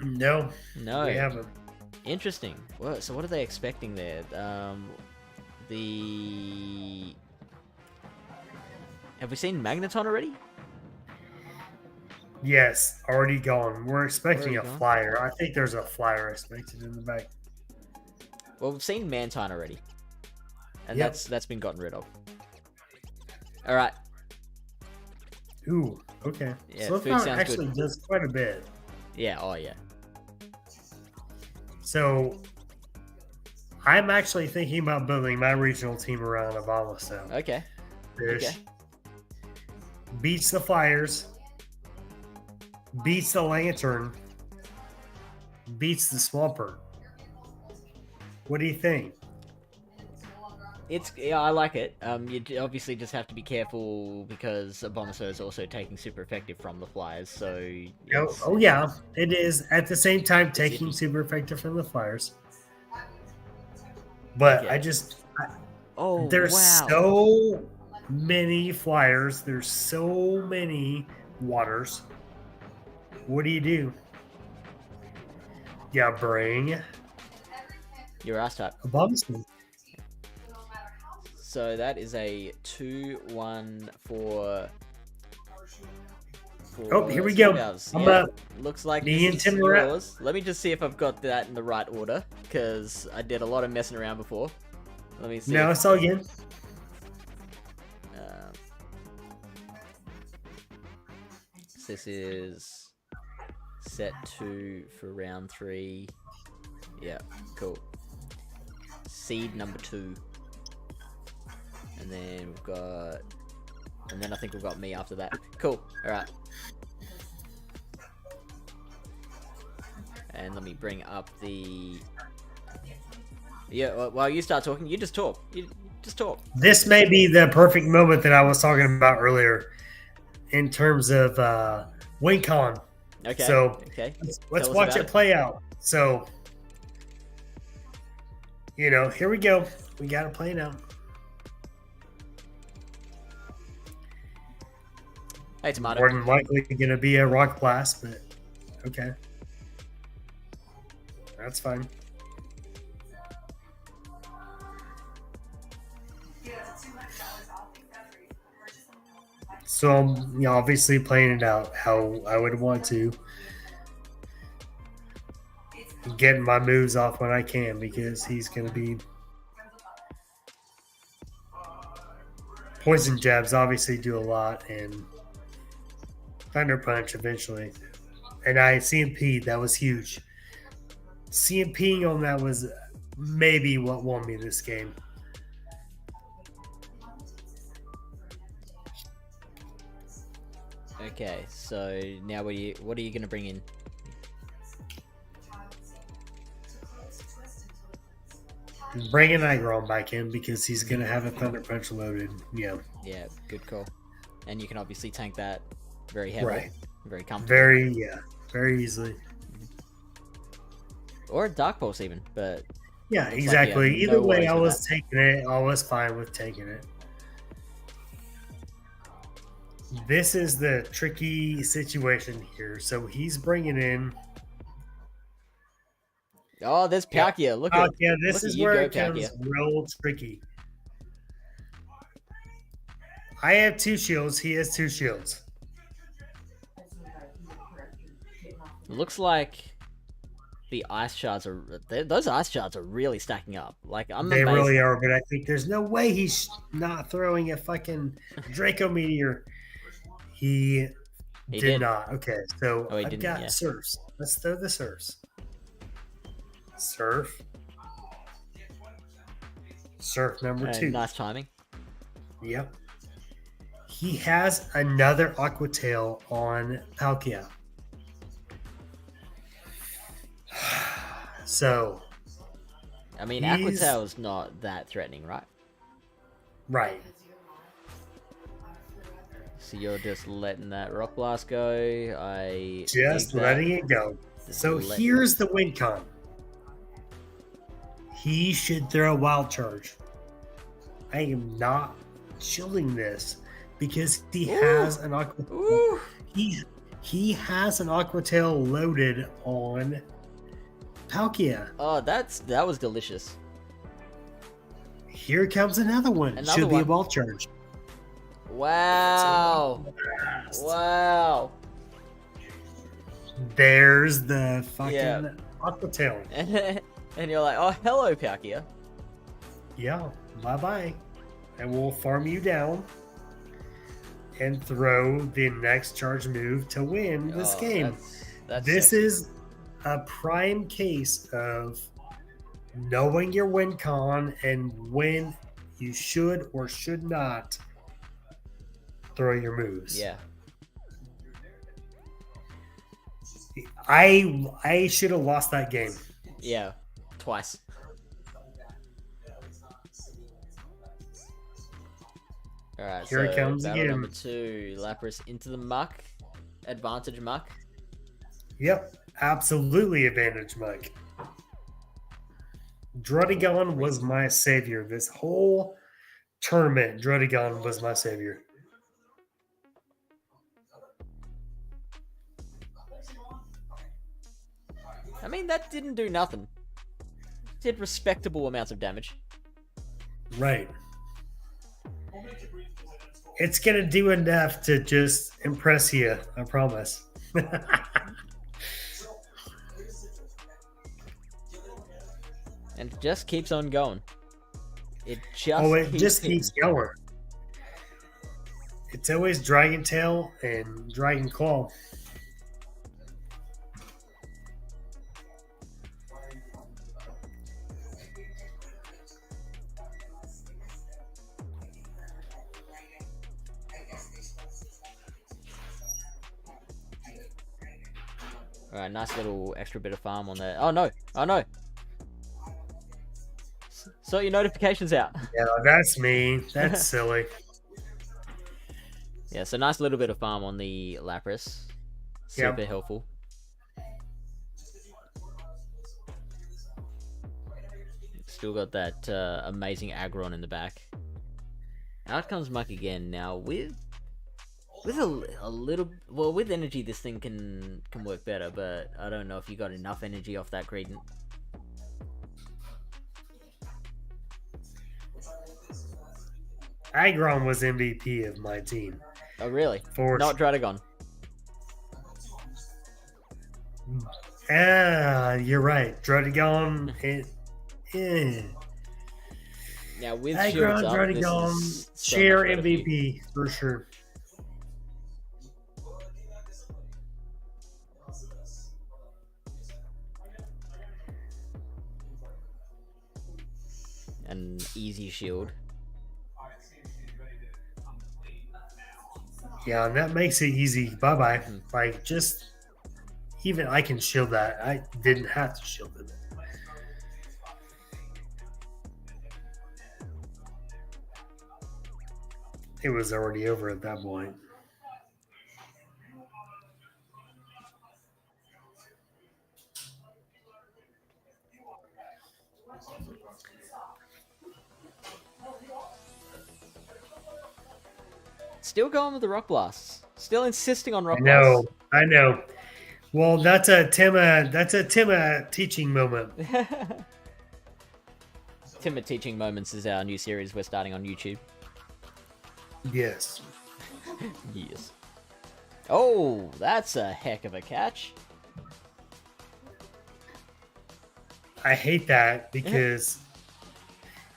No, No. we haven't. Interesting. Well, so what are they expecting there? The Have we seen Magneton already? Yes, already gone. We're expecting Already a gone? flyer. I think there's a flyer expected in the back. Well, we've seen Mantine already, and Yep. that's been gotten rid of. All right. Ooh, okay. Yeah, So food Silph sounds actually good. does quite a bit. Yeah. Oh yeah. So I'm actually thinking about building my regional team around a Abomasnow. Okay. Fish Okay. beats the Flyers, beats the Lantern, beats the Swampert. What do you think? Yeah, I like it. Obviously just have to be careful because Abomasnow is also taking super effective from the Flyers. So. Oh yeah, it is at the same time taking iffy. super effective from the Flyers. But Yeah. Oh there's wow. so many Flyers. There's so many Waters. What do? Yeah, bring Your ass type. Abomasnow. So that is a 2-1 for. Oh, here we go. Squirtles. I'm Yeah, up. looks like Me this and is Tim are up. yours. Let me just see if I've got that in the right order, because I did a lot of messing around before. Let me see. No, it's all good. Um, this is set 2 for round 3. Yeah, cool. Seed number 2. And then we've got... And then I think we've got me after that. Cool, alright. And let me bring up the... Yeah, while you start talking, you just talk. You just talk. This may be the perfect moment that I was talking about earlier in terms of WinCon. Okay. So okay. let's Tell us watch about it play out. So, here we go. We got to play now. Hey, Tomato. More than likely going to be a Rock Blast, but okay. That's fine. So I'm obviously playing it out how I would want to. Getting my moves off when I can because he's going to be... Poison jabs obviously do a lot, and Thunder Punch eventually. And I CMP, that was huge. CMPing on that was maybe what won me this game. Okay, so now what are you gonna bring in? Bring an Igron back in because he's going to have a Thunder Punch loaded. Yeah. Yeah, good call. And you can obviously tank that very heavily, Right. very comfortably. Very easily. Or a Dark Pulse even, but Yeah, Looks like exactly. you have Either no way, worries I with was taking it. I was fine with taking it. This is the tricky situation here. So he's bringing in... oh, there's Palkia. Look at yeah, this look is at you where go, it comes Palkia. real tricky. I have 2 shields. He has 2 shields. Looks like the ice shards those ice shards are really stacking up. Like I'm They amazed. really are, but I think there's no way he's not throwing a fucking Draco Meteor. He did not. Okay, so Oh, he I've didn't, got yeah. Surfs. Let's throw the Surfs. Surf number 2. Nice timing. Yep. He has another Aqua Tail on Palkia. So, I mean, He's- Aquatail's not that threatening, right? right. So you're just letting that rock blast go. I Just dig that. letting it go. Just So let- here's the win con. He should throw a wild charge. I am not shielding this because he has an aqua. Ooh. He has an aqua tail loaded on Palkia. Oh, that was delicious. Here comes another one. Another Should be a one. wild charge. Wow. Wow. There's the fucking Yeah. aqua tail. And you're like, oh, hello, Palkia. Yeah, bye bye. And we'll farm you down and throw the next charge move to win this Oh, game. That's This sexy. is a prime case of knowing your win con and when you should or should not throw your moves. Yeah. I should have lost that game. Yeah. Twice. Alright, Here it so comes battle again. number 2. Lapras into the muck. Advantage muck. Yep, absolutely advantage, Mike. Druddigon was my savior. This whole tournament, Druddigon was my savior. I mean, that didn't do nothing. Did respectable amounts of damage. Right. It's gonna do enough to just impress you, I promise. And it just keeps on going. It just Oh, it keeps just hitting. keeps going. It's always Dragon Tail and Dragon Claw. Alright, nice little extra bit of farm on there. Oh no! Oh no! Sort your notifications out. Yeah, that's me. That's silly. Yeah, so nice little bit of farm on the Lapras. Yep. Super helpful. Still got that amazing Aggron in the back. Out comes Muck again now with a little, well, with energy this thing can work better, but I don't know if you got enough energy off that Greedent. Aggron was MVP of my team. Oh really? For Not Druddigon. You're right. Druddigon. Now with Aggron, shields up, this Druddigon, is so share much better for you. MVP for sure. An easy shield. Yeah, and that makes it easy. Bye bye. Like, just even I can shield that. I didn't have to shield it. It was already over at that point. Still going with the rock blasts. Still insisting on rock I know. Well, that's a Tima teaching moment. blasts. Timid Teaching Moments is our new series we're starting on YouTube. Yes. Yes. Oh, that's a heck of a catch. I hate that because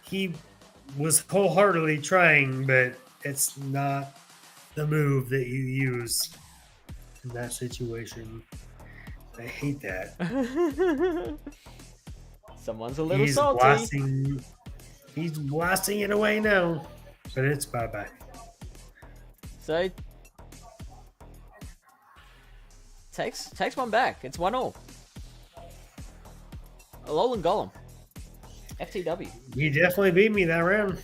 he was wholeheartedly trying, but it's not the move that you use in that situation. I hate that. Someone's a little He's salty. blasting it away now, but it's bye bye. So takes one back. It's 1-1. Alolan Golem. FTW. You definitely beat me that round.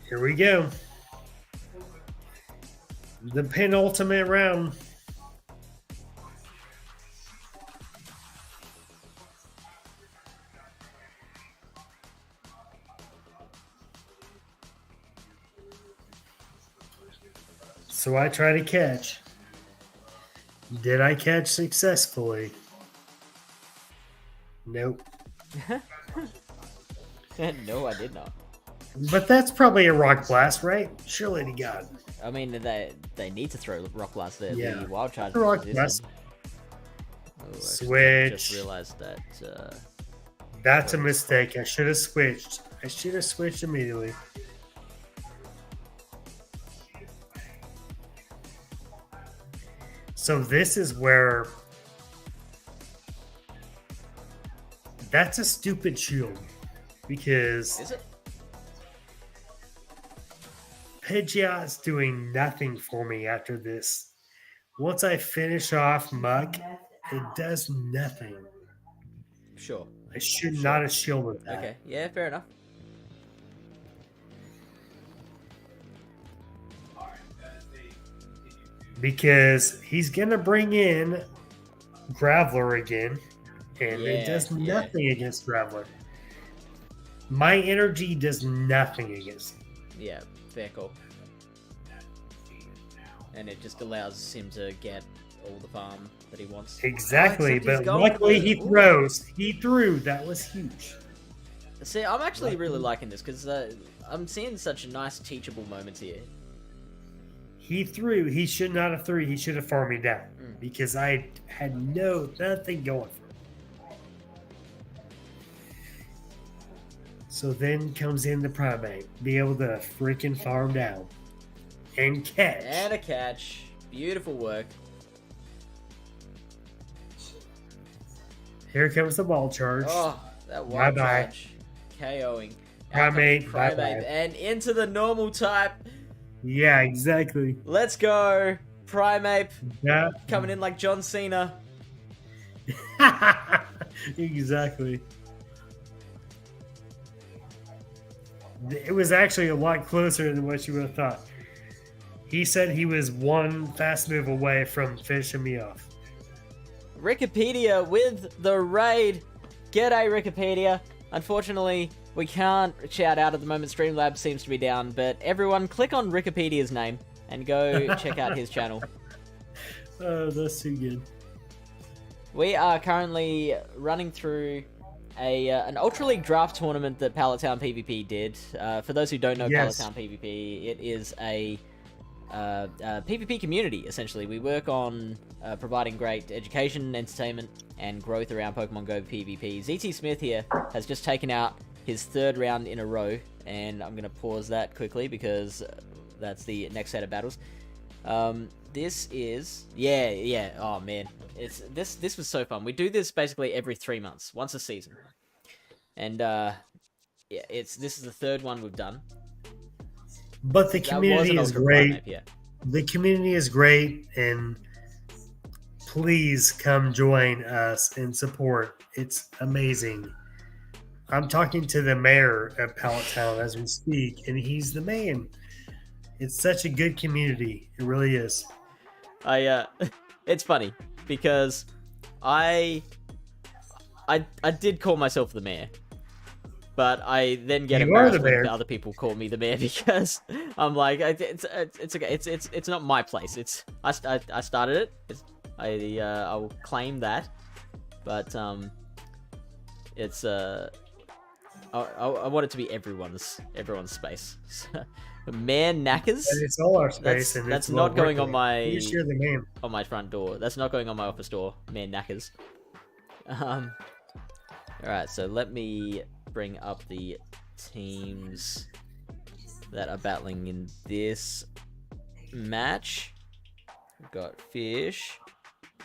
Here we go. The penultimate round. So I try to catch. Did I catch successfully? Nope. No, I did not. But that's probably a rock blast, right? Surely to God. I mean, they need to throw rock blast there. Yeah. The wild charge. Rock blast. I Switch. just realized that. That's a mistake. I should have switched. I should have switched immediately. So this is where that's a stupid shield because Is it? Pidgeot's doing nothing for me after this. Once I finish off Muck, it does nothing. Sure. I should not have shielded that. Okay. Yeah, fair enough. Because he's going to bring in Graveler again, and it does nothing against Graveler. My energy does nothing against him. Yeah, fair call. And it just allows him to get all the farm that he wants. Exactly, Except he's but going luckily for- he throws. He threw. That was huge. See, I'm actually really liking this because I'm seeing such nice teachable moments here. He threw. He should not have threw. He should have farmed me down Mm. because I had nothing going for him. So then comes in the Primate. Be able to freaking farm down and catch. And a catch. Beautiful work. Here comes the ball charge. Oh, that wild Bye-bye. charge. KOing. Primate, Primate. bye-bye. And into the normal type. Yeah, exactly. Let's go. Primate Yeah. coming in like John Cena. Exactly. It was actually a lot closer than what you would have thought. He said he was one fast move away from finishing me off. Wikipedia with the raid. G'day, Wikipedia. Unfortunately, we can't shout out at the moment. Streamlabs seems to be down, but everyone click on Wikipedia's name and go check out his channel. Oh, that's too good. We are currently running through an Ultra League draft tournament that Pallet Town PvP did. For those who don't know Yes. Pallet Town PvP, it is a PvP community, essentially. We work on providing great education, entertainment, and growth around Pokemon Go PvP. ZT Smith here has just taken out his third round in a row, and I'm going to pause that quickly because that's the next set of battles. This is... Yeah, oh man. This was so fun. We do this basically every 3 months, once a season. And this is the third one we've done. But the That was community an is Ultra great. Primate, yeah. The community is great, and please come join us and support. It's amazing. I'm talking to the mayor of Pallet Town as we speak, and he's the man. It's such a good community. It really is. It's funny because I did call myself the mayor, but I then get You are the embarrassed when mayor. other people call me the mayor because I'm like, it's okay. It's not my place. I started it. I will claim that, but it's I want it to to be everyone's space. Man knackers. And it's all our space, and That's it's not well going worth on it. my You share the name. on my front door. That's not going on my office door. Man knackers. All right, so let me bring up the teams that are battling in this match. We've got Fish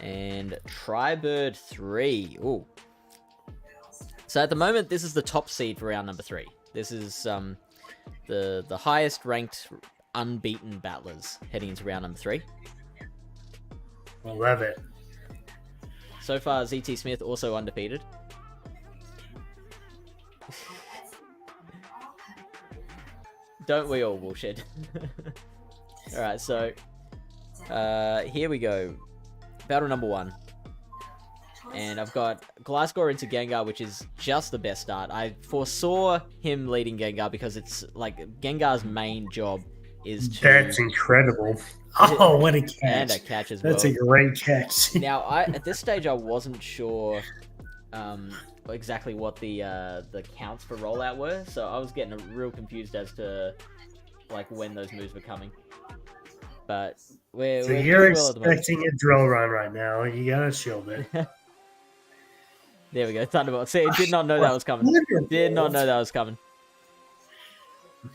and Tribird 3. Ooh. So at the moment, this is the top seed for round number 3. This is the highest ranked unbeaten battlers heading into round number 3. I love it. So far, ZT Smith also undefeated. Don't we all, bullshit? Alright, so Here we go. Battle number 1. And I've got Glasgow into Gengar, which is just the best start. I foresaw him leading Gengar because it's like Gengar's main job is to... That's incredible. Oh, what a catch. And a catch as well. That's a great catch. Now, at this stage, I wasn't sure exactly what the counts for rollout were, so I was getting real confused as to like when those moves were coming. But we're you're doing well at the moment. expecting a drill run right now. You gotta shield it. There we go, Thunderbolt. See, did not know that was coming. Did not know that was coming.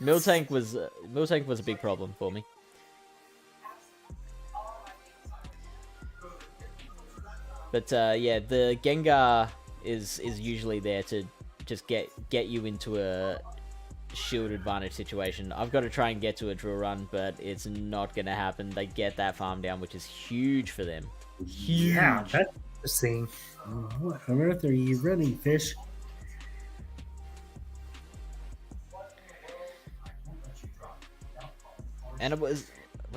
Miltank was a big problem for me. But yeah, the Gengar is usually there to just get you into a shield advantage situation. I've got to try and get to a drill run, but it's not going to happen. They get that farm down, which is huge for them. Huge. Yeah, that's interesting. What on earth are you running, Fish? And was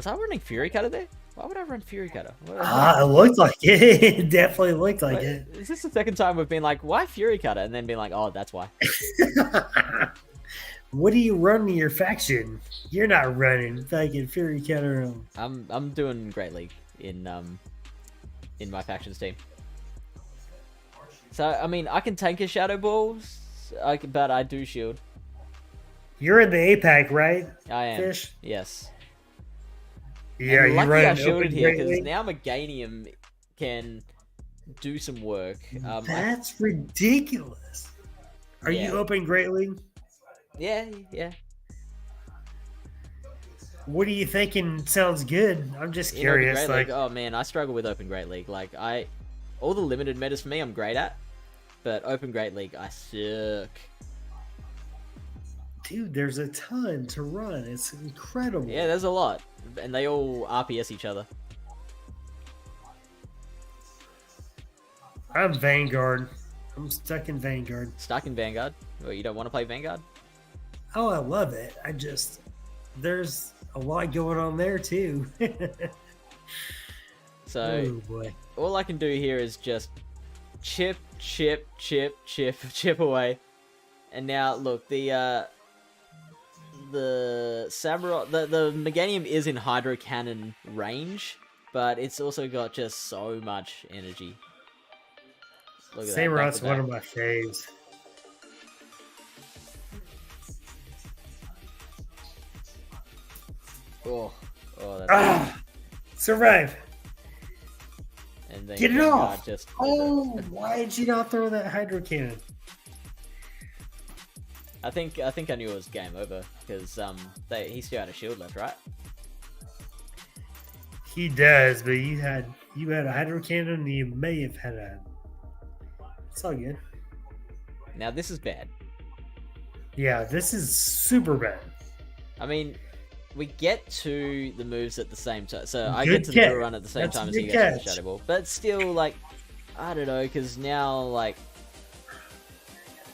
I running Fury Cutter there? Why would I run Fury Cutter? It looked like it. It definitely looked like it. Is this the second time we've been like, why Fury Cutter? And then been like, oh, that's why. What do you run in your faction? You're not running fucking Fury Cutter. I'm doing Great League in my factions team. So I mean, I can tank his Shadow Balls, but I do shield. You're in the APAC, right? I am. Fish? Yes. Yeah, and you lucky run I shielded here because League? now Meganium can do some work. That's ridiculous. Are you open Great League? Yeah. What are you thinking? Sounds good. I'm just In curious. Open Great Like, League, oh man, I struggle with Open Great League. Like all the limited metas for me, I'm great at, but Open Great League, I suck. dude, there's a ton to run. It's incredible. Yeah, there's a lot, and they all RPS each other. I'm Vanguard. I'm stuck in Vanguard. Stuck in Vanguard? Well, you don't want to play Vanguard? Oh, I love it. There's a lot going on there too. So, oh boy. all I can do here is just chip away. And now, look, the Samurai, the Meganium is in Hydro Cannon range, but it's also got just so much energy. Look at Samurai's that. one of my faves. Oh, that's survive. And then Get it off. Just Why did you not throw that Hydro Cannon? I think I knew it was game over because he still had a shield left, right? He does, but you had a Hydro Cannon and you may have had a... It's all good. Now this is bad. Yeah, this is super bad. I mean, we get to the moves at the same time. So I Good get to the catch. drill run at the same That's time as a he good gets to the catch. Shadow Ball. But still, like, I don't know, because now, like...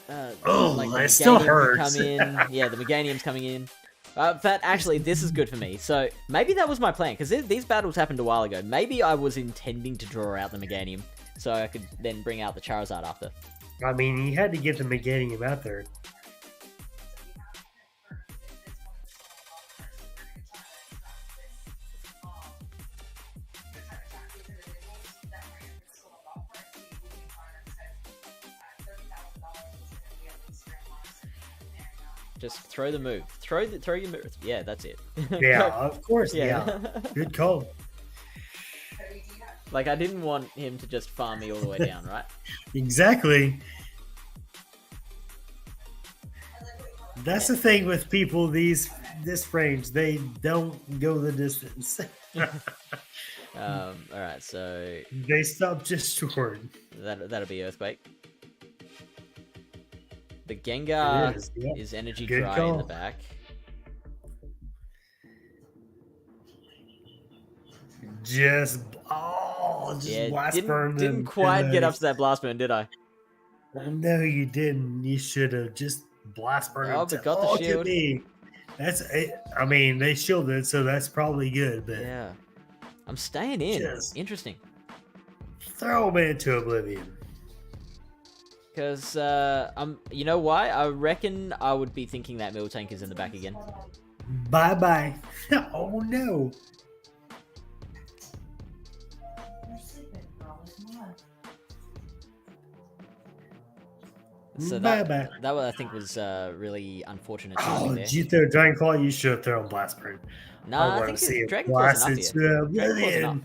it still Meganium can hurts. Come in. Yeah, the Meganium's coming in. But actually, this is good for me. So maybe that was my plan, because these battles happened a while ago. Maybe I was intending to draw out the Meganium, so I could then bring out the Charizard after. I mean, you had to get the Meganium out there. Just throw the move. Throw your move. Yeah, that's it. Yeah, of course. Yeah. Good call. Like, I didn't want him to just farm me all the way down, right? Exactly. That's the thing with people this range. They don't go the distance. Alright, so... They stop just short. That'll be Earthquake. The Gengar is Energy Good Dry call. in the back. Just blast burn them. Didn't quite get up to that blast burn, did I? No, you didn't. You should have just blast burned. Oh, but got the shield. That's it. I mean, they shielded, so that's probably good. But Yeah. I'm staying in. Just Interesting. throw him into oblivion. Because, you know why? I reckon I would be thinking that mill tank is in the back again. Bye-bye. Oh, no. You're sleeping, Robin. Come on. So Bye-bye. that I think was really unfortunate. Oh, there. did you throw Dragon Claw? You should have thrown Blast Burn. Nah, I want to see think it Dragon Claw's enough blasted here. to Dragon Claw's oblivion. enough.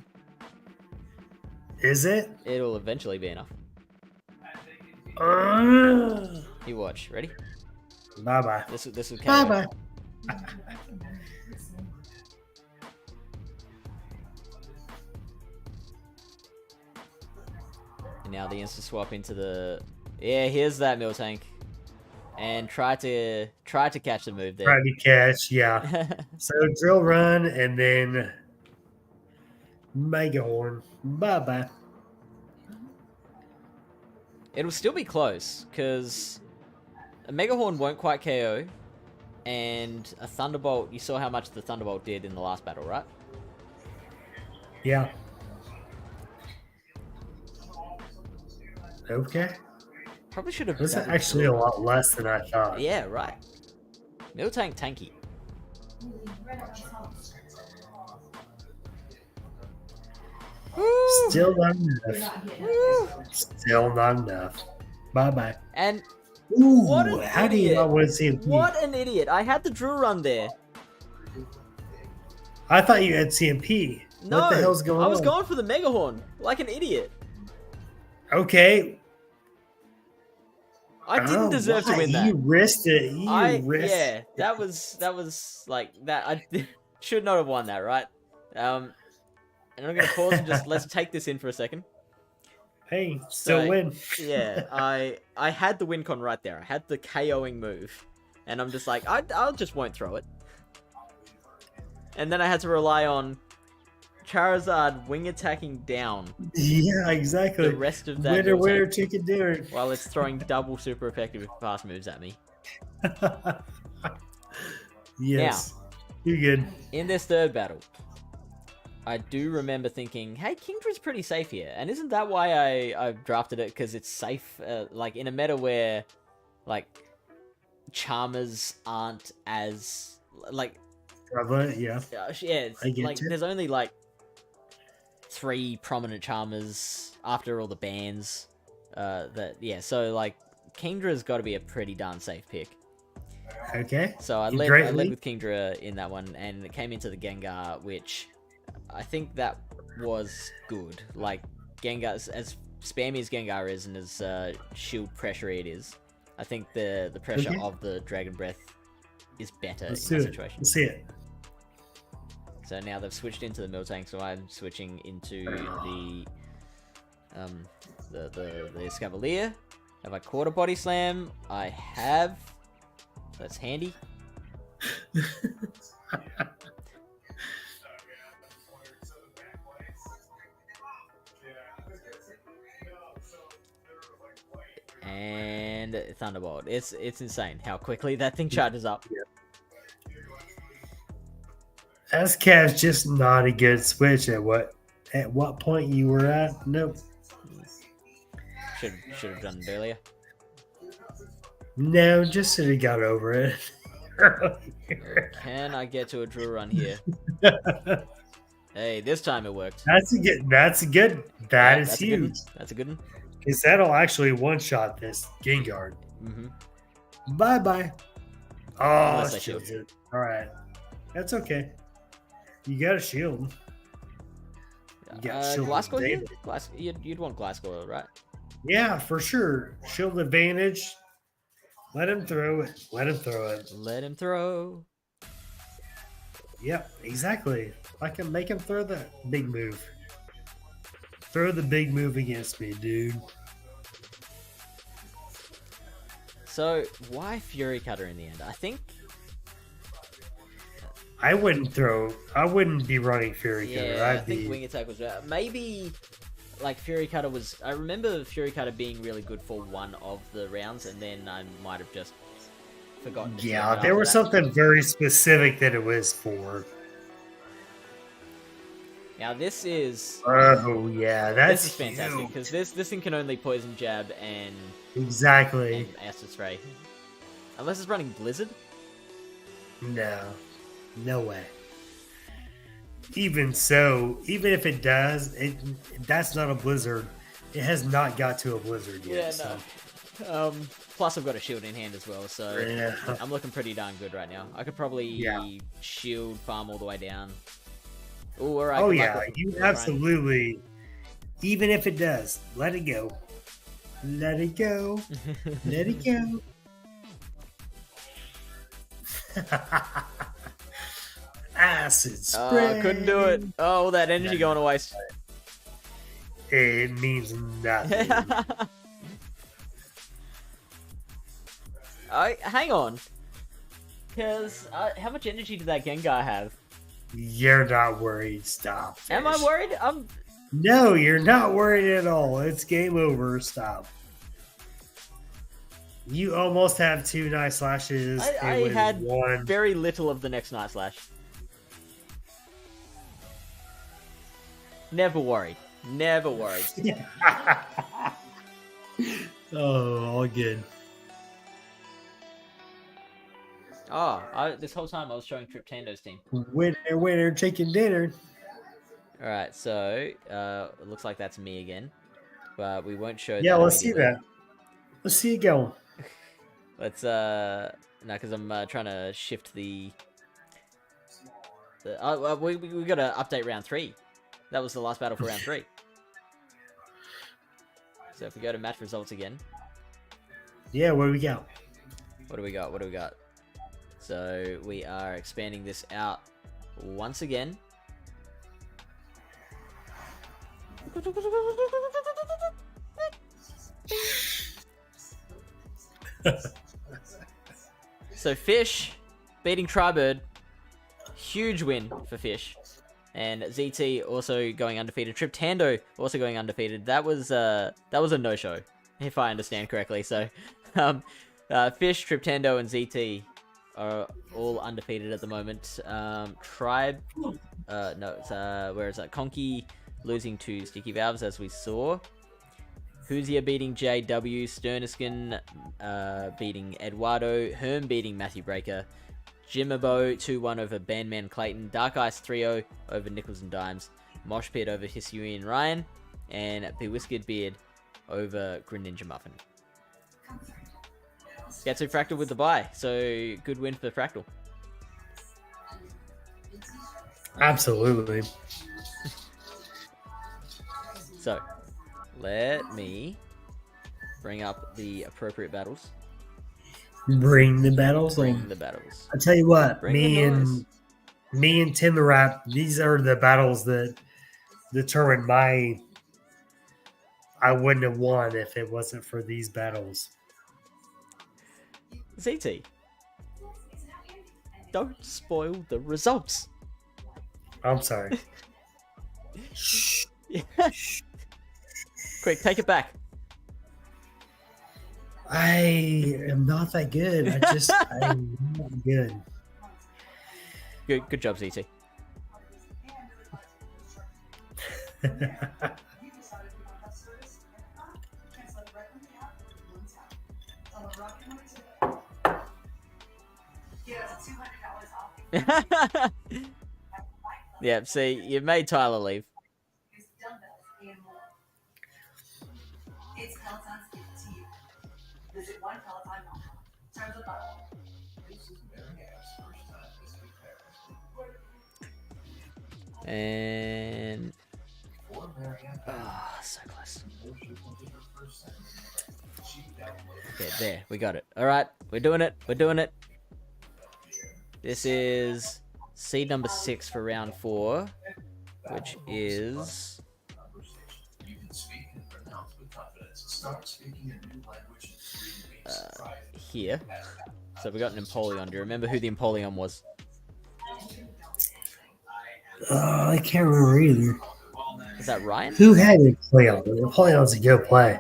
Is it? It'll eventually be enough. Uh, You watch. Ready? Bye-bye. This is Bye-bye. And now the instant swap into the... Yeah, here's that mill tank. And try to catch the move there. Try to catch, yeah. So drill run and then Mega Horn. Bye-bye. It'll still be close, because a Mega Horn won't quite KO, and a Thunderbolt, you saw how much the Thunderbolt did in the last battle, right? Yeah. Okay. Probably should have... This is actually a lot less than I thought. Yeah, right. Mill tank tanky. Still not You're enough. not getting Woo. Still not enough. Bye-bye. And Ooh, what an how do you idiot. not want to see him? what an idiot. I had the drill run there. I thought you had CMP. No, What the hell's going on? I was going for the Mega Horn, like an idiot. Okay. I didn't deserve to why? win that. You risked it. You risked Yeah, that was like that. I should not have won that, right? And I'm gonna pause and just let's take this in for a second. Hey, still So, win. Yeah, I had the win con right there. I had the KOing move, and I'm just like, I'll just won't throw it. And then I had to rely on Charizard wing attacking down Yeah, exactly. the rest of that Winner, mill winner, tank chicken dinner. while it's throwing double super effective fast moves at me. Yes. You're good. In this third battle, I do remember thinking, hey, Kingdra's pretty safe here. And isn't that why I drafted it? Because it's safe, like, in a meta where, like, Charmers aren't as, like... Prevalent, yeah. yeah, it's, I get like, you. there's only, like, 3 prominent Charmers after all the bans. So, like, Kingdra's got to be a pretty darn safe pick. Okay. So I led with Kingdra in that one, and it came into the Gengar, which I think that was good. Like, Gengar, as spammy as Gengar is and as shield pressure it is, I think the pressure of the Dragon Breath is better in that situation. Let's see it. So now they've switched into the Miltank, so I'm switching into the Escavalier. Have I caught a Body Slam? I have. That's handy. And Thunderbolt. It's insane how quickly that thing charges up. SCAV's just not a good switch at what point you were at. Nope. Should have done it earlier. No, just so he got over it. Can I get to a drill run here? Hey, this time it worked. That's a good. That's That's huge. That's a good one. Because that'll actually one-shot this Gengar. Mm-hmm. Bye-bye. Oh, Unless I shield shield. hit. All right. That's okay. You got a shield. You got shield Glasgow here? advantage. You'd want Glasgow, right? Yeah, for sure. Shield advantage. Let him throw it. Let him throw it. Let him throw. Yep, exactly. I can make him throw the big move. Throw the big move against me, dude. So, why Fury Cutter in the end? I think... I wouldn't be running Fury Cutter. Yeah, I think Wing Attack was... maybe, like, Fury Cutter was... I remember Fury Cutter being really good for one of the rounds, and then I might have just forgotten. Yeah, there was something very specific that it was for. Now this is Oh yeah, that's this is fantastic because this thing can only poison jab and exactly. acid spray, unless it's running blizzard. No way. Even so, even if it does, that's not a blizzard. It has not got to a blizzard yet. Yeah, so. no. Plus, I've got a shield in hand as well, so Yeah. I'm looking pretty darn good right now. I could probably shield farm all the way down. Ooh, all right. Oh yeah, you absolutely. Even if it does, let it go. Let it go. Let it go. Acid spray. Couldn't do it. Oh, that energy going to waste. It means nothing. Hang on. Because how much energy did that Gengar have? You're not worried. Stop. Fish. Am I worried? No, you're not worried at all. It's game over. Stop. You almost have 2 Night Slashes. I had one. very little of the next Night Slash. Never worried. Never worried. Oh, all good. Oh, this whole time I was showing Triptando's team. Winner, chicken dinner. Alright, so, it looks like that's me again. But we won't show that. Yeah, let's see that. Let's see it go. Let's, no, because I'm trying to shift the we got to update round 3. That was the last battle for round 3. So if we go to match results again. Yeah, what do we got? What do we got? What do we got? So we are expanding this out once again. So Fish beating Tribird, huge win for Fish, and ZT also going undefeated. Triptando also going undefeated. That was a no-show, if I understand correctly. So, Fish, Triptando, and ZT are all undefeated at the moment. Tribe, no, it's where is that? Conky losing to Sticky Valves, as we saw. Huzia beating JW, Sterniskin beating Eduardo, Herm beating Matthew Breaker, Jimabo 2-1 over Bandman Clayton, DarkIcee 3-0 over Nickels and Dimes, Moshpit over HisuianRyan, and Bewhiskered Beard over Grin Ninja Muffin. Getsu Fractal with the bye, so good win for Fractal. Absolutely. So, let me bring up the appropriate battles. Bring the battles Bring on. the battles. I tell you what, Bring me the and Timurap, these are the battles that determined I wouldn't have won if it wasn't for these battles. ZT. Don't spoil the results. I'm sorry. Quick, take it back. I am not that good. I'm not good. Good job, ZT. Yeah, see, you made Tyler leave. And so close. Okay, there, we got it. All right, we're doing it. We're doing it. This is seed number 6 for round 4, which is here. So we got an Empoleon. Do you remember who the Empoleon was? I can't remember either. Is that Ryan? Who had Empoleon? Empoleon's a good play.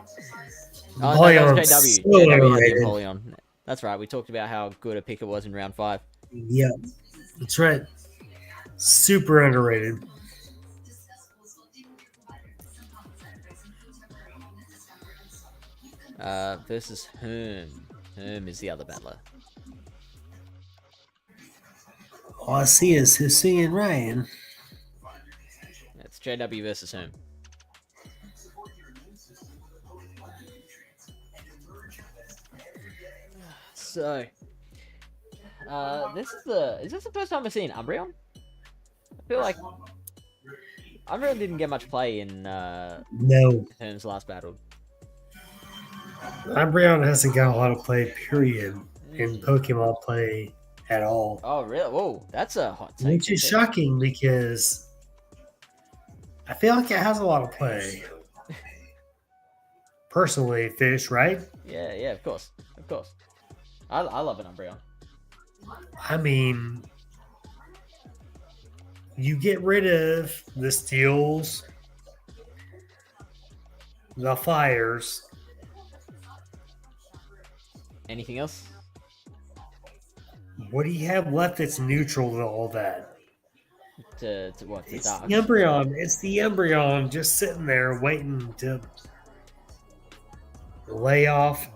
Oh, no, that was Empoleon's JW. so JW had the underrated. Empoleon. That's right. We talked about how good a pick it was in round 5. Yeah, that's right. Super underrated. Versus Herm. Herm is the other battler. All I see is HisuianRyan. It's JW versus Herm. So, is this the first time I've seen Umbreon? I feel like Umbreon didn't get much play in No, Herm's last battle. Umbreon hasn't got a lot of play, period, in Pokemon play at all. Oh, really? Whoa, that's a hot take. Which is shocking because I feel like it has a lot of play. Personally, Fish, right? Yeah, of course. I love an Umbreon. I mean, you get rid of the steals, the fires. Anything else? What do you have left that's neutral to all that? To what? To It's Dark? the Umbreon. It's the Umbreon just sitting there waiting to lay off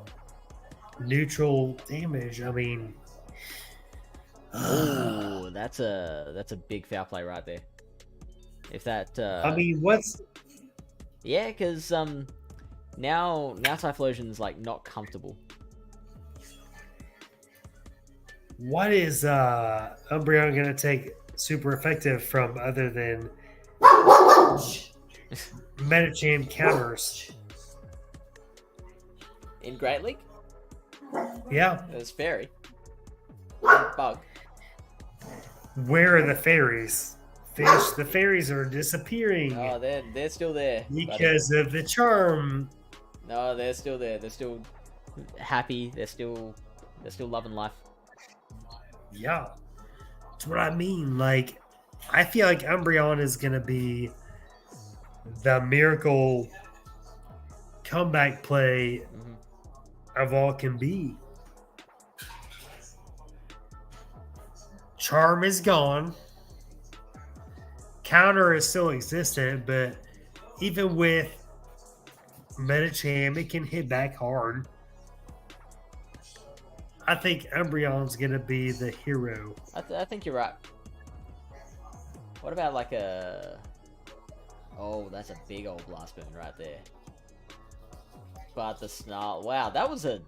neutral damage. I mean, Oh, that's a big foul play right there. If that, I mean, what's yeah, because now Typhlosion's like not comfortable. what is Umbreon gonna take super effective from other than Medicham counters? In Great League, Yeah, there's Fairy, Bug. where are the fairies? Fish, the fairies are disappearing Oh, they're still there. because of the charm. No, they're still there. They're still happy. They're still loving life. Yeah, that's what I mean. Like, I feel like Umbreon is gonna be the miracle comeback play of all can be. Charm is gone. Counter is still existent, but even with Medicham, it can hit back hard. I think Umbreon's gonna be the hero. I think you're right. What about like a? Oh, that's a big old blast burn right there. But the snarl. Wow, that was a.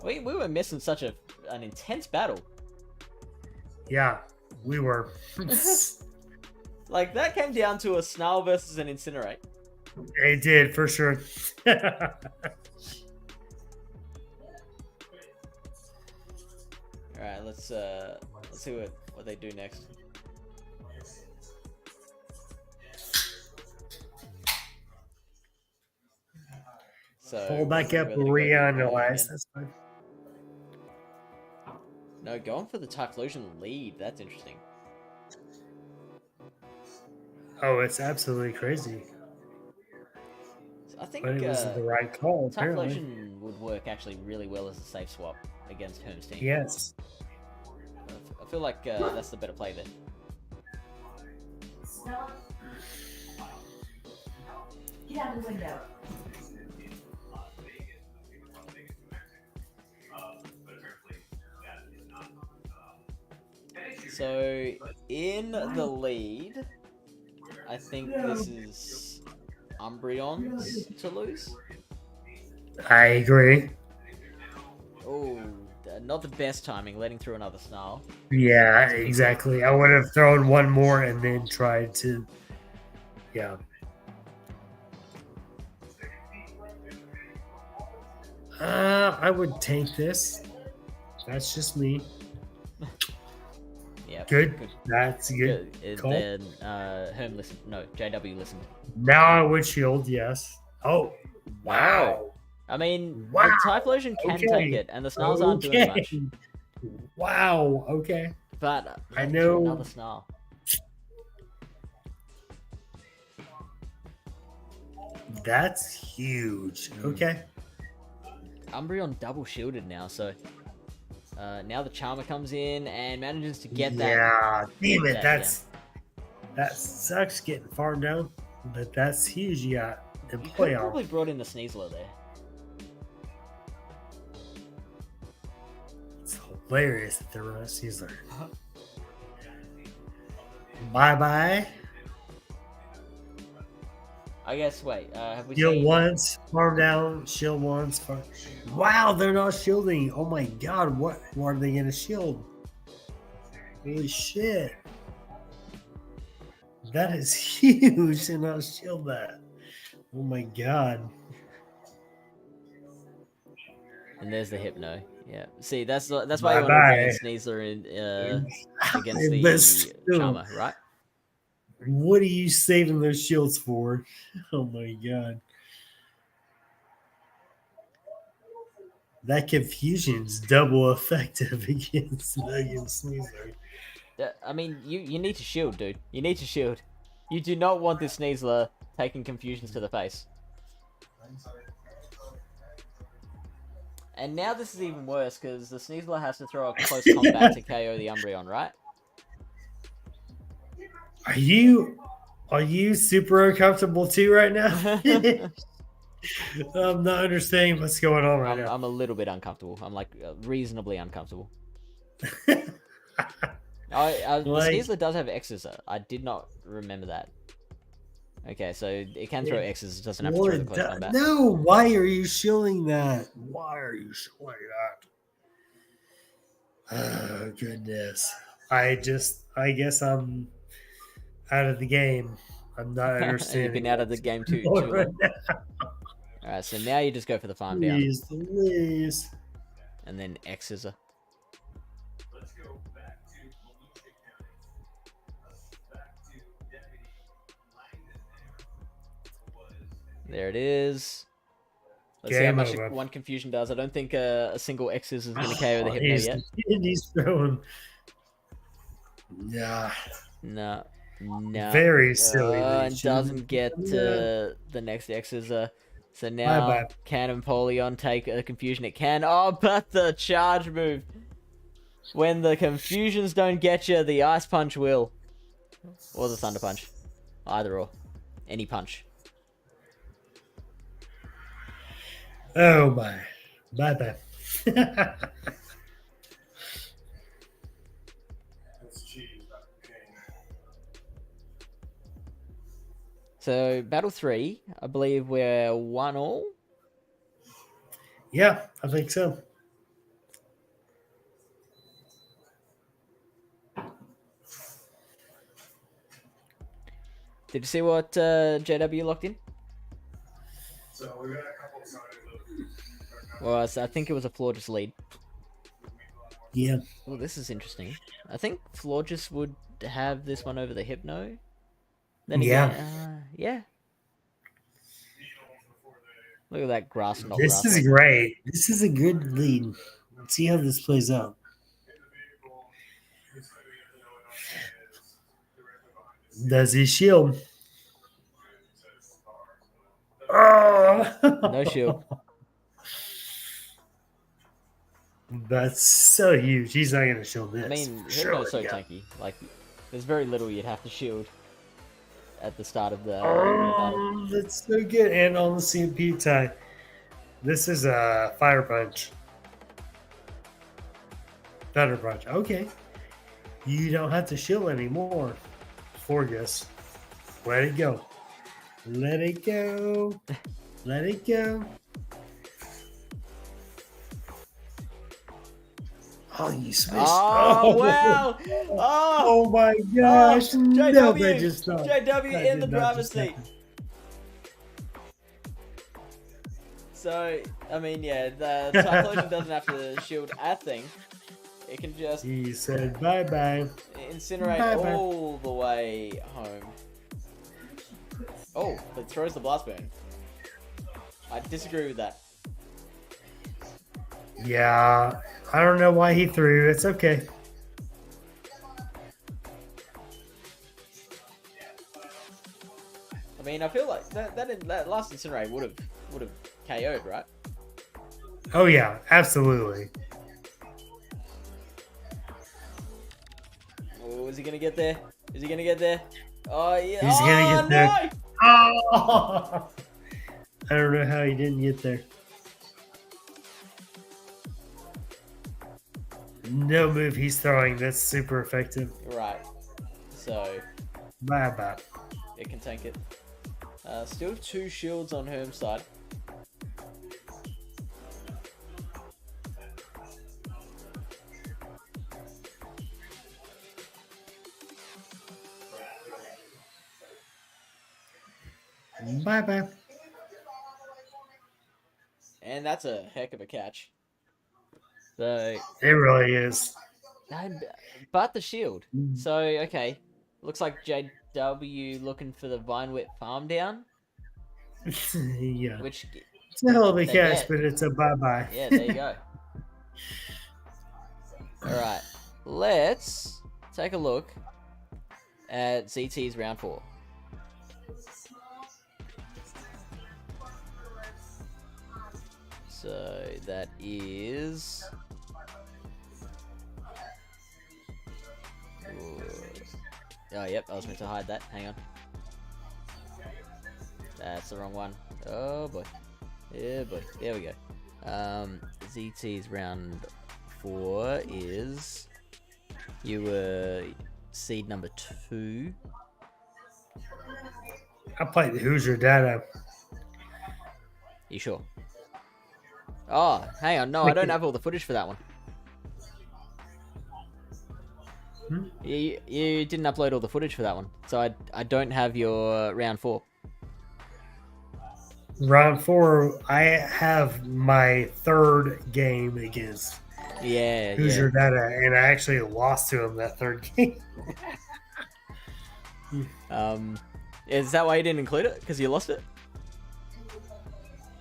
We were missing such an intense battle. Yeah, we were. Like that came down to a snarl versus an incinerate. It did for sure. All right, let's see what they do next. So Pull back up, whether to go for the Rihanna ball last. again. That's fine. No, going for the Typhlosion lead. That's interesting. Oh, it's absolutely crazy. So I think But it was the right call, apparently. Typhlosion would work actually really well as a safe swap against Herm's team. Yes. I feel like that's the better play then. Stella, get out of the window. So in the lead, I think this is Umbreon's to lose. I agree. Oh, not the best timing, letting through another snarl. Yeah, exactly. I would have thrown one more and then tried to. Yeah. I would tank this. That's just me. Yeah. Good. That's a good. Call. Then Herm listened. No, JW listened. Now I would shield. Yes. Oh, wow. I mean, Wow. the Typhlosion can Okay. take it, and the snarls aren't doing much. Wow. Okay. But I letting know- through another snarl. That's huge. Okay. Umbreon double shielded now, so now the Charmer comes in and manages to get that. Yeah. Damn it. that That sucks getting farmed down, but that's huge. Yeah. In You could have playoff. probably brought in the Sneasler there. hilarious that they're running Caesar. Bye bye. I guess. Wait, have we Shield seen? once, farm down, shield once. Farm... Wow, they're not shielding. Oh my god, what are they gonna shield? Holy shit. That is huge to not shield that. Oh my god. And there's the Hypno. Yeah. See, that's why you want to Bye-bye. bring in Sneasler in, against But the still, Charmer, right? what are you saving those shields for? Oh my god. That confusion's double effective against Sneasler. I mean, you need to shield, dude. You need to shield. You do not want this Sneasler taking confusions to the face. And now this is even worse because the Sneasler has to throw a close combat to KO the Umbreon, right? Are you super uncomfortable too right now? I'm not understanding what's going on right now. I'm a little bit uncomfortable. I'm like reasonably uncomfortable. The Sneasler does have X's. I did not remember that. Okay, so it can throw X's. It doesn't have to throw the close combat. No, why are you shielding that? Why are you shielding that? Oh, goodness. I guess I'm out of the game. I'm not understanding. You've been out of the game too long. Alright, so now you just go for the farm down. Please. And then X's. There it is. Let's see how much one confusion does. I don't think a single X's is going to KO the Hypno yet. He's throwing. Yeah. No. Very silly. And doesn't get the next X's. So now, can Empoleon take a confusion? It can. Oh, but the charge move. When the confusions don't get you, the Ice Punch will. Or the Thunder Punch. Either or. Any punch. Oh my. Bye-bye. So, Battle 3, I believe we're 1-1. Yeah, I think so. Did you see what JW locked in? So we got a couple of Well, I think it was a Florges lead. Yeah. Well, this is interesting. I think Florges would have this one over the Hypno. Then again, yeah. Look at that grass. This is great. This is a good lead. Let's see how this plays out. Does he shield? Oh! No shield. That's so huge. He's not going to shield this. I mean, Hypno's so tanky. Like, there's very little you'd have to shield at the start of the battle. That's so good. And on the CMP tie. This is a Fire Punch. Thunder Punch. Okay. You don't have to shield anymore. Florges. Let it go. Let it go. Let it go. Oh, you switched. Oh, wow. Oh my gosh. JW, No, that just not. JW in the driver's seat. So, I mean, yeah, the Cyclosion doesn't have to shield a thing. It can just... He said bye-bye. Incinerate all the way home. Oh, but throws the Blast Burn. I disagree with that. Yeah, I don't know why he threw. It's okay. I mean, I feel like that last Incinerate would have KO'd, right? Oh yeah, absolutely. Oh, is he gonna get there? Is he gonna get there? Oh yeah. He's gonna get there. No! Oh! I don't know how he didn't get there. no move he's throwing that's super effective. Right. So Bye. it can tank it. Still 2 shields on Herm's side. Bye. And that's a heck of a catch. So, It really is. but the shield. So, okay. Looks like JW looking for the Vine Whip farm down. Yeah. Which, It's a hell of a they catch, get. but it's a bye. Yeah, there you go. Alright. Let's take a look at ZT's round 4. So that is... Ooh. Oh, yep, I was meant to hide that. Hang on. That's the wrong one. Oh, boy. Yeah, boy. There we go. ZT's round 4 is... You were seed number 2. I played the Hoosier Data. You sure? Oh, hang on. No, I don't have all the footage for that one. Hmm? You didn't upload all the footage for that one. So I don't have your round 4. Round 4, I have my 3rd game against Yeah, Hoosier Data, and I actually lost to him that 3rd game. Is that why you didn't include it? Because you lost it?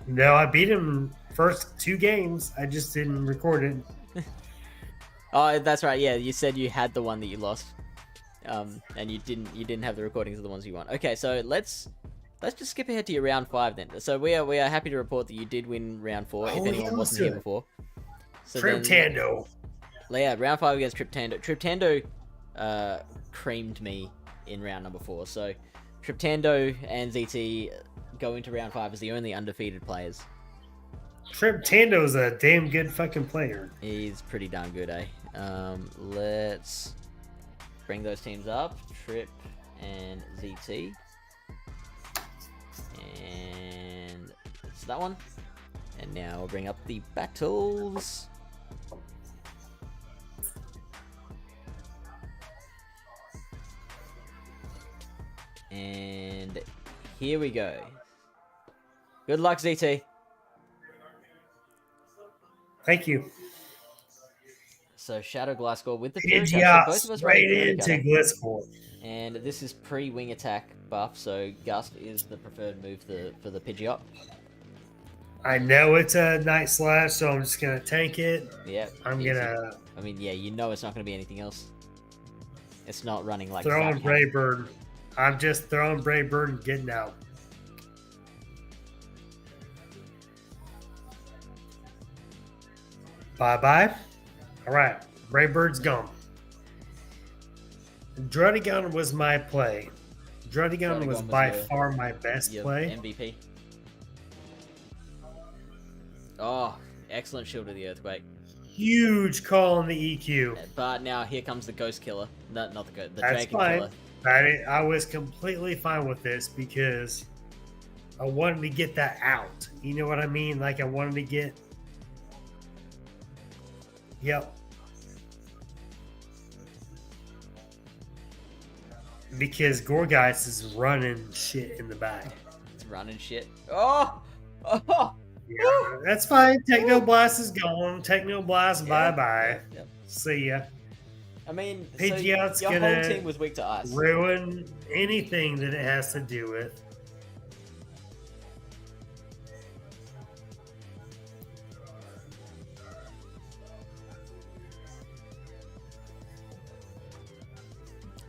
No, I beat him first 2 games. I just didn't record it. Oh, that's right. Yeah, you said you had the one that you lost, and you didn't have the recordings of the ones you won. Okay, so let's just skip ahead to your round 5 then. So we are happy to report that you did win round 4. If anyone wasn't here before, so Triptando. Yeah, round 5 against Triptando. Triptando creamed me in round number 4. So Triptando and ZT go into round 5 as the only undefeated players. Triptando's a damn good fucking player. He's pretty darn good, eh? Let's bring those teams up. Trip and ZT. And it's that one. And now we'll bring up the battles. And here we go. Good luck, ZT. Thank you. So Shadow Glasgow with the Pidgeot Fury both of us straight running into Fury Gliscor. And this is pre-wing attack buff, so Gust is the preferred move for the Pidgeot. I know it's a Night Slash, so I'm just gonna tank it. Yeah. I'm easy. gonna I mean, yeah, you know it's not gonna be anything else. It's not running like throw in Zap Brave Bird. I'm just throwing Brave Bird and getting out. Bye. All right, Brave Bird's gone. Druddigun was my play. Druddigun was by far my best play. MVP. Oh, excellent Shield of the Earthquake. Huge call on the EQ. But now here comes the Ghost Killer. Not the Ghost, the That's Dragon fine. Killer. I was completely fine with this because I wanted to get that out. You know what I mean? Like I wanted to get. Yep. Because Gorgeist is running shit in the back. It's running shit. Oh! Oh! Yeah, that's fine. Techno Blast is gone. Techno Blast, Yeah. bye. Yep. See ya. I mean, Pidgeot's your whole gonna team was weak to ice. ruin anything that it has to do with.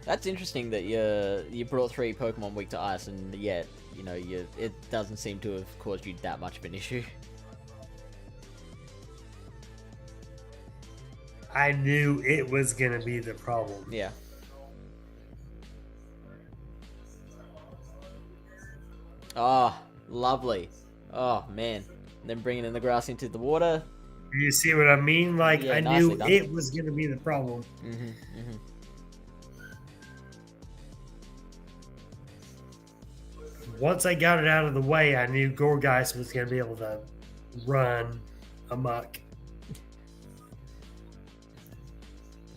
That's interesting that you brought 3 Pokemon weak to ice, and yet it doesn't seem to have caused you that much of an issue. I knew it was going to be the problem. Yeah. Oh, lovely. Oh man. Then bringing in the grass into the water. You see what I mean? Like, Yeah, I nicely knew done. it was going to be the problem. Once I got it out of the way, I knew Gorgeist was going to be able to run amok.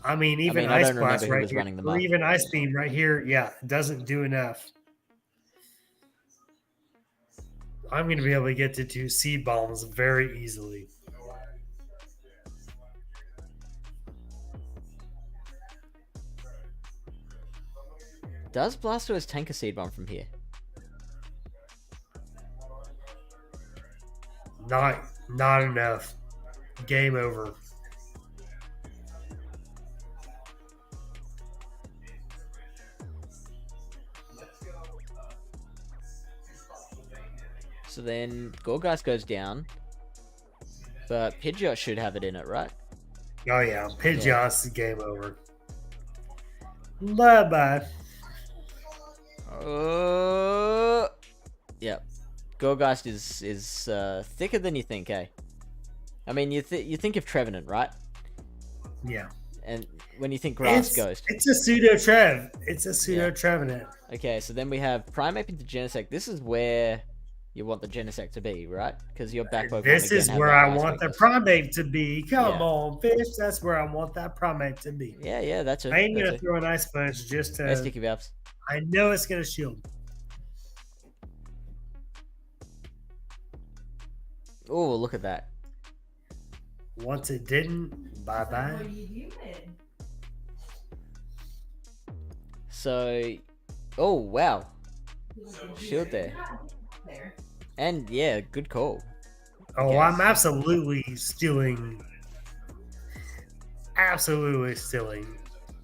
I mean, even I Ice don't remember Blast who right was here, running them or up. even Ice Beam right here, yeah, doesn't do enough. I'm going to be able to get to 2 seed bombs very easily. Does Blastoise tank a Seed Bomb from here? Not enough. Game over. So then Gorgeist goes down, but Pidgeot should have it in it, right? Oh yeah, Pidgeot's game over. Bye bye. Yep. Gorgeist is thicker than you think, eh? I mean, you think of Trevenant, right? Yeah. And when you think Grass Ghost. It's a pseudo Trev. It's a pseudo Trevenant. Okay, so then we have Primeape into Genesect. This is where you want the Genesect to be, right? Because your back Pokemon This is again where have that I ice want the weakness. Primeape to be. Come on, Fish. That's where I want that Primeape to be. Yeah, that's it. I ain't gonna throw an Ice Punch just Nice to. Sticky Valves. I know it's gonna shield. Oh, look at that. Once it didn't, bye What bye. are you doing? So, oh wow, shield there, There. and yeah, good call. Oh, Okay. I'm absolutely stealing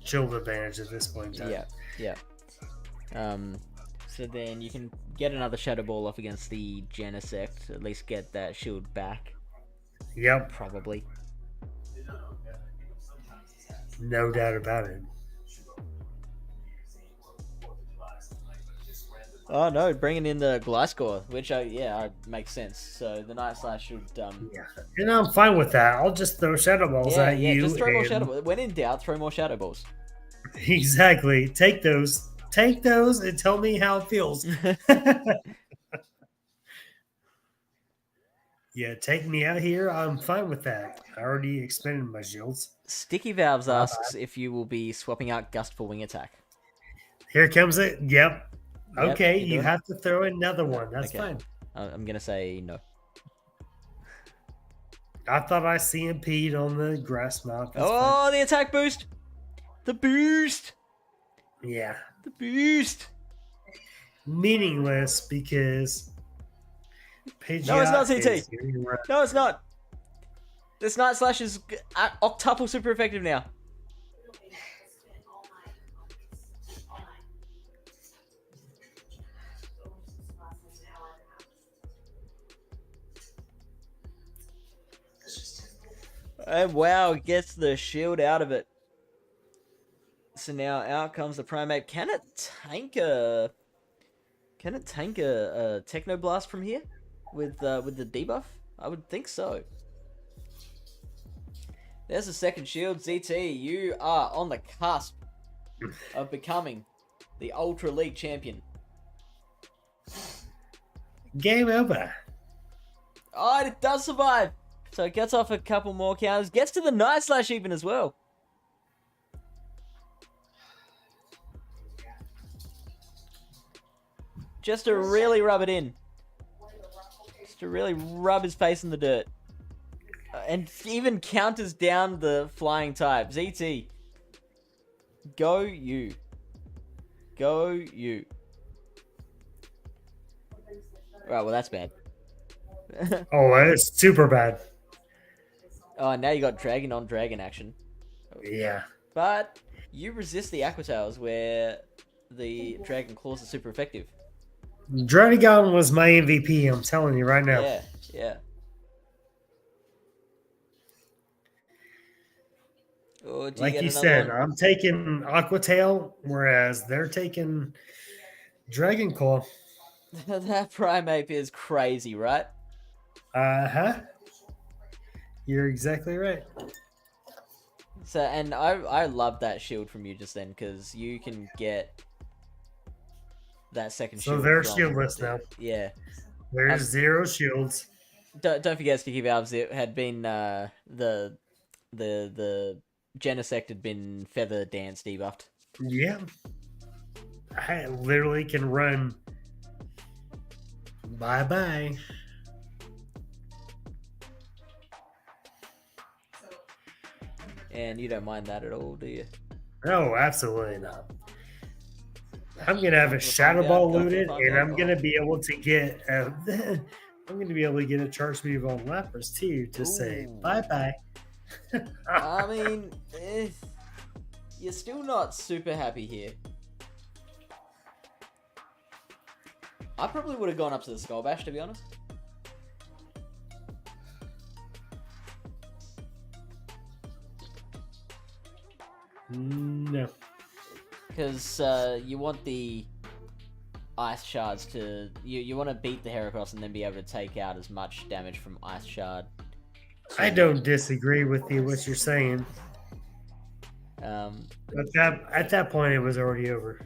shield advantage at this point in time. Yeah. So then you can get another Shadow Ball off against the Genesect. At least get that shield back, Yep, probably. no doubt about it. Oh no, bringing in the Gliscor, which makes sense. So the Night Slash should Yeah, and I'm fine with that. I'll just throw Shadow Balls at you. just throw more and- Shadow Balls. When in doubt, throw more Shadow Balls. Exactly. Take those, and tell me how it feels. Yeah, take me out here. I'm fine with that. I already expended my shields. Sticky Valves asks if you will be swapping out Gust for Wing Attack. Here comes it. Yep. Okay, you you doing have to throw another one. That's Okay. fine. I'm gonna say no. I thought I CMP'd on the grass mount. That's Oh, the attack boost! The boost! fine. Yeah. The boost! Meaningless because Pidgeot No, it's not CT. is getting run- No, it's not. This Night Slash is octuple super effective now. And wow, gets the shield out of it. So now out comes the Primeape. Can it tank a Techno Blast from here with the debuff? I would think so. There's the second shield. ZT, you are on the cusp of becoming the Ultra League champion. Game over. Oh, it does survive. So it gets off a couple more counters. Gets to the Night Slash even as well. Just to really rub it in. Just to really rub his face in the dirt. And even counters down the flying type. ZT. Go you. Go you. Right, well that's bad. Oh, it's super bad. Oh, now you got Dragon on Dragon action. Yeah. But you resist the Aqua Tails where the Dragon Claws are super effective. Drownigon was my MVP, I'm telling you right now. Yeah. Oh, do Like get you another said, one? I'm taking Aqua Tail, whereas they're taking Dragon Claw. That Primeape is crazy, right? Uh-huh. You're exactly right. So, and I love that shield from you just then, because you can get that second So shield. they're from shieldless the- now. Yeah. There's 0 shields. Don't forget, Sticky Valves, it had been the Genesect had been Feather Dance debuffed. Yeah. I literally can run. Bye-bye. And you don't mind that at all, do you? No, absolutely not. I'm gonna have a We'll Shadow find Ball out, we'll looted, find and out. I'm gonna be able to get I'm gonna be able to get a charge move on Lapras too to say Ooh. bye-bye. I mean, you're still not super happy here. I probably would have gone up to the Skull Bash, to be honest. No. Because you want the Ice Shards to... You want to beat the Heracross and then be able to take out as much damage from Ice Shard. I don't disagree with you what you're saying. At that point, it was already over.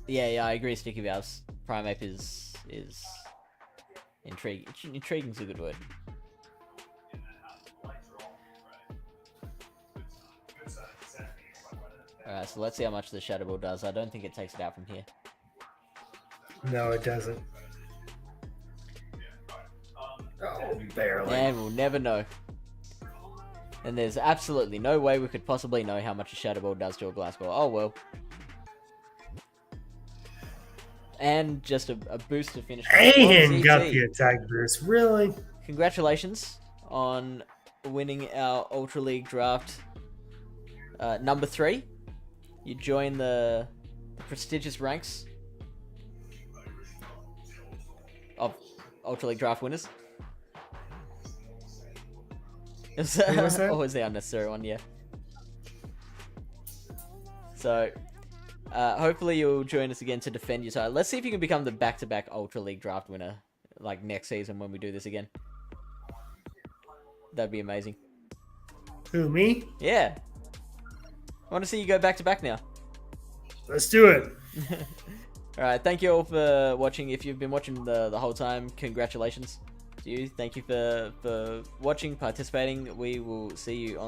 Yeah, I agree. Sticky Valves Primeape is intriguing. Intriguing's a good word. Alright, so let's see how much the Shadow Ball does. I don't think it takes it out from here. No, it doesn't. Oh, barely. And we'll never know. And there's absolutely no way we could possibly know how much a Shadow Ball does to a Glass Ball. Oh well. And just a boost to finish. And got CT. the attack boost. Really? Congratulations on winning our Ultra League draft number 3. You join the prestigious ranks of Ultra League draft winners. Who was that? Always the unnecessary one, yeah. So, hopefully you'll join us again to defend your title. Let's see if you can become the back-to-back Ultra League draft winner, like next season when we do this again. That'd be amazing. Who, me? Yeah. I want to see you go back-to-back now. Let's do it. Alright, thank you all for watching. If you've been watching the whole time, congratulations to you. Thank you for watching, participating. We will see you on